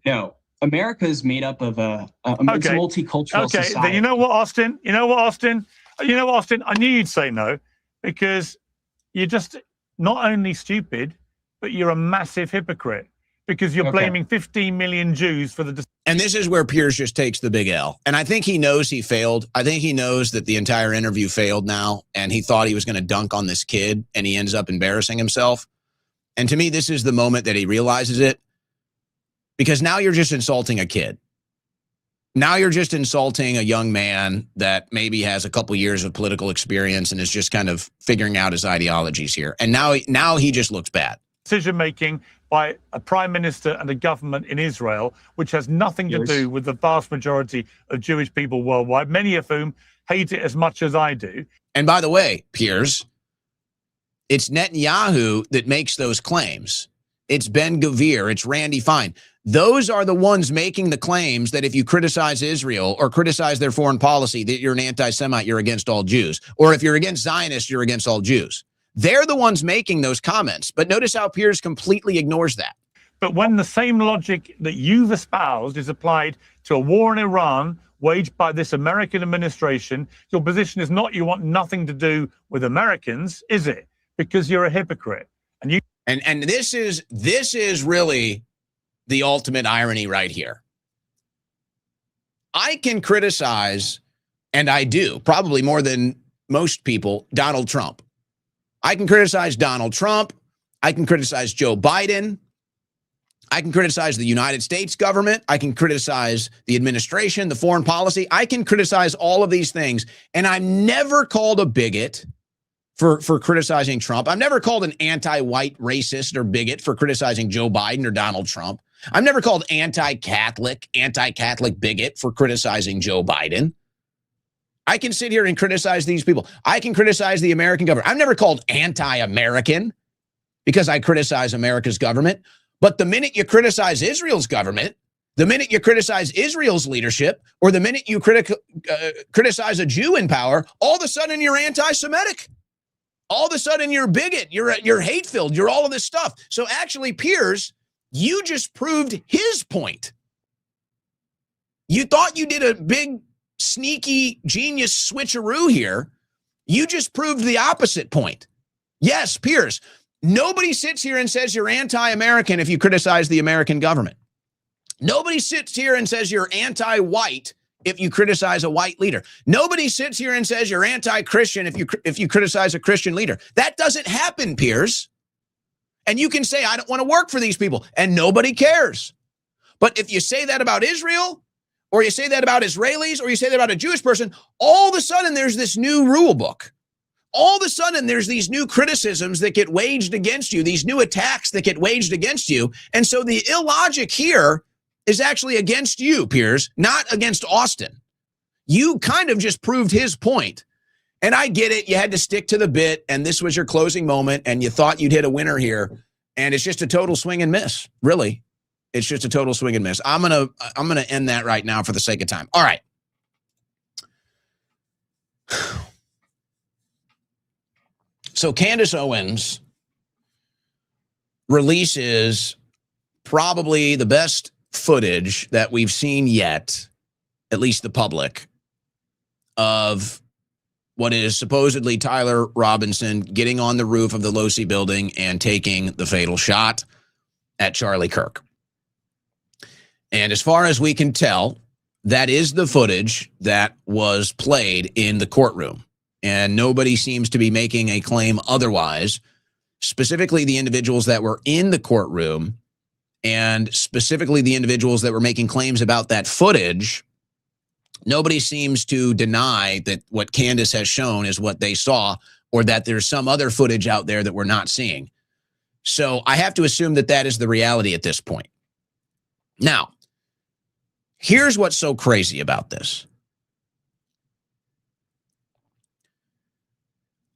No. America is made up of a multicultural society. Then you know what, Austin? I knew you'd say no, because you're just not only stupid, but you're a massive hypocrite. because you're blaming 15 million Jews for the. And this is where Piers just takes the big L. And I think he knows he failed. I think he knows that the entire interview failed now, and he thought he was going to dunk on this kid, and he ends up embarrassing himself. And to me, this is the moment that he realizes it, because now you're just insulting a kid. Now you're just insulting a young man that maybe has a couple years of political experience and is just kind of figuring out his ideologies here. And now he just looks bad. Decision making by a prime minister and a government in Israel, which has nothing to do with the vast majority of Jewish people worldwide, many of whom hate it as much as I do. And by the way, Piers, it's Netanyahu that makes those claims. It's Ben-Gvir, it's Randy Fine. Those are the ones making the claims that if you criticize Israel or criticize their foreign policy, that you're an anti-Semite, you're against all Jews. Or if you're against Zionists, you're against all Jews. They're the ones making those comments. But notice how Piers completely ignores that. But when the same logic that you've espoused is applied to a war in Iran waged by this American administration, your position is not you want nothing to do with Americans, is it? Because you're a hypocrite. And this is really the ultimate irony right here. I can criticize, and I do, probably more than most people, Donald Trump. I can criticize Donald Trump. I can criticize Joe Biden. I can criticize the United States government. I can criticize the administration, the foreign policy. I can criticize all of these things, and I'm never called a bigot for criticizing Trump. I'm never called an anti-white racist or bigot for criticizing Joe Biden or Donald Trump. I'm never called anti-Catholic bigot for criticizing Joe Biden. I can sit here and criticize these people. I can criticize the American government. I'm never called anti-American because I criticize America's government. But the minute you criticize Israel's government, the minute you criticize Israel's leadership, or the minute you criticize a Jew in power, all of a sudden you're anti-Semitic. All of a sudden you're a bigot, you're hate-filled, you're all of this stuff. So actually, Piers, you just proved his point. You thought you did a big, sneaky, genius switcheroo here. You just proved the opposite point. Yes, Piers, nobody sits here and says you're anti-American if you criticize the American government. Nobody sits here and says you're anti-white if you criticize a white leader. Nobody sits here and says you're anti-Christian if you criticize a Christian leader. That doesn't happen, Piers. And you can say, I don't want to work for these people, and nobody cares. But if you say that about Israel, or you say that about Israelis, or you say that about a Jewish person, all of a sudden there's this new rule book. All of a sudden there's these new criticisms that get waged against you, these new attacks that get waged against you. And so the illogic here is actually against you, Piers, not against Austin. You kind of just proved his point. And I get it. You had to stick to the bit, and this was your closing moment, and you thought you'd hit a winner here. And it's just a total swing and miss, really. It's just a total swing and miss. I'm gonna end that right now for the sake of time. All right. So Candace Owens releases probably the best footage that we've seen yet, at least the public, of what is supposedly Tyler Robinson getting on the roof of the Losi building and taking the fatal shot at Charlie Kirk. And as far as we can tell, that is the footage that was played in the courtroom. And nobody seems to be making a claim otherwise. Specifically, the individuals that were in the courtroom, and specifically the individuals that were making claims about that footage, nobody seems to deny that what Candace has shown is what they saw, or that there's some other footage out there that we're not seeing. So I have to assume that that is the reality at this point. Now, here's what's so crazy about this.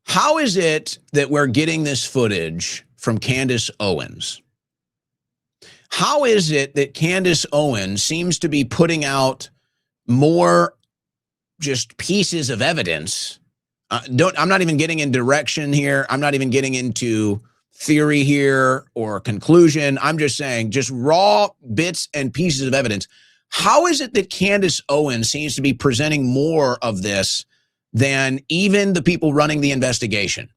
How is it that we're getting this footage from Candace Owens? How is it that Candace Owens seems to be putting out more just pieces of evidence? I'm not even getting in direction here. I'm not even getting into theory here or conclusion. I'm just saying just raw bits and pieces of evidence. How is it that Candace Owens seems to be presenting more of this than even the people running the investigation?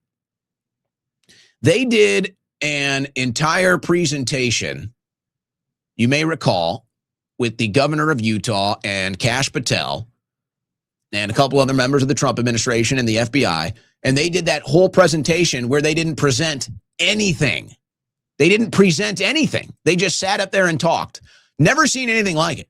They did an entire presentation you may recall, with the governor of Utah and Kash Patel and a couple other members of the Trump administration and the FBI, and they did that whole presentation where they didn't present anything. They didn't present anything. They just sat up there and talked. Never seen anything like it.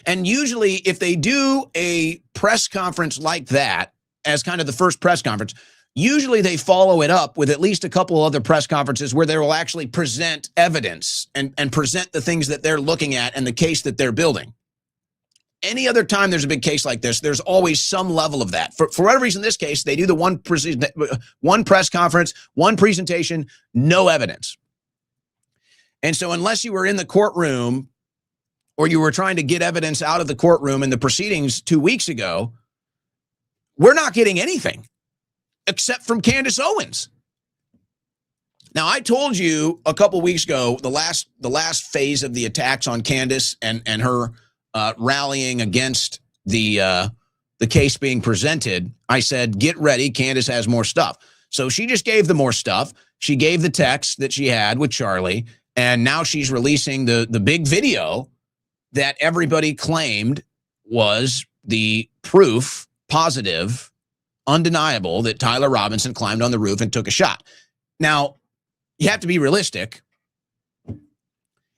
And usually if they do a press conference like that as kind of the first press conference, usually they follow it up with at least a couple other press conferences where they will actually present evidence and present the things that they're looking at and the case that they're building. Any other time there's a big case like this, there's always some level of that. For whatever reason, in this case, they do the one press conference, one presentation, no evidence. And so unless you were in the courtroom or you were trying to get evidence out of the courtroom in the proceedings 2 weeks ago, we're not getting anything except from Candace Owens. Now, I told you a couple weeks ago, the last phase of the attacks on Candace and her rallying against the case being presented, I said, get ready, Candace has more stuff. So she just gave the more stuff. She gave the text that she had with Charlie, and now she's releasing the big video that everybody claimed was the proof, positive, undeniable, that Tyler Robinson climbed on the roof and took a shot. Now, you have to be realistic.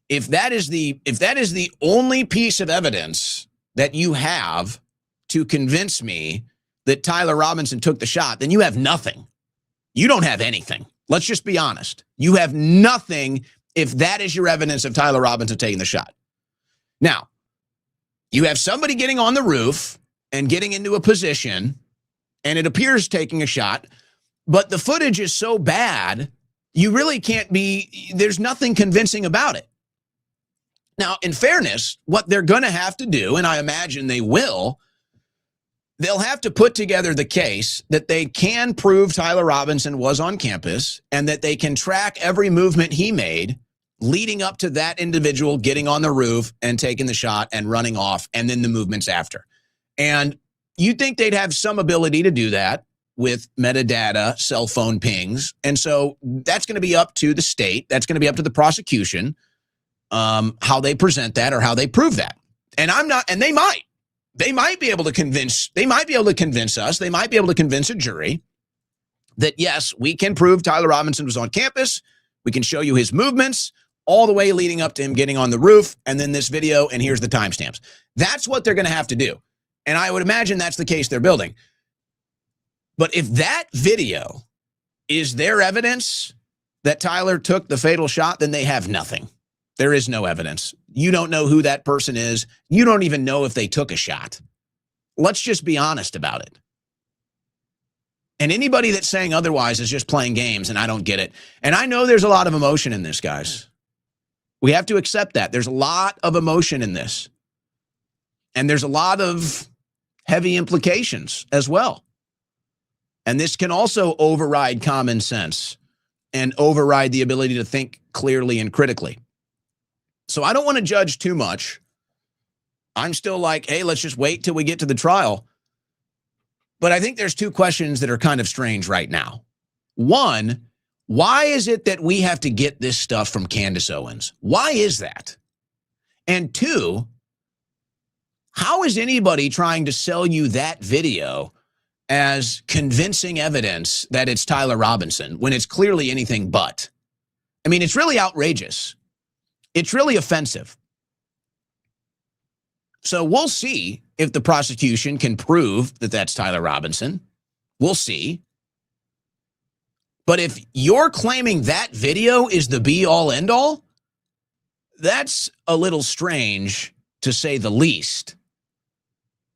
If that is the only piece of evidence that you have to convince me that Tyler Robinson took the shot, then you have nothing. You don't have anything. Let's just be honest. You have nothing if that is your evidence of Tyler Robinson taking the shot. Now, you have somebody getting on the roof and getting into a position, and it appears taking a shot, but the footage is so bad, you really can't be, there's nothing convincing about it. Now, in fairness, what they're going to have to do, and I imagine they will, they'll have to put together the case that they can prove Tyler Robinson was on campus and that they can track every movement he made leading up to that individual getting on the roof and taking the shot and running off, and then the movements after. And you'd think they'd have some ability to do that with metadata, cell phone pings. And so that's going to be up to the state. That's going to be up to the prosecution, how they present that or how they prove that. And they might be able to convince us, they might be able to convince a jury that yes, we can prove Tyler Robinson was on campus. We can show you his movements all the way leading up to him getting on the roof, and then this video, and here's the timestamps. That's what they're going to have to do. And I would imagine that's the case they're building. But if that video is their evidence that Tyler took the fatal shot, then they have nothing. There is no evidence. You don't know who that person is. You don't even know if they took a shot. Let's just be honest about it. And anybody that's saying otherwise is just playing games, and I don't get it. And I know there's a lot of emotion in this, guys. We have to accept that. There's a lot of emotion in this. And there's a lot of heavy implications as well. And this can also override common sense and override the ability to think clearly and critically. So I don't want to judge too much. I'm still like, hey, let's just wait till we get to the trial. But I think there's two questions that are kind of strange right now. One, why is it that we have to get this stuff from Candace Owens? Why is that? And two, how is anybody trying to sell you that video as convincing evidence that it's Tyler Robinson when it's clearly anything but? I mean, it's really outrageous. It's really offensive. So we'll see if the prosecution can prove that that's Tyler Robinson. We'll see. But if you're claiming that video is the be-all, end-all, that's a little strange, to say the least,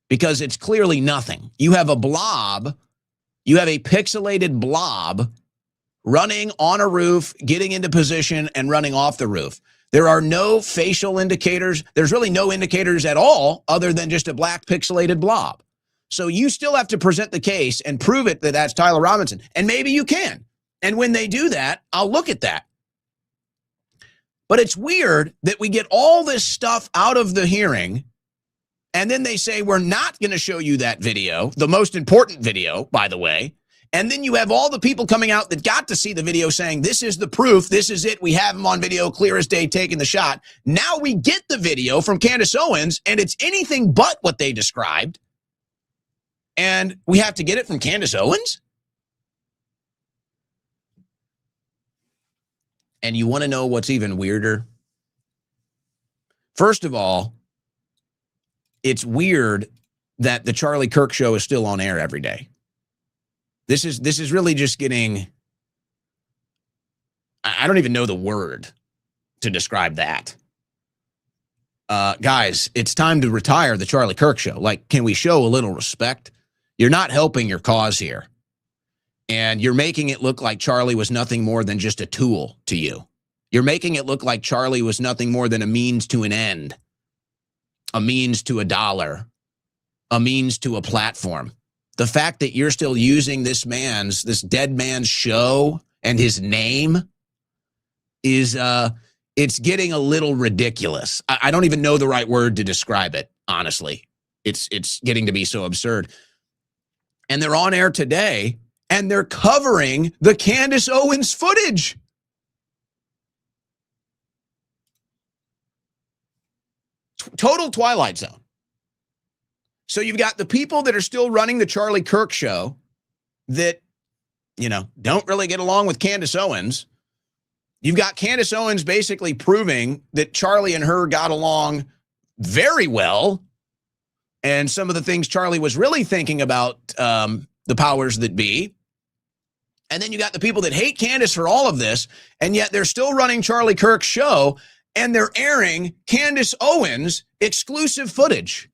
because it's clearly nothing. You have a blob, you have a pixelated blob running on a roof, getting into position, and running off the roof. There are no facial indicators. There's really no indicators at all other than just a black pixelated blob. So you still have to present the case and prove it that that's Tyler Robinson. And maybe you can. And when they do that, I'll look at that. But it's weird that we get all this stuff out of the hearing, and then they say, we're not going to show you that video, the most important video, by the way, And then you have all the people coming out that got to see the video saying, this is the proof. This is it. We have him on video, clear as day, taking the shot. Now we get the video from Candace Owens, and it's anything but what they described. And we have to get it from Candace Owens? And you want to know what's even weirder? First of all, it's weird that the Charlie Kirk show is still on air every day. This is really just getting, I don't even know the word to describe that. Guys, it's time to retire the Charlie Kirk show. Like, can we show a little respect? You're not helping your cause here. And you're making it look like Charlie was nothing more than just a tool to you. You're making it look like Charlie was nothing more than a means to an end, a means to a dollar, a means to a platform. The fact that you're still using this dead man's show and his name is, it's getting a little ridiculous. I don't even know the right word to describe it, honestly. It's getting to be so absurd. And they're on air today, and they're covering the Candace Owens footage. Total Twilight Zone. So you've got the people that are still running the Charlie Kirk show that, don't really get along with Candace Owens. You've got Candace Owens basically proving that Charlie and her got along very well. And some of the things Charlie was really thinking about the powers that be. And then you got the people that hate Candace for all of this, and yet they're still running Charlie Kirk's show, and they're airing Candace Owens exclusive footage.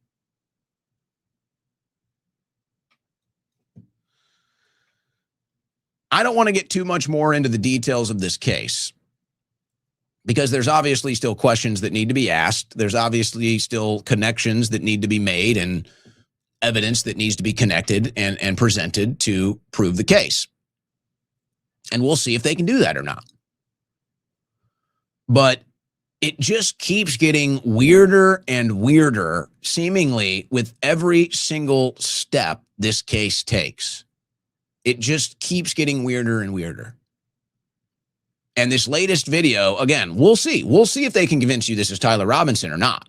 I don't want to get too much more into the details of this case because there's obviously still questions that need to be asked. There's obviously still connections that need to be made and evidence that needs to be connected and presented to prove the case. And we'll see if they can do that or not. But it just keeps getting weirder and weirder, seemingly with every single step this case takes. It just keeps getting weirder and weirder. And this latest video, again, we'll see. We'll see if they can convince you this is Tyler Robinson or not.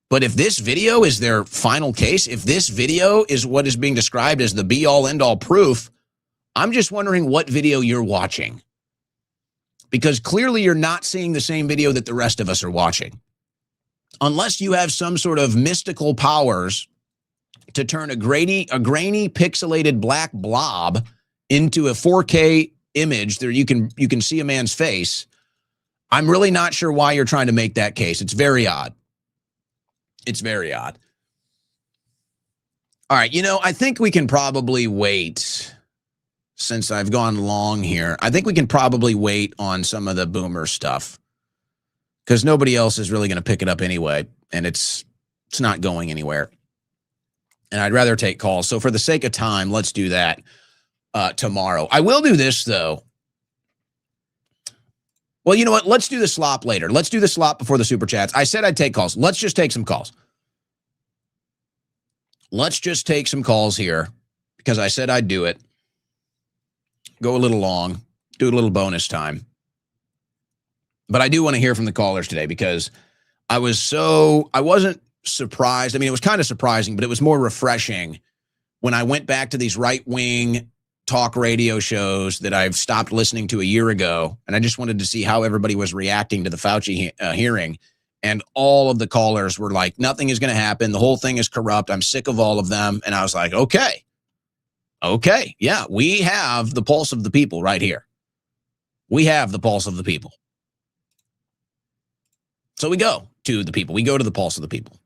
But if this video is their final case, if this video is what is being described as the be-all, end-all proof, I'm just wondering what video you're watching. Because clearly you're not seeing the same video that the rest of us are watching. Unless you have some sort of mystical powers to turn a grainy, pixelated black blob into a 4K image that you can see a man's face. I'm really not sure why you're trying to make that case. It's very odd. It's very odd. All right, I think we can probably wait, since I've gone long here. I think we can probably wait on some of the boomer stuff because nobody else is really going to pick it up anyway, and it's not going anywhere. And I'd rather take calls. So for the sake of time, let's do that tomorrow. I will do this, though. Well, you know what? Let's do the slop later. Let's do the slop before the super chats. I said I'd take calls. Let's just take some calls. Let's just take some calls here because I said I'd do it. Go a little long. Do a little bonus time. But I do want to hear from the callers today because I wasn't surprised. I mean, it was kind of surprising, but it was more refreshing when I went back to these right-wing talk radio shows that I've stopped listening to a year ago, and I just wanted to see how everybody was reacting to the Fauci hearing, and all of the callers were like, nothing is going to happen. The whole thing is corrupt. I'm sick of all of them. And I was like, okay, yeah, we have the pulse of the people right here. We have the pulse of the people. So we go to the people. We go to the pulse of the people.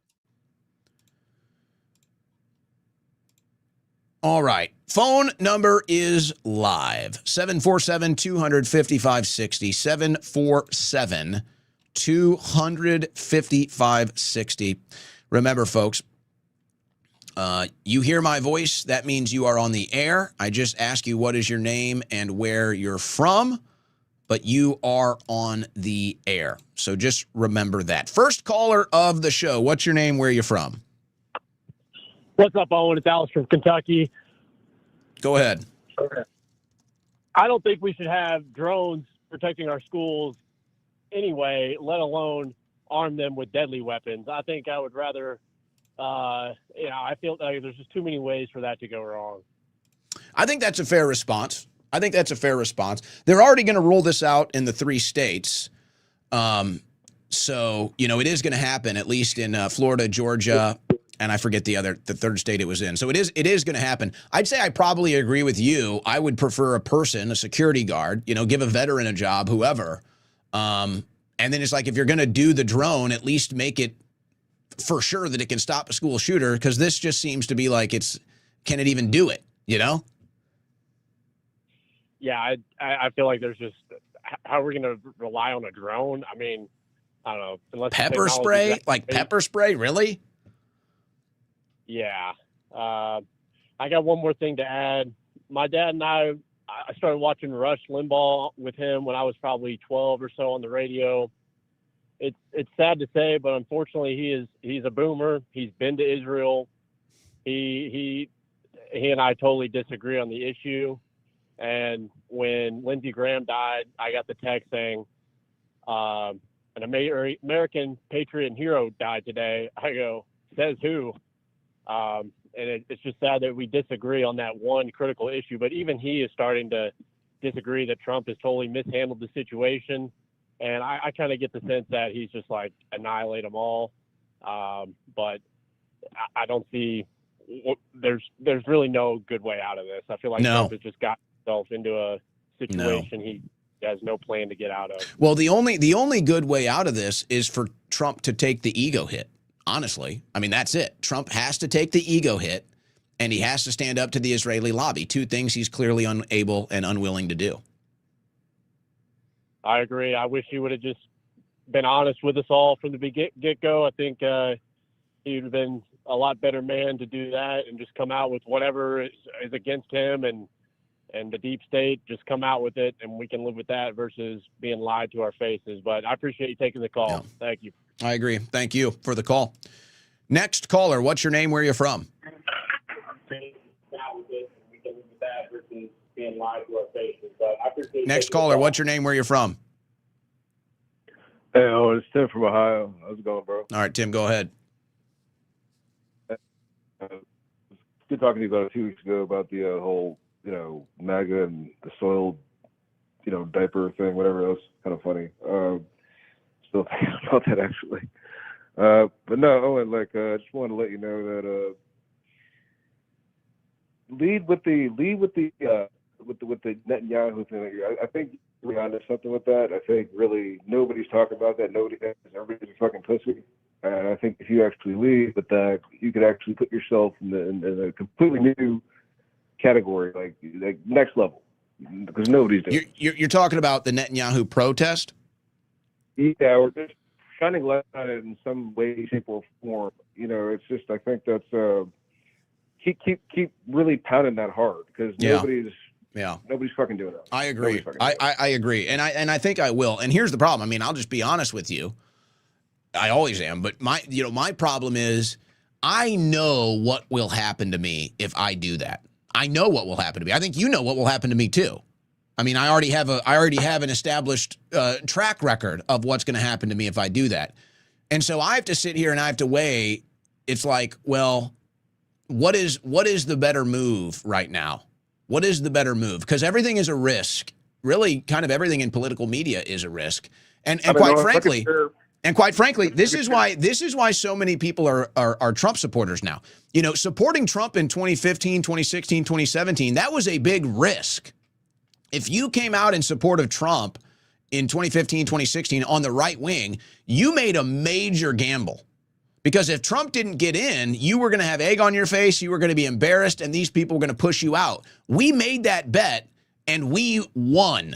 All right. Phone number is live. 747-255-60. 747-255-60. Remember, folks, you hear my voice. That means you are on the air. I just ask you what is your name and where you're from, but you are on the air. So just remember that. First caller of the show. What's your name? Where are you from? What's up, Owen? It's Alice from Kentucky. Go ahead. I don't think we should have drones protecting our schools anyway, let alone arm them with deadly weapons. I think I would rather, I feel like there's just too many ways for that to go wrong. I think that's a fair response. They're already going to roll this out in the 3 states. So, it is going to happen, at least in Florida, Georgia, and I forget the third state it was in. So it is going to happen. I'd say I probably agree with you. I would prefer a security guard, give a veteran a job, whoever. And then it's like, if you're going to do the drone, at least make it for sure that it can stop a school shooter, because this just seems to be like, can it even do it, Yeah, I feel like there's just, how are we going to rely on a drone? I mean, I don't know. Unless pepper spray? Like pepper spray? Really? Yeah. I got one more thing to add. My dad and I started watching Rush Limbaugh with him when I was probably 12 or so on the radio. It's sad to say, but unfortunately he's a boomer. He's been to Israel. He and I totally disagree on the issue. And when Lindsey Graham died, I got the text saying, an American patriot and hero died today. I go, says who? And it's just sad that we disagree on that one critical issue. But even he is starting to disagree that Trump has totally mishandled the situation. And I kind of get the sense that he's just like, annihilate them all. But I don't see, there's really no good way out of this. I feel like Trump has just got himself into a situation he has no plan to get out of. Well, the only good way out of this is for Trump to take the ego hit. Honestly, I mean, that's it. Trump has to take the ego hit, and he has to stand up to the Israeli lobby. 2 things he's clearly unable and unwilling to do. I agree. I wish he would have just been honest with us all from the get-go. I think he would have been a lot better man to do that and just come out with whatever is against him and the deep state, just come out with it, and we can live with that versus being lied to our faces. But I appreciate you taking the call. Yeah. Thank you. I agree. Thank you for the call. Next caller, what's your name? Where are you from? Next caller, what's your name? Where are you from? Hey, it's Tim from Ohio. How's it going, bro? All right, Tim, go ahead. Good talking to you about 2 weeks ago about the whole, MAGA and the soiled, diaper thing, whatever. That was kind of funny. Still thinking about that, actually. But no, Owen, I just wanted to let you know that lead with the Netanyahu thing. I think we're onto something with that. I think really nobody's talking about that. Everybody's a fucking pussy. And I think if you actually lead with that, you could actually put yourself in a completely new category, like next level, because nobody's doing it. You're talking about the Netanyahu protest? Yeah, we're just shining light on it in some way, shape, or form. It's just, I think that's keep really pounding that hard, because nobody's fucking doing it. I agree. I agree, and I think I will. And here's the problem. I mean, I'll just be honest with you. I always am, but my problem is I know what will happen to me if I do that. I know what will happen to me. I think you know what will happen to me too. I mean, I already have an established track record of what's going to happen to me if I do that. And so I have to sit here and I have to weigh. It's like, well, what is the better move right now? What is the better move? Because everything is a risk. Really, kind of everything in political media is a risk. And quite frankly, this is why so many people are Trump supporters now. Supporting Trump in 2015, 2016, 2017, that was a big risk. If you came out in support of Trump in 2015, 2016 on the right wing, you made a major gamble. Because if Trump didn't get in, you were going to have egg on your face, you were going to be embarrassed, and these people were going to push you out. We made that bet, and we won.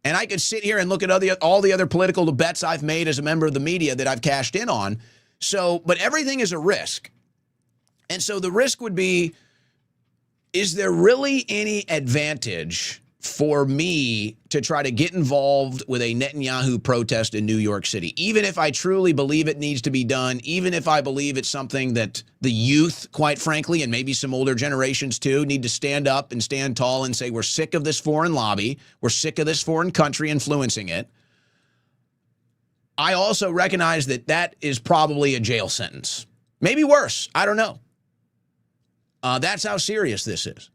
And I could sit here and look at all the other political bets I've made as a member of the media that I've cashed in on. But everything is a risk. And so the risk would be, is there really any advantage for me to try to get involved with a Netanyahu protest in New York City, even if I truly believe it needs to be done, even if I believe it's something that the youth, quite frankly, and maybe some older generations too, need to stand up and stand tall and say, we're sick of this foreign lobby. We're sick of this foreign country influencing it. I also recognize that that is probably a jail sentence. Maybe worse. I don't know. That's how serious this is.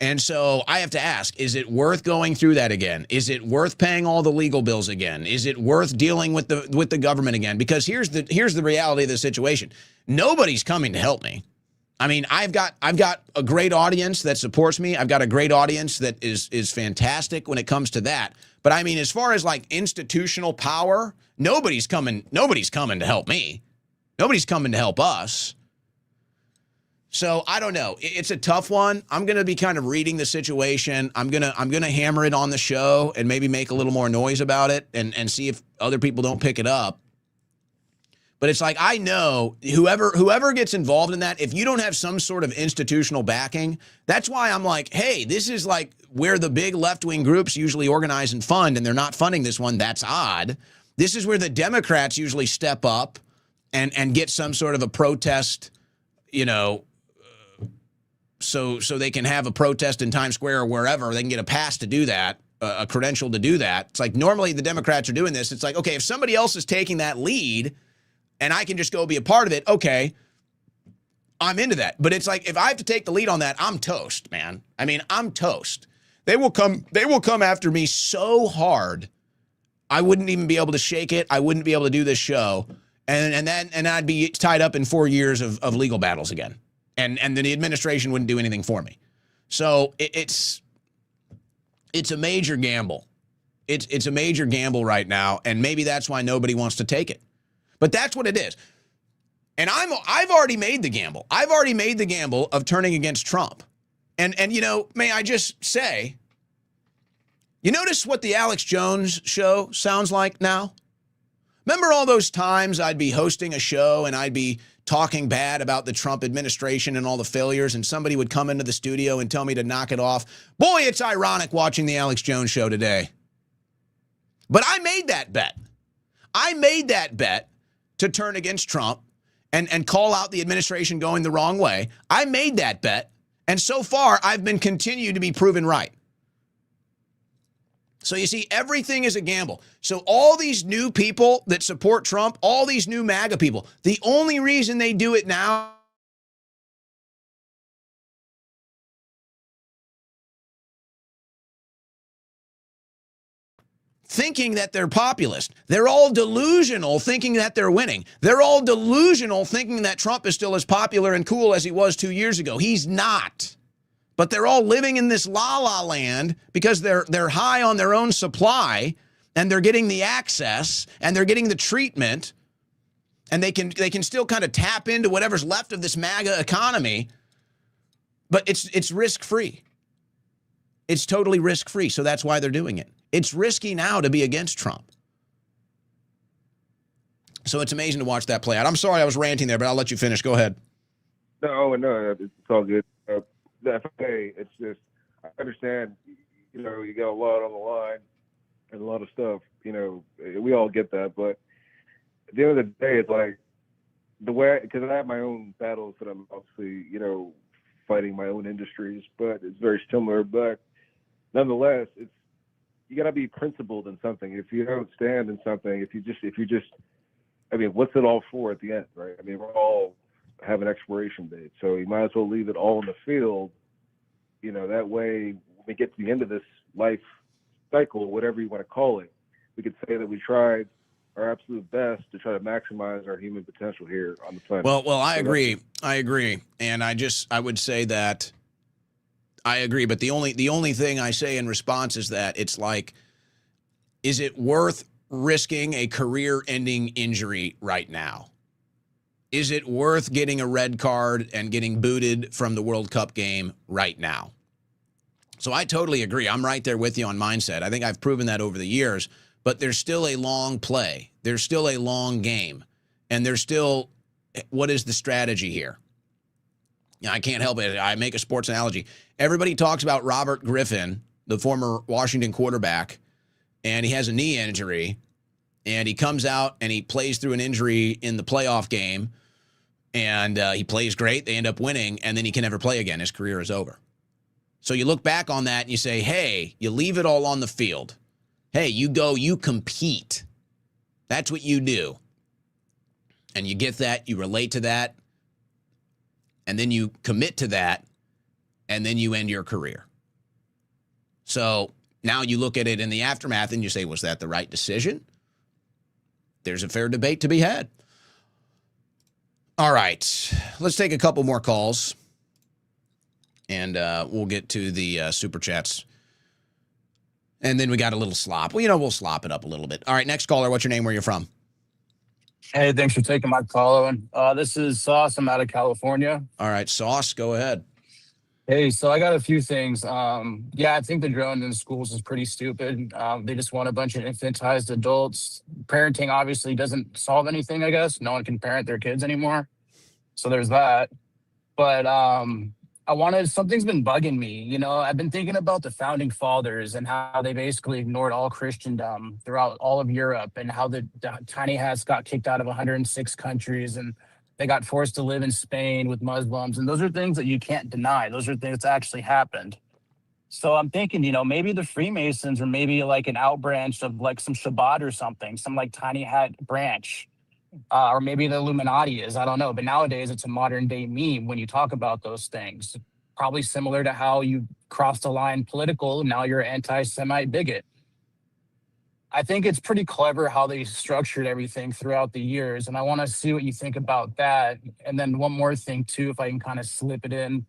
And so I have to ask, is it worth going through that again? Is it worth paying all the legal bills again? Is it worth dealing with the government again? Because here's the reality of the situation. Nobody's coming to help me. I mean, I've got a great audience that supports me. I've got a great audience that is fantastic when it comes to that. But I mean, as far as like institutional power, nobody's coming to help me. Nobody's coming to help us. So I don't know. It's a tough one. I'm going to be kind of reading the situation. I'm going to hammer it on the show and maybe make a little more noise about it and see if other people don't pick it up. But it's like, I know whoever gets involved in that, if you don't have some sort of institutional backing, that's why I'm like, hey, this is like where the big left-wing groups usually organize and fund, and they're not funding this one. That's odd. This is where the Democrats usually step up and get some sort of a protest, you know, so they can have a protest in Times Square or wherever. They can get a pass to do that, a credential to do that. It's like normally the Democrats are doing this. It's like, okay, if somebody else is taking that lead and I can just go be a part of it, okay, I'm into that. But it's like, if I have to take the lead on that, I'm toast, man. I mean, I'm toast. They will come after me so hard, I wouldn't even be able to shake it. I wouldn't be able to do this show. And then I'd be tied up in 4 years of legal battles again. And then the administration wouldn't do anything for me. So it's a major gamble. It's a major gamble right now, and maybe that's why nobody wants to take it. But that's what it is. And I've already made the gamble. I've already made the gamble of turning against Trump. And you know, may I just say, you notice what the Alex Jones show sounds like now? Remember all those times I'd be hosting a show and I'd be talking bad about the Trump administration and all the failures, and somebody would come into the studio and tell me to knock it off? Boy, it's ironic watching the Alex Jones show today. But I made that bet. I made that bet to turn against Trump and call out the administration going the wrong way. I made that bet, and so far I've been continued to be proven right. So you see, everything is a gamble. So all these new people that support Trump, all these new MAGA people, the only reason they do it now thinking that they're populist. They're all delusional thinking that they're winning. They're all delusional thinking that Trump is still as popular and cool as he was 2 years ago. He's not. But they're all living in this la-la land because they're high on their own supply, and they're getting the access and they're getting the treatment, and they can still kind of tap into whatever's left of this MAGA economy, but it's risk-free. It's totally risk-free, so that's why they're doing it. It's risky now to be against Trump. So it's amazing to watch that play out. I'm sorry I was ranting there, but I'll let you finish. Go ahead. No, it's all good. It's just, I understand, you know, you got a lot on the line and a lot of stuff, you know, we all get that. But at the end of the day, it's like the way, because I have my own battles that I'm obviously, you know, fighting my own industries, but it's very similar. But nonetheless, you got to be principled in something. If you don't stand in something, if you just, I mean, what's it all for at the end, right? I mean, we're all have an expiration date, so you might as well leave it all in the field, you know, that way when we get to the end of this life cycle, whatever you want to call it, we could say that we tried our absolute best to try to maximize our human potential here on the planet. Well, I agree. And I would say that I agree, but the only thing I say in response is that it's like, is it worth risking a career-ending injury right now? Is it worth getting a red card and getting booted from the World Cup game right now? So I totally agree. I'm right there with you on mindset. I think I've proven that over the years, but there's still a long play. There's still a long game. And there's still, what is the strategy here? I can't help it. I make a sports analogy. Everybody talks about Robert Griffin, the former Washington quarterback, and he has a knee injury, and he comes out and he plays through an injury in the playoff game, and he plays great. They end up winning, and then he can never play again. His career is over. So you look back on that and you say, hey, you leave it all on the field. Hey, you go, you compete. That's what you do. And you get that, you relate to that, and then you commit to that, and then you end your career. So now you look at it in the aftermath and you say, was that the right decision? There's a fair debate to be had. All right, let's take a couple more calls, and we'll get to the super chats. And then we got a little slop. Well, we'll slop it up a little bit. All right, next caller, what's your name, where you're from? Hey, thanks for taking my call, Owen. This is Sauce. I'm out of California. All right, Sauce, go ahead. Hey, so I got a few things. Yeah, I think the drone in schools is pretty stupid. They just want a bunch of infantized adults. Parenting obviously doesn't solve anything, I guess. No one can parent their kids anymore. So there's that. But something's been bugging me. I've been thinking about the founding fathers and how they basically ignored all Christendom throughout all of Europe, and how the tiny hats got kicked out of 106 countries, and they got forced to live in Spain with Muslims. And those are things that you can't deny. Those are things that actually happened. So I'm thinking, maybe the Freemasons, or maybe like an out branch of like some Shabbat or something, some like tiny hat branch. Or maybe the Illuminati is, I don't know. But nowadays it's a modern day meme when you talk about those things. Probably similar to how you crossed the line political, and now you're an anti-Semite bigot. I think it's pretty clever how they structured everything throughout the years, and I want to see what you think about that. And then one more thing too, if I can kind of slip it in,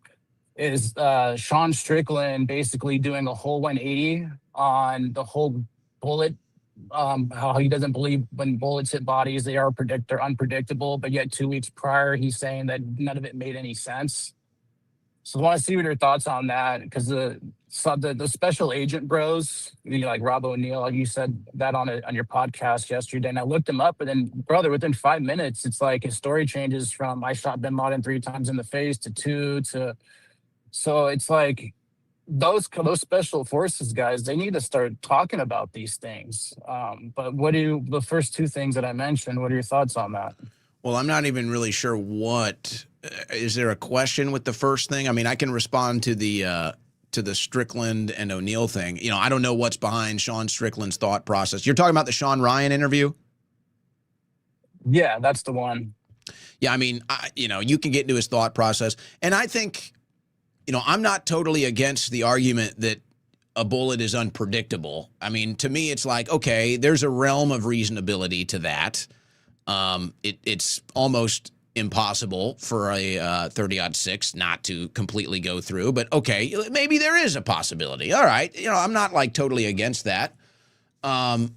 is Sean Strickland basically doing a whole 180 on the whole bullet, how he doesn't believe when bullets hit bodies, they're unpredictable, but yet 2 weeks prior, he's saying that none of it made any sense. So I want to see what your thoughts on that, because the special agent bros, like Rob O'Neill, like you said that on your podcast yesterday, and I looked him up, and then brother, within 5 minutes, it's like his story changes from I shot Bin Laden 3 times in the face to 2 to, so it's like those special forces guys, they need to start talking about these things. But the first 2 things that I mentioned, what are your thoughts on that? Well, I'm not even really sure is there a question with the first thing? I mean, I can respond to the Strickland and O'Neill thing. I don't know what's behind Sean Strickland's thought process. You're talking about the Sean Ryan interview? Yeah, that's the one. Yeah, I mean, you can get into his thought process. And I think, I'm not totally against the argument that a bullet is unpredictable. I mean, to me, it's like, okay, there's a realm of reasonability to that. It's almost impossible for a 30-06 not to completely go through, but okay, maybe there is a possibility. All right, I'm not like totally against that. But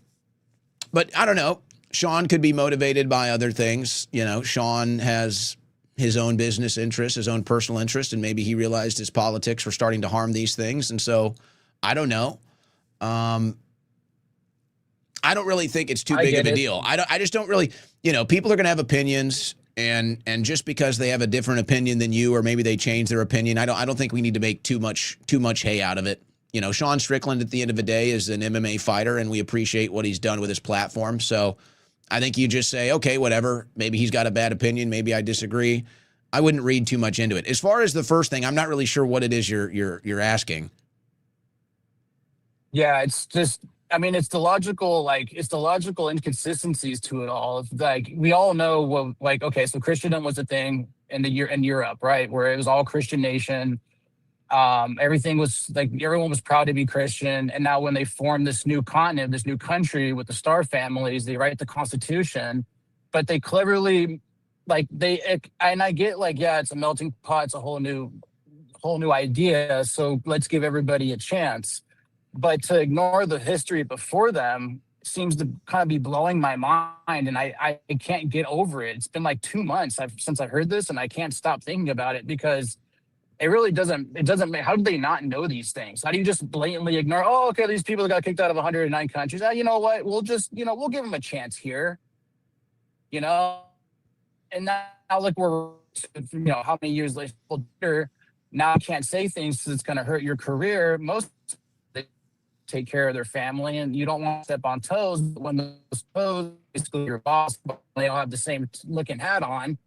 I don't know. Sean could be motivated by other things. Sean has his own business interests, his own personal interest, and maybe he realized his politics were starting to harm these things. And so I don't know. I don't really think it's too big of a deal. I just don't really, people are going to have opinions. And just because they have a different opinion than you, or maybe they change their opinion, I don't think we need to make too much hay out of it. Sean Strickland at the end of the day is an MMA fighter, and we appreciate what he's done with his platform. So I think you just say, okay, whatever. Maybe he's got a bad opinion. Maybe I disagree. I wouldn't read too much into it. As far as the first thing, I'm not really sure what it is you're asking. Yeah, it's just, I mean, it's the logical inconsistencies to it all. Like, we all know okay, so Christendom was a thing in Europe, right? Where it was all Christian nation. Everything was like, everyone was proud to be Christian. And now when they form this new continent, this new country with the star families, they write the Constitution, but they cleverly, and I get yeah, it's a melting pot. It's a whole new idea. So let's give everybody a chance. But to ignore the history before them seems to kind of be blowing my mind, and I can't get over it. It's been like 2 months since I heard this, and I can't stop thinking about it, because it really doesn't how do they not know these things? How do you just blatantly ignore, oh, okay, these people got kicked out of 109 countries. You know what? We'll just, we'll give them a chance here. And now look, we're, how many years later, now I can't say things because it's going to hurt your career. Most take care of their family, and you don't want to step on toes. But when those toes, basically your boss, they all have the same looking hat on,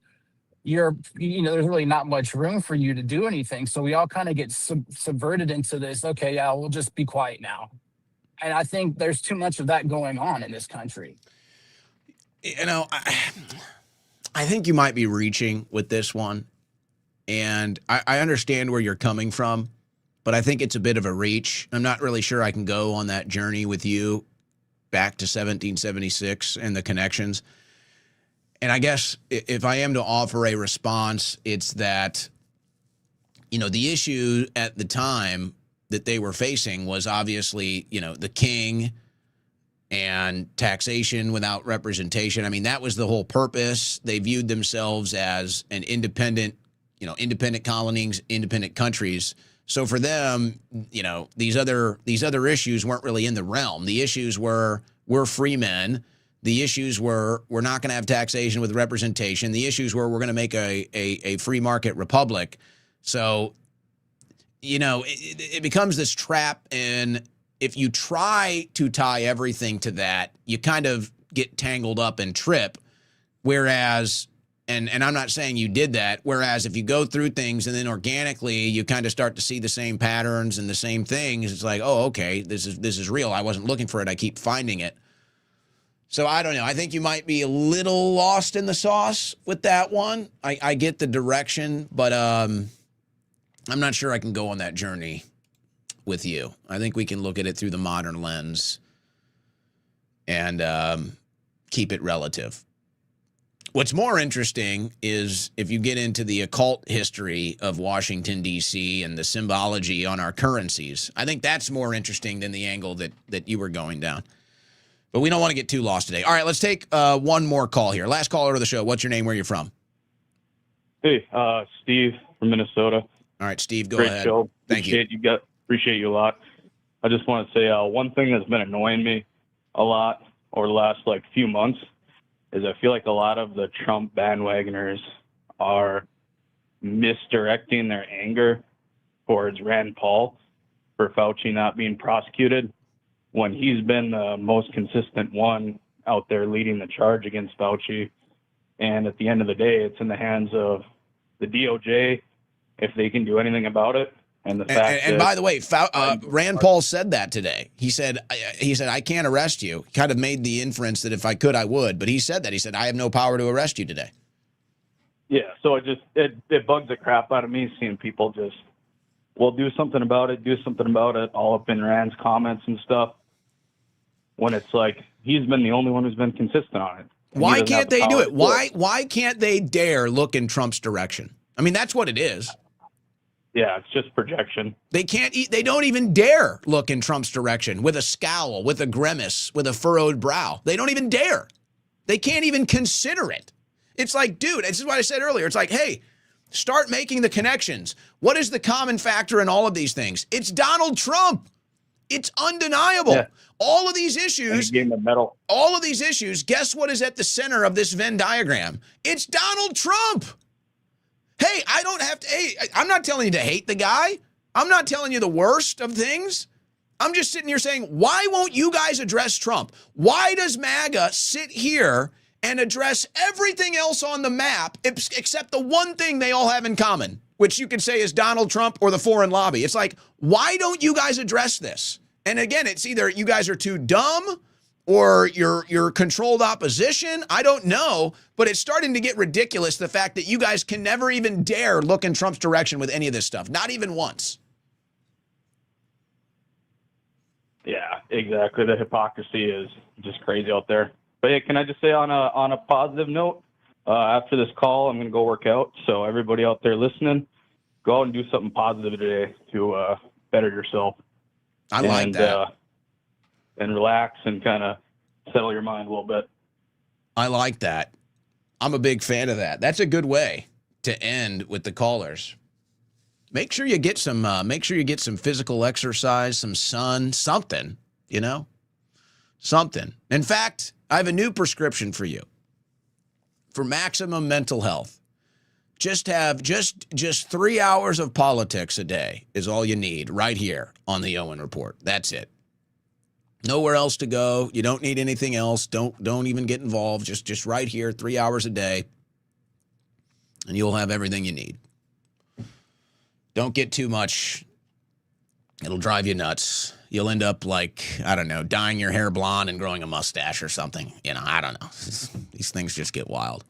there's really not much room for you to do anything. So we all kind of get subverted into this, okay, yeah, we'll just be quiet now. And I think there's too much of that going on in this country. You know, I think you might be reaching with this one. And I understand where you're coming from, but I think it's a bit of a reach. I'm not really sure I can go on that journey with you back to 1776 and the connections. And I guess if I am to offer a response, it's that, the issue at the time that they were facing was obviously, the king and taxation without representation. I mean, that was the whole purpose. They viewed themselves as an independent colonies, independent countries. So for them, these other issues weren't really in the realm. The issues were, we're free men. The issues were, we're not going to have taxation with representation. The issues were, we're going to make a free market republic. So, it becomes this trap. And if you try to tie everything to that, you kind of get tangled up and trip. Whereas, and I'm not saying you did that, whereas if you go through things and then organically you kind of start to see the same patterns and the same things, it's like, oh, okay, this is real. I wasn't looking for it. I keep finding it. So I don't know. I think you might be a little lost in the sauce with that one. I get the direction, but I'm not sure I can go on that journey with you. I think we can look at it through the modern lens and keep it relative. What's more interesting is if you get into the occult history of Washington, D.C. and the symbology on our currencies. I think that's more interesting than the angle that you were going down. But we don't want to get too lost today. All right, let's take one more call here. Last caller of the show. What's your name? Where you're from? Hey, Steve from Minnesota. All right, Steve, go Great ahead. Show. Thank you. Appreciate you a lot. I just want to say one thing that's been annoying me a lot over the last few months is I feel like a lot of the Trump bandwagoners are misdirecting their anger towards Rand Paul for Fauci not being prosecuted, when he's been the most consistent one out there leading the charge against Fauci. And at the end of the day, it's in the hands of the DOJ if they can do anything about it. And the fact and by the way, Rand Paul said that today. He said, I can't arrest you. Kind of made the inference that if I could, I would. But he said that. He said, I have no power to arrest you today. Yeah, so it bugs the crap out of me seeing people just, well, do something about it, all up in Rand's comments and stuff, when it's like he's been the only one who's been consistent on it. Why can't they do it? Why can't they dare look in Trump's direction? I mean, that's what it is. Yeah, it's just projection. They don't even dare look in Trump's direction with a scowl, with a grimace, with a furrowed brow. They don't even dare. They can't even consider it. It's like, dude, this is what I said earlier. It's like, hey, start making the connections. What is the common factor in all of these things? It's Donald Trump. It's undeniable. Yeah. All of these issues, all of these issues, guess what is at the center of this Venn diagram? It's Donald Trump. Hey, I'm not telling you to hate the guy. I'm not telling you the worst of things. I'm just sitting here saying, why won't you guys address Trump? Why does MAGA sit here and address everything else on the map except the one thing they all have in common, which you could say is Donald Trump or the foreign lobby? It's like, why don't you guys address this? And again, it's either you guys are too dumb or you're controlled opposition. I don't know, but it's starting to get ridiculous, the fact that you guys can never even dare look in Trump's direction with any of this stuff, not even once. Yeah, exactly. The hypocrisy is just crazy out there. But hey, can I just say on a positive note, after this call, I'm going to go work out. So everybody out there listening, go out and do something positive today to better yourself. I like that. And relax and kind of settle your mind a little bit. I like that. I'm a big fan of that. That's a good way to end with the callers. Make sure you get some physical exercise, some sun, something, something. In fact, I have a new prescription for you for maximum mental health. Just 3 hours of politics a day is all you need right here on the Owen Report. That's it. Nowhere else to go. You don't need anything else. Don't even get involved. Just right here, 3 hours a day, and you'll have everything you need. Don't get too much. It'll drive you nuts. You'll end up like, I don't know, dyeing your hair blonde and growing a mustache or something. You know, I don't know. These things just get wild.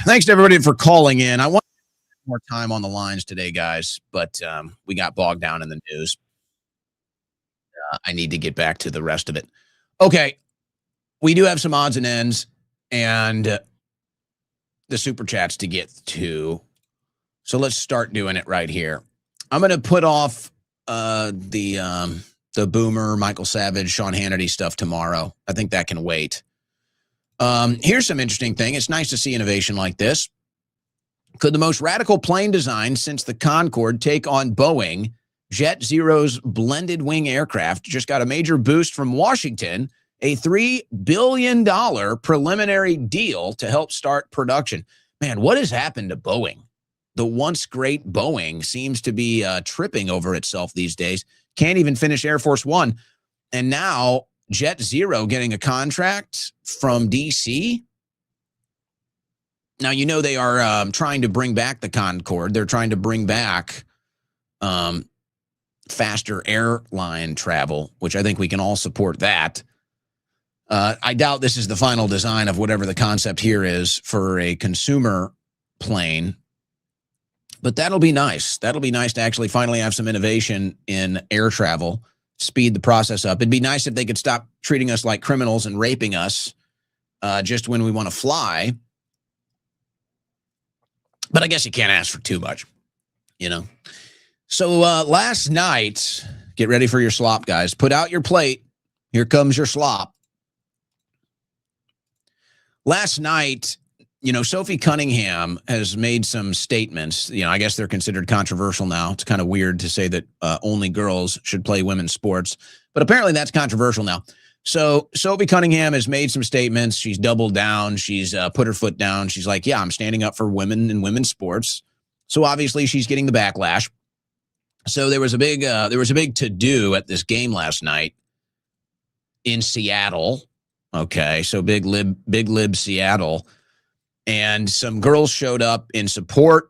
Thanks to everybody for calling in. I want more time on the lines today, guys, but we got bogged down in the news. I need to get back to the rest of it. Okay, we do have some odds and ends and the super chats to get to. So let's start doing it right here. I'm going to put off the Boomer, Michael Savage, Sean Hannity stuff tomorrow. I think that can wait. Here's some interesting thing. It's nice to see innovation like this. Could the most radical plane design since the Concorde take on Boeing? Jet Zero's blended wing aircraft just got a major boost from Washington, a $3 billion preliminary deal to help start production. Man, what has happened to Boeing? The once great Boeing seems to be tripping over itself these days. Can't even finish Air Force One. And now Jet Zero getting a contract from D.C. Now, you know they are trying to bring back the Concorde. They're trying to bring back faster airline travel, which I think we can all support that. I doubt this is the final design of whatever the concept here is for a consumer plane. But that'll be nice. That'll be nice to actually finally have some innovation in air travel, speed the process up. It'd be nice if they could stop treating us like criminals and raping us just when we want to fly. But I guess you can't ask for too much, you know. So last night, get ready for your slop, guys. Put out your plate. Here comes your slop. Last night, you know, Sophie Cunningham has made some statements. You know, I guess they're considered controversial now. It's kind of weird to say that only girls should play women's sports, but apparently that's controversial now. So Sophie Cunningham has made some statements. She's doubled down. She's put her foot down. She's like, yeah, I'm standing up for women in women's sports. So obviously she's getting the backlash. So there was a big to-do at this game last night in Seattle. Okay, so big lib Seattle. And some girls showed up in support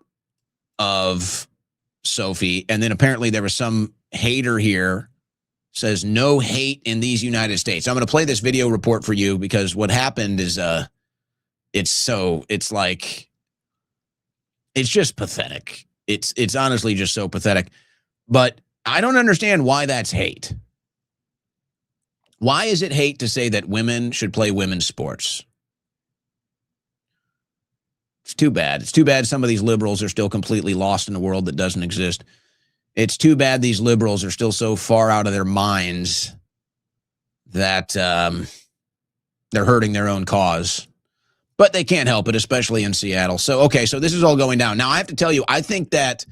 of Sophie. And then apparently there was some hater here says no hate in these United States. I'm going to play this video report for you because what happened is it's just pathetic. It's honestly just so pathetic. But I don't understand why that's hate. Why is it hate to say that women should play women's sports? It's too bad. It's too bad some of these liberals are still completely lost in a world that doesn't exist. It's too bad these liberals are still so far out of their minds that they're hurting their own cause. But they can't help it, especially in Seattle. So, okay, so this is all going down. Now, I have to tell you, I think that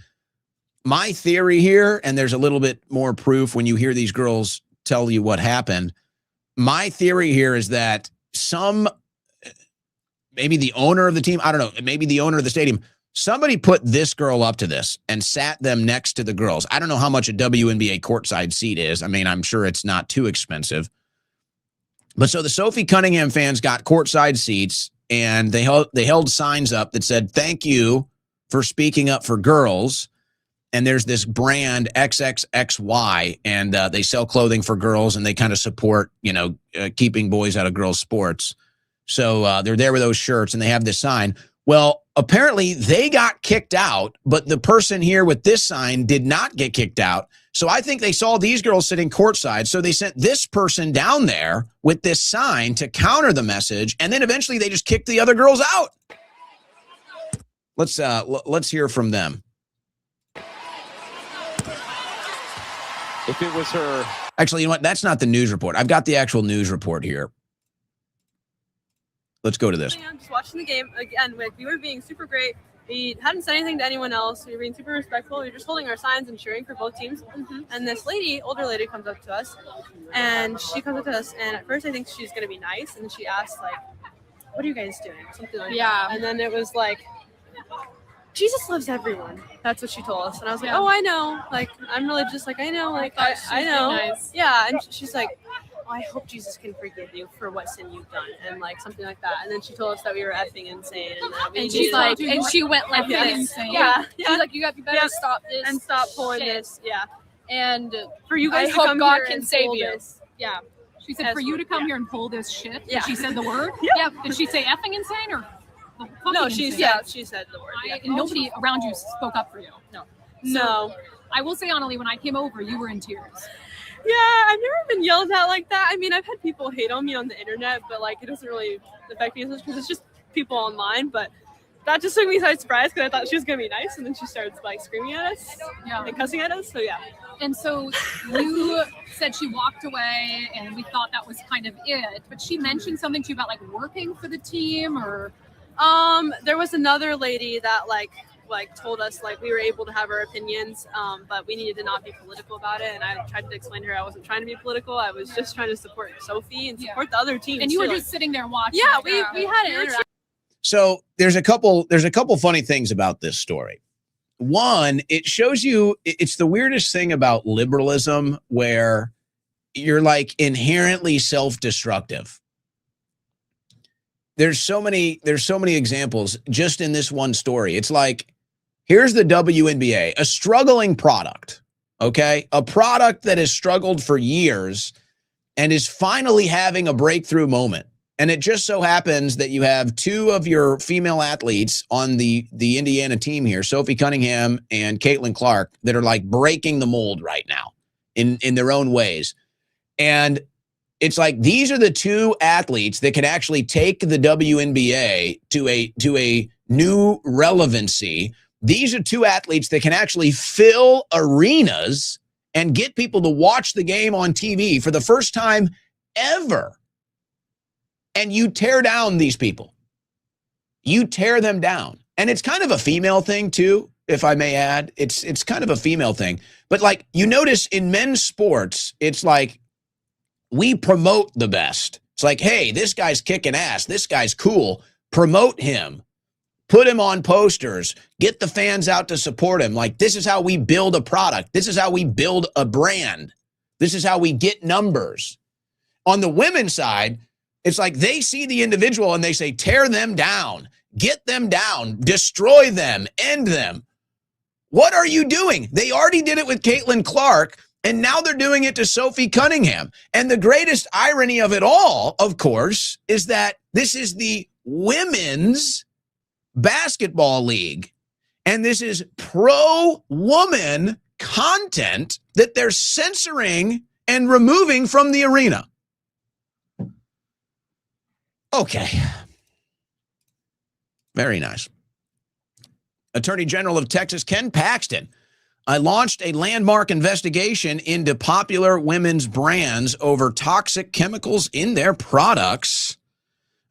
my theory here, and there's a little bit more proof when you hear these girls tell you what happened. My theory here is that maybe the owner of the team, I don't know, maybe the owner of the stadium, somebody put this girl up to this and sat them next to the girls. I don't know how much a WNBA courtside seat is. I mean, I'm sure it's not too expensive. But so the Sophie Cunningham fans got courtside seats, and they held signs up that said, thank you for speaking up for girls. And there's this brand XXXY, and they sell clothing for girls, and they kind of support, keeping boys out of girls' sports. So they're there with those shirts, and they have this sign. Well, apparently they got kicked out, but the person here with this sign did not get kicked out. So I think they saw these girls sitting courtside, so they sent this person down there with this sign to counter the message, and then eventually they just kicked the other girls out. Let's hear from them. If it was her. Actually, you know what? That's not the news report. I've got the actual news report here. Let's go to this. I'm just watching the game again. We were being super great. We hadn't said anything to anyone else. We were being super respectful. We were just holding our signs and cheering for both teams. Mm-hmm. And this older lady comes up to us, and at first I think she's gonna be nice, and then she asks like, "What are you guys doing?" Something like that. And then it was like, Jesus loves everyone. That's what she told us. And I was like, Yeah. oh, I know. Like, I'm religious. Like, I know. Like, thought she I was know. being nice. Yeah. And she's like, oh, I hope Jesus can forgive you for what sin you've done. And like something like that. And then she told us that we were effing insane. And that we And needed she's like, to- and she went like Yeah. this. Insane. Yeah. Yeah. She's like, you better Yeah. stop this And stop pulling shit. this. Yeah. And For you guys I to hope come God here can and save pull you. this. Yeah. She said As for you to come yeah. here and pull this shit. Yeah. She said the word. Yeah. Did she say effing insane or? No, she insane? said she said the word. Yeah. And nobody around you spoke up for you. No. No. I will say, Annalie, when I came over, you were in tears. Yeah, I've never been yelled at like that. I mean, I've had people hate on me on the internet, but like it doesn't really affect me as much because it's just people online. But that just took me by surprise because I thought she was gonna be nice, and then she started like screaming at us and cussing at us. So yeah. And so you said she walked away, and we thought that was kind of it. But she mentioned something to you about like working for the team, or there was another lady that like told us like we were able to have our opinions, but we needed to not be political about it. And I tried to explain to her I wasn't trying to be political. I was just trying to support Sophie and support the other teams. and you were too. just sitting there watching. Yeah, like, we had an interaction. So there's a couple funny things about this story. One, it shows you it's the weirdest thing about liberalism where you're like inherently self-destructive. There's so many examples just in this one story. It's like, here's the WNBA, a struggling product, okay? A product that has struggled for years and is finally having a breakthrough moment. And it just so happens that you have two of your female athletes on the Indiana team here, Sophie Cunningham and Caitlin Clark, that are like breaking the mold right now in their own ways. And it's like these are the two athletes that can actually take the WNBA to a new relevancy. These are two athletes that can actually fill arenas and get people to watch the game on TV for the first time ever. And you tear down these people. You tear them down. And it's kind of a female thing too, if I may add. It's kind of a female thing. But like you notice in men's sports, it's like we promote the best. It's like, hey, this guy's kicking ass. This guy's cool. Promote him. Put him on posters. Get the fans out to support him. Like, this is how we build a product. This is how we build a brand. This is how we get numbers. On the women's side, it's like they see the individual and they say, tear them down. Get them down. Destroy them. End them. What are you doing? They already did it with Caitlin Clark, and now they're doing it to Sophie Cunningham. And the greatest irony of it all, of course, is that this is the women's basketball league. And this is pro-woman content that they're censoring and removing from the arena. Okay. Very nice. Attorney General of Texas, Ken Paxton, I launched a landmark investigation into popular women's brands over toxic chemicals in their products.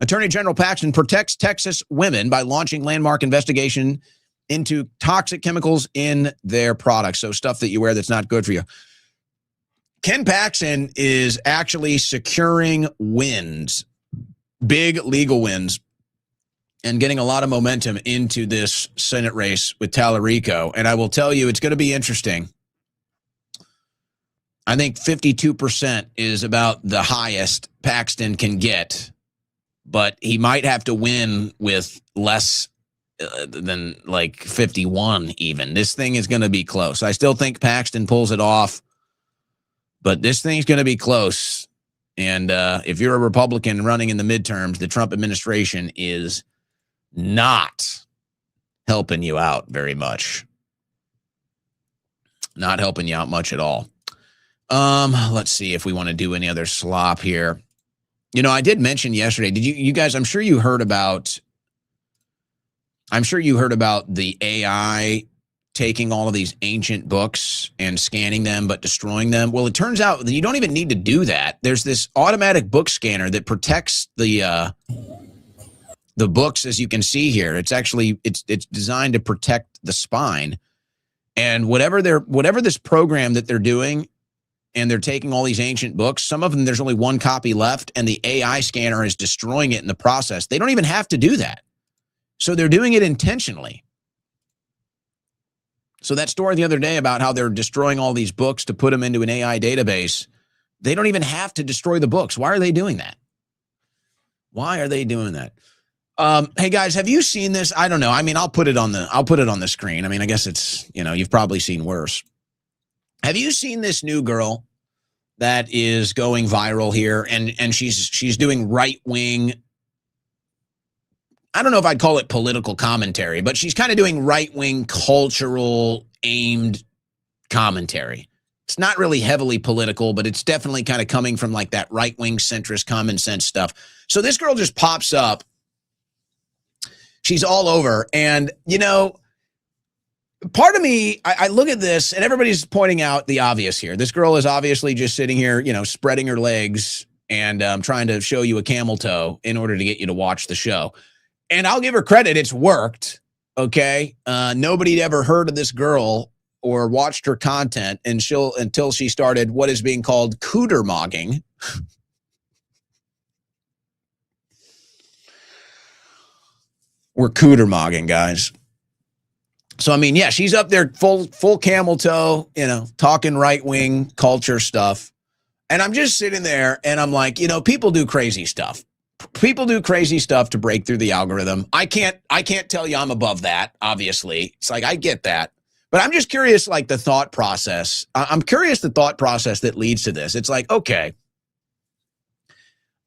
Attorney General Paxton protects Texas women by launching landmark investigation into toxic chemicals in their products. So stuff that you wear that's not good for you. Ken Paxton is actually securing wins, big legal wins, and getting a lot of momentum into this Senate race with Tallarico. And I will tell you, it's going to be interesting. I think 52% is about the highest Paxton can get, but he might have to win with less than like 51 even. This thing is going to be close. I still think Paxton pulls it off, but this thing's going to be close. And if you're a Republican running in the midterms, the Trump administration is not helping you out very much. Not helping you out much at all. Let's see if we want to do any other slop here. You know, I did mention yesterday, did you guys, I'm sure you heard about the AI taking all of these ancient books and scanning them but destroying them. Well, it turns out that you don't even need to do that. There's this automatic book scanner that protects the books, as you can see here. It's actually it's designed to protect the spine. And whatever this program that they're doing, and they're taking all these ancient books, some of them there's only one copy left, and the AI scanner is destroying it in the process. They don't even have to do that. So they're doing it intentionally. So that story the other day about how they're destroying all these books to put them into an AI database, they don't even have to destroy the books. Why are they doing that? Why are they doing that? Hey guys, have you seen this? I don't know. I mean, I'll put it on the screen. I mean, I guess it's, you've probably seen worse. Have you seen this new girl that is going viral here? And she's doing right-wing, I don't know if I'd call it political commentary, but she's kind of doing right-wing cultural aimed commentary. It's not really heavily political, but it's definitely kind of coming from like that right-wing centrist common sense stuff. So this girl just pops up. She's all over. And, part of me, I look at this and everybody's pointing out the obvious here. This girl is obviously just sitting here, spreading her legs and trying to show you a camel toe in order to get you to watch the show. And I'll give her credit. It's worked. Okay. Nobody ever heard of this girl or watched her content until she started what is being called cooter mogging. We're cooter mogging, guys. So, I mean, yeah, she's up there full camel toe, talking right-wing culture stuff. And I'm just sitting there and I'm like, people do crazy stuff. People do crazy stuff to break through the algorithm. I can't tell you I'm above that, obviously. It's like, I get that. But I'm just curious, like the thought process. I'm curious the thought process that leads to this. It's like, okay,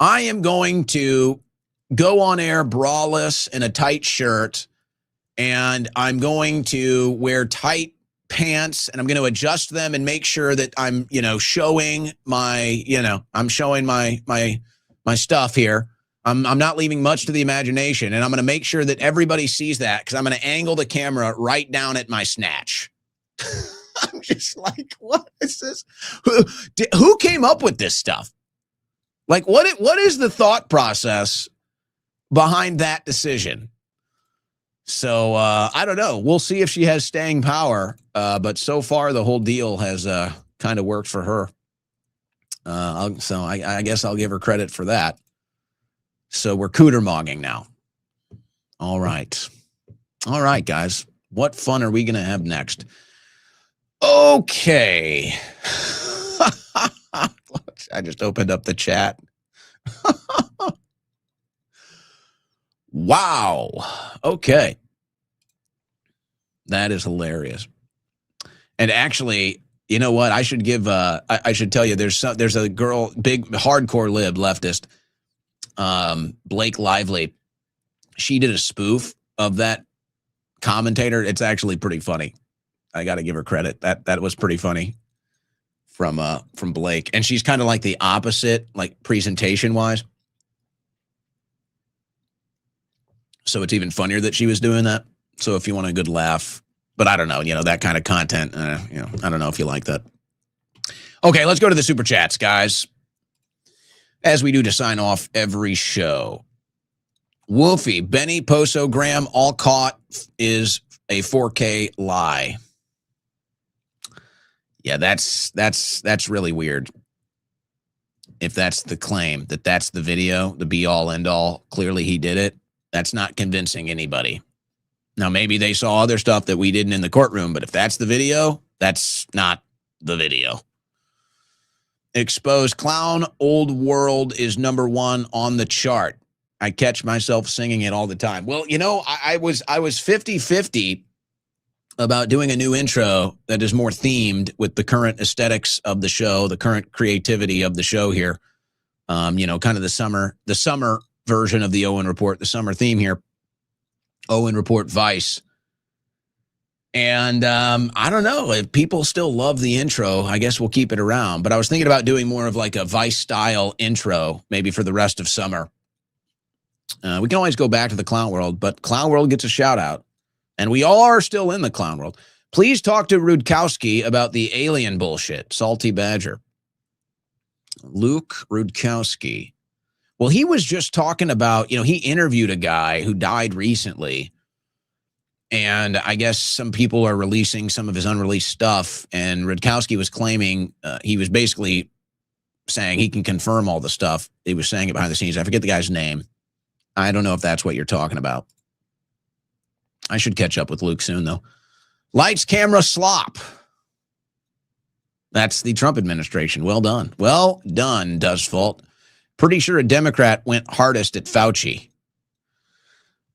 I am going to go on air braless in a tight shirt, and I'm going to wear tight pants, and I'm going to adjust them and make sure that I'm, showing my, I'm showing my stuff here. I'm not leaving much to the imagination, and I'm going to make sure that everybody sees that because I'm going to angle the camera right down at my snatch. I'm just like, what is this? Who came up with this stuff? Like, what is the thought process behind that decision? So I don't know. We'll see if she has staying power. But so far, the whole deal has kind of worked for her. So I guess I'll give her credit for that. So we're cooter mogging now. All right. All right, guys. What fun are we going to have next? Okay. I just opened up the chat. Wow. Okay. That is hilarious. And actually, you know what? I should give I should tell you there's a girl, big hardcore lib leftist, Blake Lively. She did a spoof of that commentator. It's actually pretty funny. I got to give her credit. That was pretty funny from Blake. And she's kind of like the opposite, like presentation wise. So it's even funnier that she was doing that. So if you want a good laugh, but I don't know, that kind of content, I don't know if you like that. Okay, let's go to the super chats, guys. As we do to sign off every show. Wolfie, Benny, Poso, Graham, all caught is a 4K lie. Yeah, that's really weird. If that's the claim, that's the video, the be all end all, clearly he did it. That's not convincing anybody. Now, maybe they saw other stuff that we didn't in the courtroom, but if that's the video, that's not the video. Exposed Clown, Old World is #1 on the chart. I catch myself singing it all the time. Well, I was 50-50 about doing a new intro that is more themed with the current aesthetics of the show, the current creativity of the show here. Kind of the summer version of the Owen Report, the summer theme here. Owen Report Vice. And I don't know if people still love the intro. I guess we'll keep it around. But I was thinking about doing more of like a Vice style intro, maybe for the rest of summer. We can always go back to the Clown World, but Clown World gets a shout out. And we all are still in the Clown World. Please talk to Rudkowski about the alien bullshit. Salty Badger. Luke Rudkowski. Well, he was just talking about, he interviewed a guy who died recently. And I guess some people are releasing some of his unreleased stuff. And Rudkowski was claiming, he was basically saying he can confirm all the stuff. He was saying it behind the scenes. I forget the guy's name. I don't know if that's what you're talking about. I should catch up with Luke soon, though. Lights, camera, slop. That's the Trump administration. Well done. Well done, Dustfault. Pretty sure a Democrat went hardest at Fauci.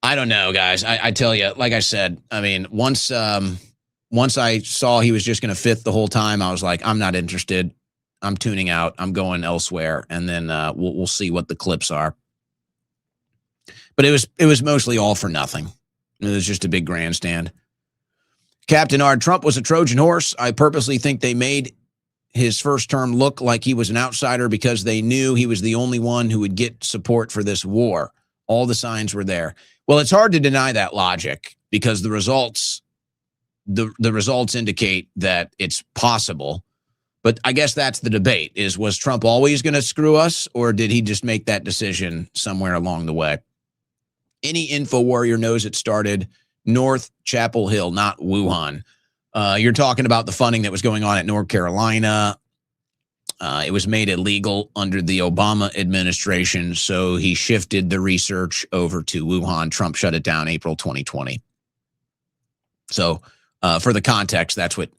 I don't know, guys. I tell you, like I said, I mean, once I saw he was just going to fifth the whole time, I was like, I'm not interested. I'm tuning out. I'm going elsewhere, and then we'll see what the clips are. But it was mostly all for nothing. It was just a big grandstand. Captain R. Trump was a Trojan horse. I purposely think they made his first term look like he was an outsider because they knew he was the only one who would get support for this war. All the signs were there. Well, it's hard to deny that logic because the results indicate that it's possible. But I guess that's the debate was Trump always going to screw us, or did he just make that decision somewhere along the way? Any info warrior knows it started North Chapel Hill, not Wuhan. You're talking about the funding that was going on at North Carolina. It was made illegal under the Obama administration, so he shifted the research over to Wuhan. Trump shut it down April 2020. So for the context, that's what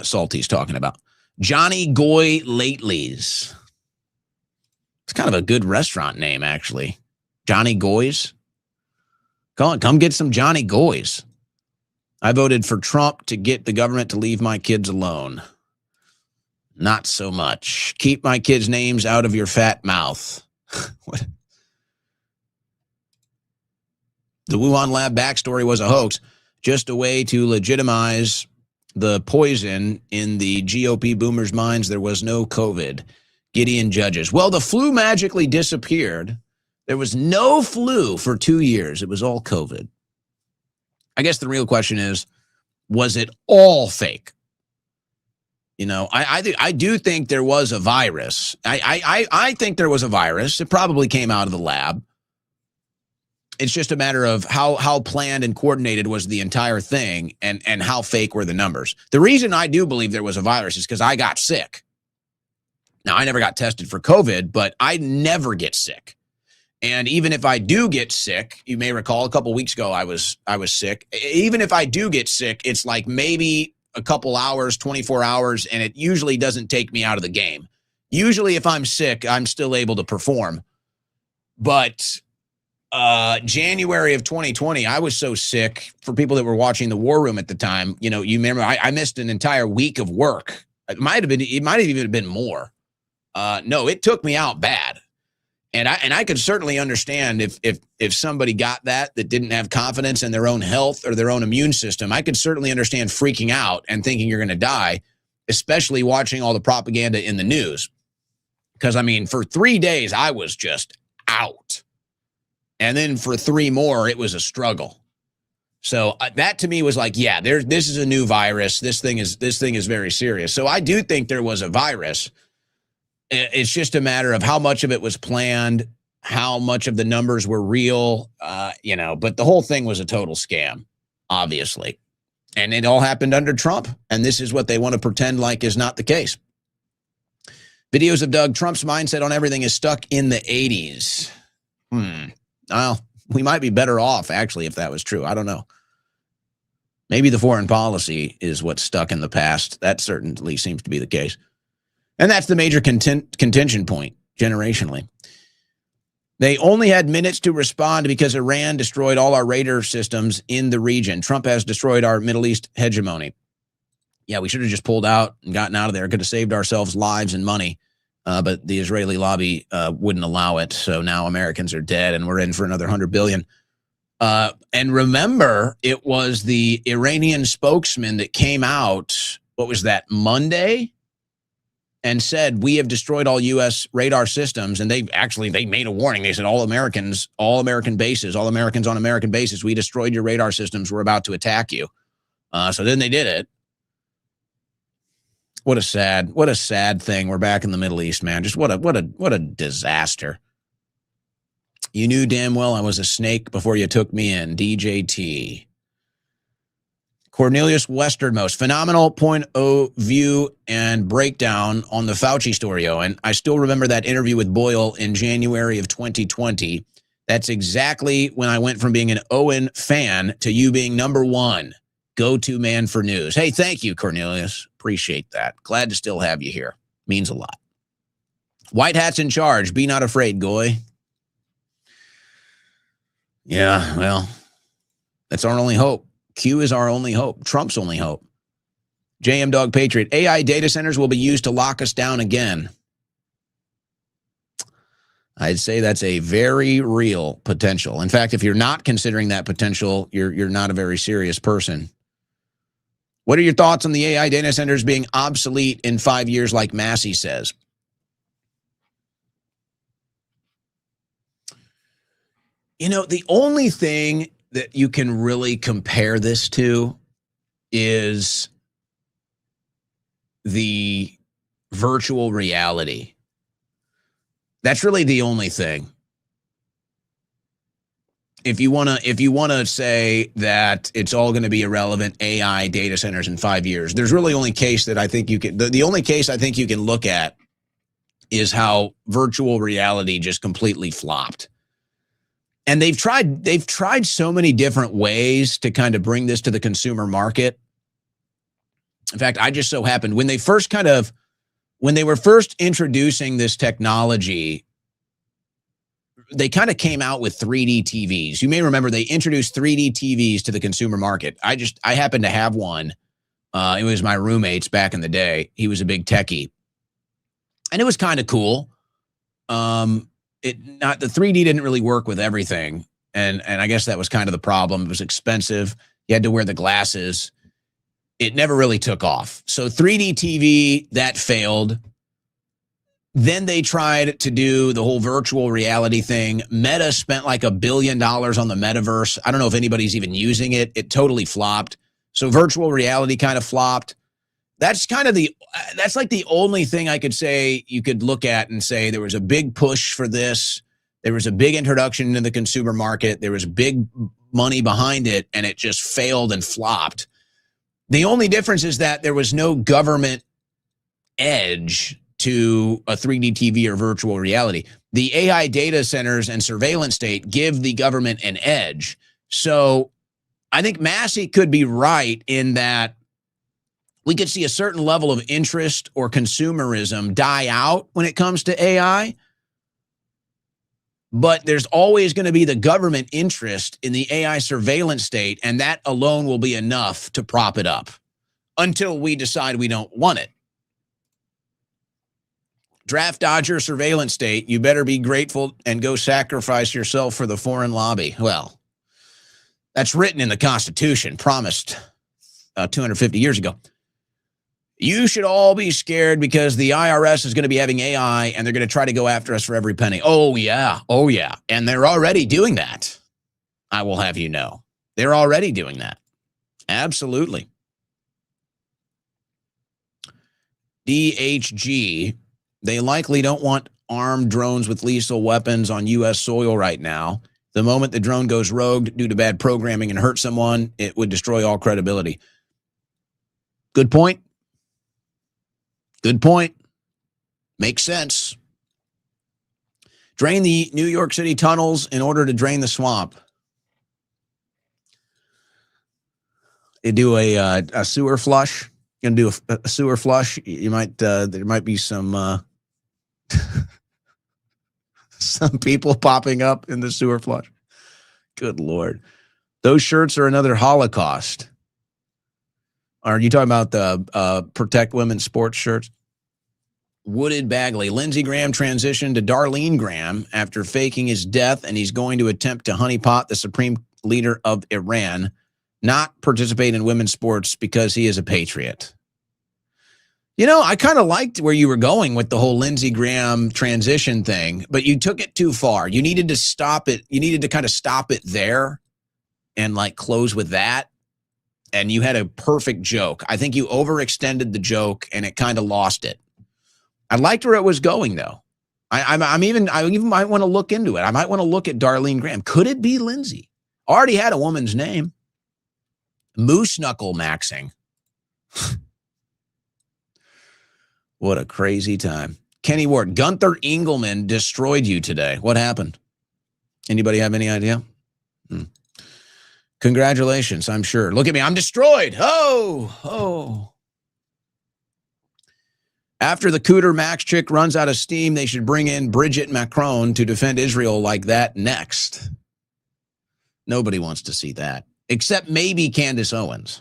Salty's talking about. Johnny Goy Latelys. It's kind of a good restaurant name, actually. Johnny Goy's. Come get some Johnny Goys. I voted for Trump to get the government to leave my kids alone. Not so much. Keep my kids' names out of your fat mouth. What? The Wuhan lab backstory was a hoax, just a way to legitimize the poison in the GOP boomers' minds. There was no COVID. Gideon Judges. Well, the flu magically disappeared. There was no flu for 2 years. It was all COVID. I guess the real question is, was it all fake? You know, I do think there was a virus. I think there was a virus. It probably came out of the lab. It's just a matter of how planned and coordinated was the entire thing and how fake were the numbers. The reason I do believe there was a virus is because I got sick. Now, I never got tested for COVID, but I never get sick. And even if I do get sick, you may recall a couple weeks ago I was sick. Even if I do get sick, it's like maybe a couple hours, 24 hours, and it usually doesn't take me out of the game. Usually if I'm sick, I'm still able to perform. But January of 2020, I was so sick. For people that were watching the War Room at the time, you know, you remember I missed an entire week of work. It might have even been more. No, it took me out bad. And I could certainly understand if somebody got that didn't have confidence in their own health or their own immune system. I could certainly understand freaking out and thinking you're going to die, especially watching all the propaganda in the news. Because, I mean, for 3 days, I was just out. And then for 3 more, it was a struggle. So that to me was like, yeah, this is a new virus. This thing is very serious. So I do think there was a virus. It's just a matter of how much of it was planned, how much of the numbers were real, but the whole thing was a total scam, obviously. And it all happened under Trump. And this is what they want to pretend like is not the case. Videos of Doug Trump's mindset on everything is stuck in the 80s. Well, we might be better off, actually, if that was true. I don't know. Maybe the foreign policy is what's stuck in the past. That certainly seems to be the case. And that's the major contention point, generationally. They only had minutes to respond because Iran destroyed all our radar systems in the region. Trump has destroyed our Middle East hegemony. Yeah, we should have just pulled out and gotten out of there. Could have saved ourselves lives and money. But the Israeli lobby wouldn't allow it. So now Americans are dead and we're in for another $100 billion. And remember, it was the Iranian spokesman that came out, what was that, Monday? And said, we have destroyed all U.S. radar systems. And they made a warning. They said, all American bases, all Americans on American bases, we destroyed your radar systems. We're about to attack you. So then they did it. What a sad thing. We're back in the Middle East, man. Just what a disaster. You knew damn well I was a snake before you took me in. DJT. Cornelius Westernmost, phenomenal point of view and breakdown on the Fauci story, Owen. I still remember that interview with Boyle in January of 2020. That's exactly when I went from being an Owen fan to you being number one. go-to man for news. Hey, thank you, Cornelius. Appreciate that. Glad to still have you here. Means a lot. White hat's in charge. Be not afraid, Goy. Yeah, well, that's our only hope. Q is our only hope. Trump's only hope. JM Dog Patriot. AI data centers will be used to lock us down again. I'd say that's a very real potential. In fact, if you're not considering that potential, you're not a very serious person. What are your thoughts on the AI data centers being obsolete in 5 years, like Massey says? You know, the only thing that you can really compare this to is the virtual reality. That's really the only thing. If you want to say that it's all going to be irrelevant AI data centers in 5 years, there's really only case that I think you can the only case I think you can look at is how virtual reality just completely flopped. And they've tried so many different ways to kind of bring this to the consumer market. In fact, I just so happened when they were first introducing this technology, they kind of came out with 3D TVs. You may remember they introduced 3D TVs to the consumer market. I happened to have one. It was my roommate's back in the day. He was a big techie. And it was kind of cool. The 3D didn't really work with everything. And I guess that was kind of the problem. It was expensive. You had to wear the glasses. It never really took off. So 3D TV, that failed. Then they tried to do the whole virtual reality thing. Meta spent like $1 billion on the metaverse. I don't know if anybody's even using it. It totally flopped. So virtual reality kind of flopped. That's like the only thing I could say you could look at and say there was a big push for this. There was a big introduction to the consumer market. There was big money behind it, and it just failed and flopped. The only difference is that there was no government edge to a 3D TV or virtual reality. The AI data centers and surveillance state give the government an edge. So I think Massey could be right in that we could see a certain level of interest or consumerism die out when it comes to AI. But there's always going to be the government interest in the AI surveillance state, and that alone will be enough to prop it up until we decide we don't want it. Draft Dodger surveillance state, you better be grateful and go sacrifice yourself for the foreign lobby. Well, that's written in the Constitution, promised 250 years ago. You should all be scared because the IRS is going to be having AI and they're going to try to go after us for every penny. Oh, yeah. Oh, yeah. And they're already doing that. I will have you know. They're already doing that. Absolutely. DHG, they likely don't want armed drones with lethal weapons on U.S. soil right now. The moment the drone goes rogue due to bad programming and hurt someone, it would destroy all credibility. Good point. Good point. Makes sense. Drain the New York City tunnels in order to drain the swamp. They do a sewer flush. You're gonna do a sewer flush. You might there might be some some people popping up in the sewer flush. Good Lord. Those shirts are another Holocaust. Are you talking about the Protect Women's sports shirts? Wooded Bagley. Lindsey Graham transitioned to Darlene Graham after faking his death, and he's going to attempt to honeypot the supreme leader of Iran, not participate in women's sports because he is a patriot. You know, I kind of liked where you were going with the whole Lindsey Graham transition thing, but you took it too far. You needed to stop it. You needed to kind of stop it there and like close with that. And you had a perfect joke. I think you overextended the joke and it kind of lost it. I liked where it was going, though. I even might want to look into it. I might want to look at Darlene Graham. Could it be Lindsay? Already had a woman's name. Moose knuckle maxing. What a crazy time. Kenny Ward, Gunther Engelman destroyed you today. What happened? Anybody have any idea? Congratulations, I'm sure. Look at me, I'm destroyed. Oh. After the Cooter Max chick runs out of steam, they should bring in Bridget Macron to defend Israel like that next. Nobody wants to see that, except maybe Candace Owens.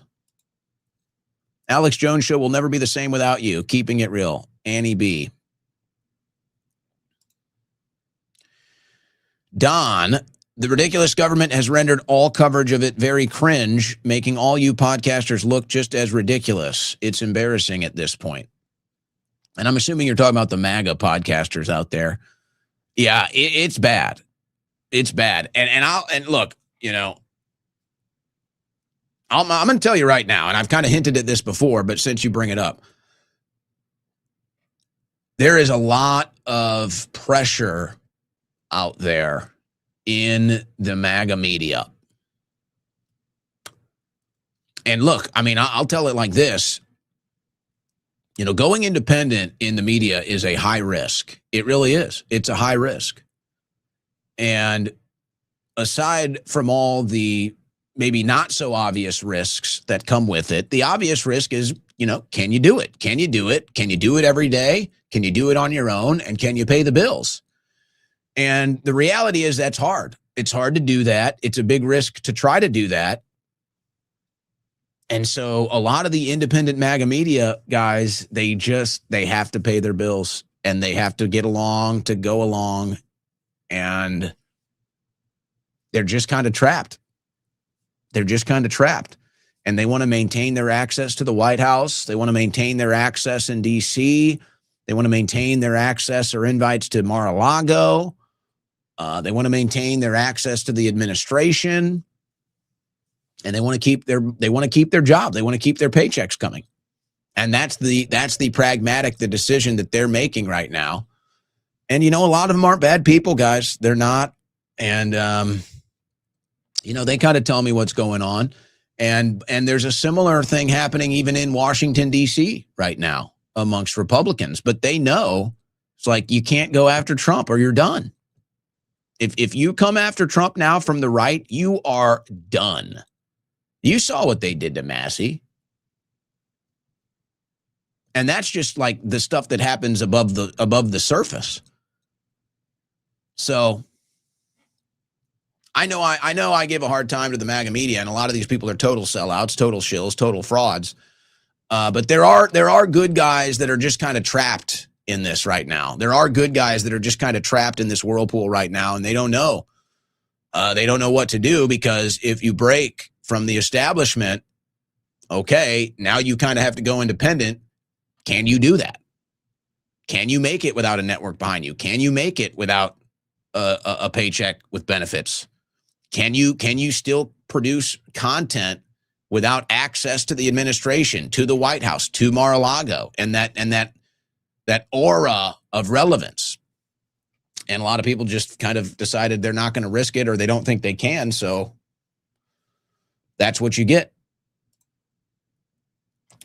Alex Jones Show will never be the same without you. Keeping it real. Annie B. Don, the ridiculous government has rendered all coverage of it very cringe, making all you podcasters look just as ridiculous. It's embarrassing at this point. And I'm assuming you're talking about the MAGA podcasters out there. Yeah, it's bad. It's bad. And look, you know, I'm going to tell you right now, and I've kind of hinted at this before, but since you bring it up, there is a lot of pressure out there in the MAGA media. And look, I mean, I'll tell it like this. You know, going independent in the media is a high risk. It really is. It's a high risk. And aside from all the maybe not so obvious risks that come with it, the obvious risk is, you know, can you do it? Can you do it? Can you do it every day? Can you do it on your own? And can you pay the bills? And the reality is that's hard. It's hard to do that. It's a big risk to try to do that. And so a lot of the independent MAGA media guys, they have to pay their bills and they have to get along to go along. And they're just kind of trapped. They're just kind of trapped. And they want to maintain their access to the White House. They want to maintain their access in D.C. They want to maintain their access or invites to Mar-a-Lago. They want to maintain their access to the administration. And they want to keep their job. They want to keep their paychecks coming. And that's the pragmatic, the decision that they're making right now. And, you know, a lot of them aren't bad people, guys. They're not. And, you know, they kind of tell me what's going on. And there's a similar thing happening even in Washington, D.C. right now amongst Republicans. But they know it's like you can't go after Trump or you're done. If you come after Trump now from the right, you are done. You saw what they did to Massey. And that's just like the stuff that happens above the surface. So I know I give a hard time to the MAGA media, and a lot of these people are total sellouts, total shills, total frauds. But there are good guys that are just kind of trapped in this right now. There are good guys that are just kind of trapped in this whirlpool right now, and they don't know. They don't know what to do, because if you break from the establishment, okay, now you kind of have to go independent. Can you do that? Can you make it without a network behind you? Can you make it without a paycheck with benefits? Can you still produce content without access to the administration, to the White House, to Mar-a-Lago, and that aura of relevance? And a lot of people just kind of decided they're not going to risk it, or they don't think they can. So that's what you get.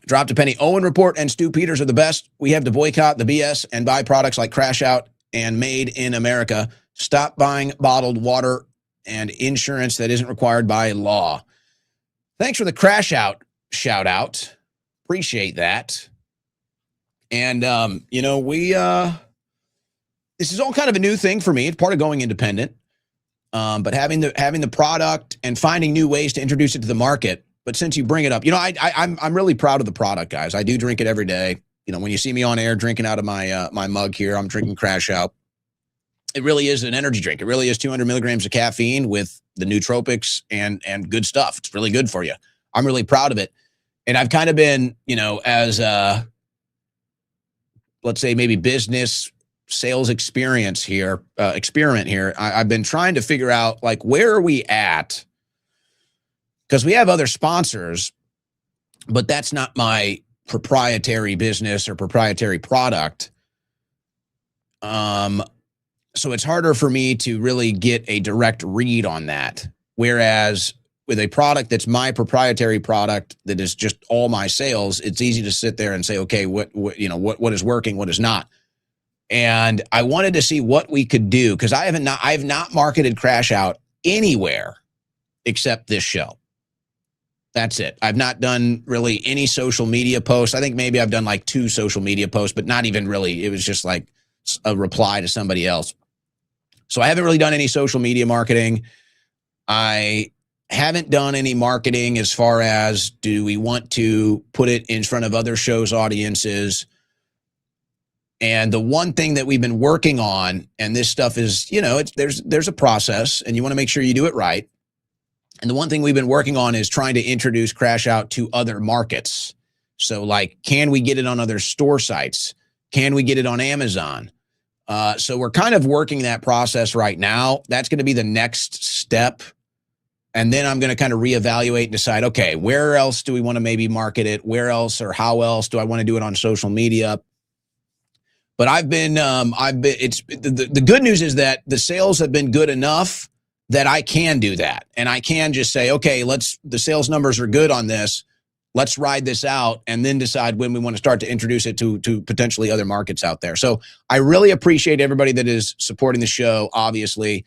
Dropped a penny. Owen Report and Stu Peters are the best. We have to boycott the BS and buy products like Crash Out and Made in America. Stop buying bottled water and insurance that isn't required by law. Thanks for the Crash Out shout out. Appreciate that. And, you know, this is all kind of a new thing for me. It's part of going independent. But having the product and finding new ways to introduce it to the market. But since you bring it up, you know, I'm really proud of the product, guys. I do drink it every day. You know, when you see me on air drinking out of my my mug here, I'm drinking Crash Out. It really is an energy drink. It really is 200 milligrams of caffeine with the nootropics and good stuff. It's really good for you. I'm really proud of it. And I've kind of been, you know, as let's say maybe business sales experiment here. I've been trying to figure out, like, where are we at? Because we have other sponsors, but that's not my proprietary business or proprietary product. So it's harder for me to really get a direct read on that. Whereas with a product that's my proprietary product, that is just all my sales, it's easy to sit there and say, okay, what is working, what is not. And I wanted to see what we could do, because I have not marketed Crash Out anywhere except this show. That's it. I've not done really any social media posts. I think maybe I've done like 2 social media posts, but not even really. It was just like a reply to somebody else. So I haven't really done any social media marketing. I haven't done any marketing as far as, do we want to put it in front of other shows' audiences? And the one thing that we've been working on, and this stuff is, there's a process, and you want to make sure you do it right. And the one thing we've been working on is trying to introduce Crash Out to other markets. So like, can we get it on other store sites? Can we get it on Amazon? So we're kind of working that process right now. That's going to be the next step. And then I'm going to kind of reevaluate and decide, okay, where else do we want to maybe market it? Where else or how else do I want to do it on social media? But it's the good news is that the sales have been good enough that I can do that. And I can just say, okay, the sales numbers are good on this. Let's ride this out and then decide when we want to start to introduce it to potentially other markets out there. So I really appreciate everybody that is supporting the show, obviously.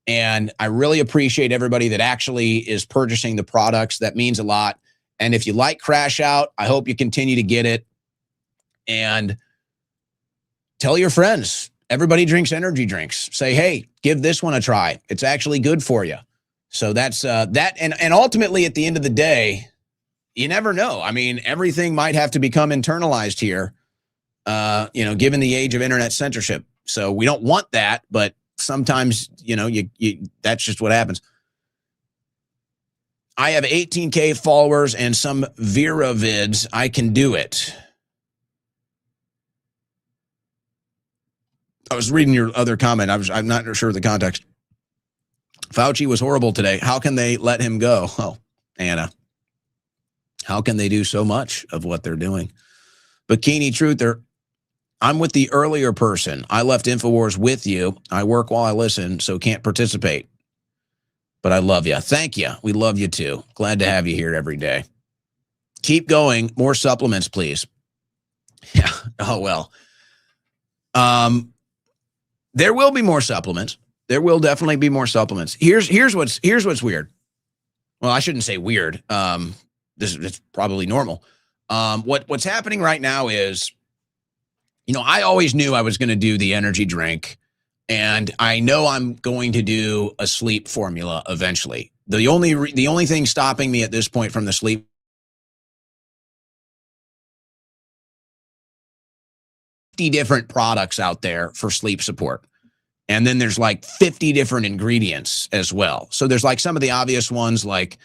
And I really appreciate everybody that actually is purchasing the products. That means a lot. And if you like Crash Out, I hope you continue to get it. And tell your friends. Everybody drinks energy drinks. Say, hey, give this one a try. It's actually good for you. So that's that. And ultimately, at the end of the day, you never know. I mean, everything might have to become internalized here, given the age of internet censorship. So we don't want that, but sometimes, that's just what happens. I have 18K followers and some Vera vids. I can do it. I was reading your other comment. I'm not sure of the context. Fauci was horrible today. How can they let him go? Oh, Anna. How can they do so much of what they're doing? Bikini Truther, I'm with the earlier person. I left InfoWars with you. I work while I listen, so can't participate. But I love you. Thank you. We love you too. Glad to have you here every day. Keep going. More supplements, please. Yeah. Oh, well. There will be more supplements. There will definitely be more supplements. Here's what's weird. Well, I shouldn't say weird. It's probably normal. What's happening right now is, I always knew I was going to do the energy drink, and I know I'm going to do a sleep formula eventually. The only thing stopping me at this point from the sleep different products out there for sleep support. And then there's like 50 different ingredients as well. So there's like some of the obvious ones like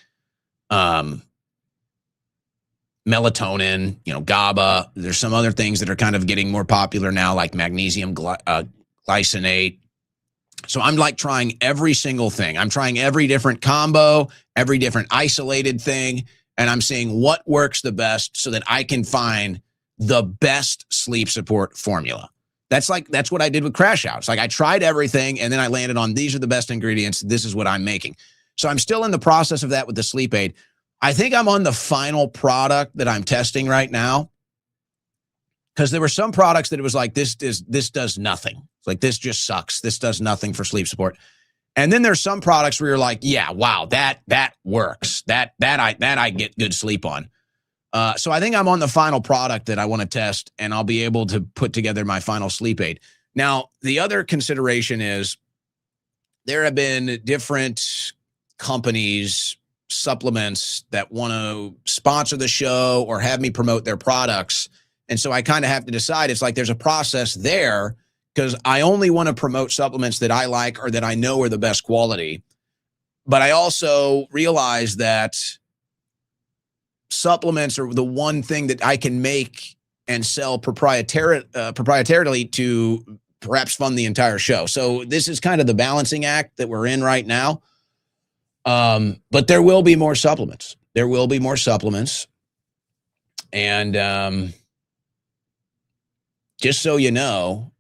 melatonin, GABA. There's some other things that are kind of getting more popular now, like magnesium glycinate. So I'm like trying every single thing. I'm trying every different combo, every different isolated thing, and I'm seeing what works the best so that I can find the best sleep support formula. That's what I did with Crash Out. It's like I tried everything and then I landed on these are the best ingredients. This is what I'm making. So I'm still in the process of that with the sleep aid. I think I'm on the final product that I'm testing right now, because there were some products that it was like, this does nothing. It's like, this just sucks. This does nothing for sleep support. And then there's some products where you're like, yeah, wow, that works. That I get good sleep on. So I think I'm on the final product that I want to test, and I'll be able to put together my final sleep aid. Now, the other consideration is there have been different companies, supplements that want to sponsor the show or have me promote their products. And so I kind of have to decide. It's like there's a process there, because I only want to promote supplements that I like or that I know are the best quality. But I also realize that supplements are the one thing that I can make and sell proprietarily to perhaps fund the entire show. So this is kind of the balancing act that we're in right now. But there will be more supplements. There will be more supplements. And just so you know,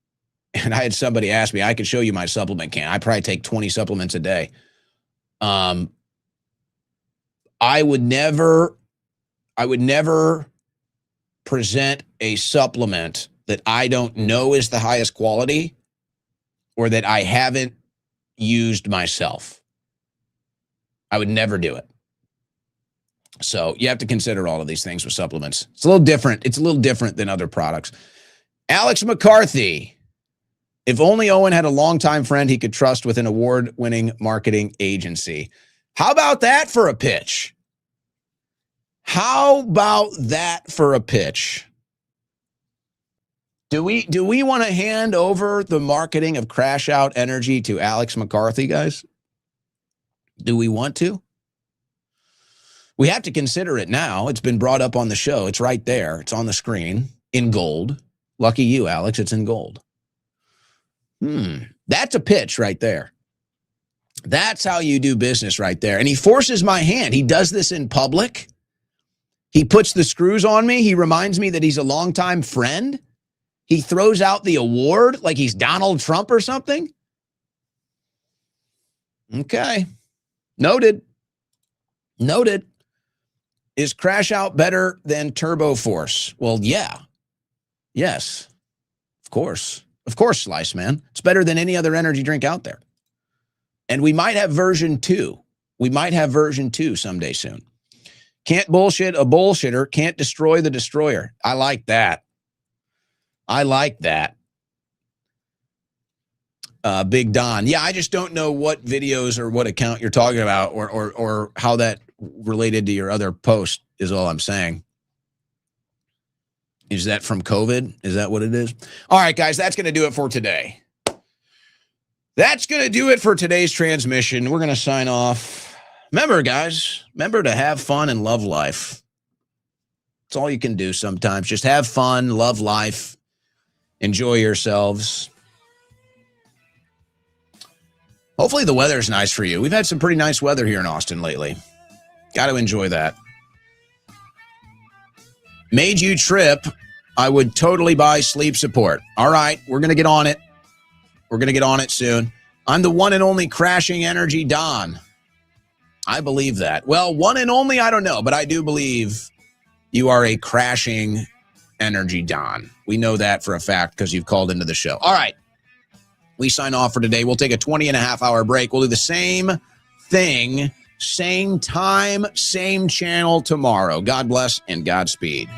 and I had somebody ask me, I could show you my supplement can. I probably take 20 supplements a day. I would never present a supplement that I don't know is the highest quality or that I haven't used myself. I would never do it. So you have to consider all of these things with supplements. It's a little different. It's a little different than other products. Alex McCarthy. If only Owen had a longtime friend he could trust with an award-winning marketing agency. How about that for a pitch? How about that for a pitch? Do we want to hand over the marketing of Crash Out Energy to Alex McCarthy, guys? Do we want to? We have to consider it now. It's been brought up on the show. It's right there. It's on the screen in gold. Lucky you, Alex. It's in gold. That's a pitch right there. That's how you do business right there. And he forces my hand. He does this in public. He puts the screws on me. He reminds me that he's a longtime friend. He throws out the award like he's Donald Trump or something. Okay. Noted. Noted. Is Crash Out better than Turbo Force? Well, yeah. Yes. Of course. Of course, Slice Man. It's better than any other energy drink out there. And we might have version 2. We might have version 2 someday soon. Can't bullshit a bullshitter. Can't destroy the destroyer. I like that. I like that. Big Don. Yeah, I just don't know what videos or what account you're talking about or how that related to your other post is all I'm saying. Is that from COVID? Is that what it is? All right, guys, that's going to do it for today. That's going to do it for today's transmission. We're going to sign off. Remember, guys, remember to have fun and love life. That's all you can do sometimes. Just have fun, love life, enjoy yourselves. Hopefully the weather's nice for you. We've had some pretty nice weather here in Austin lately. Got to enjoy that. Made you trip, I would totally buy sleep support. All right, we're going to get on it. We're going to get on it soon. I'm the one and only Crashing Energy Don. I believe that. Well, one and only, I don't know, but I do believe you are a Crashing Energy Don. We know that for a fact because you've called into the show. All right, we sign off for today. We'll take a 20-and-a-half-hour break. We'll do the same thing, same time, same channel tomorrow. God bless and Godspeed.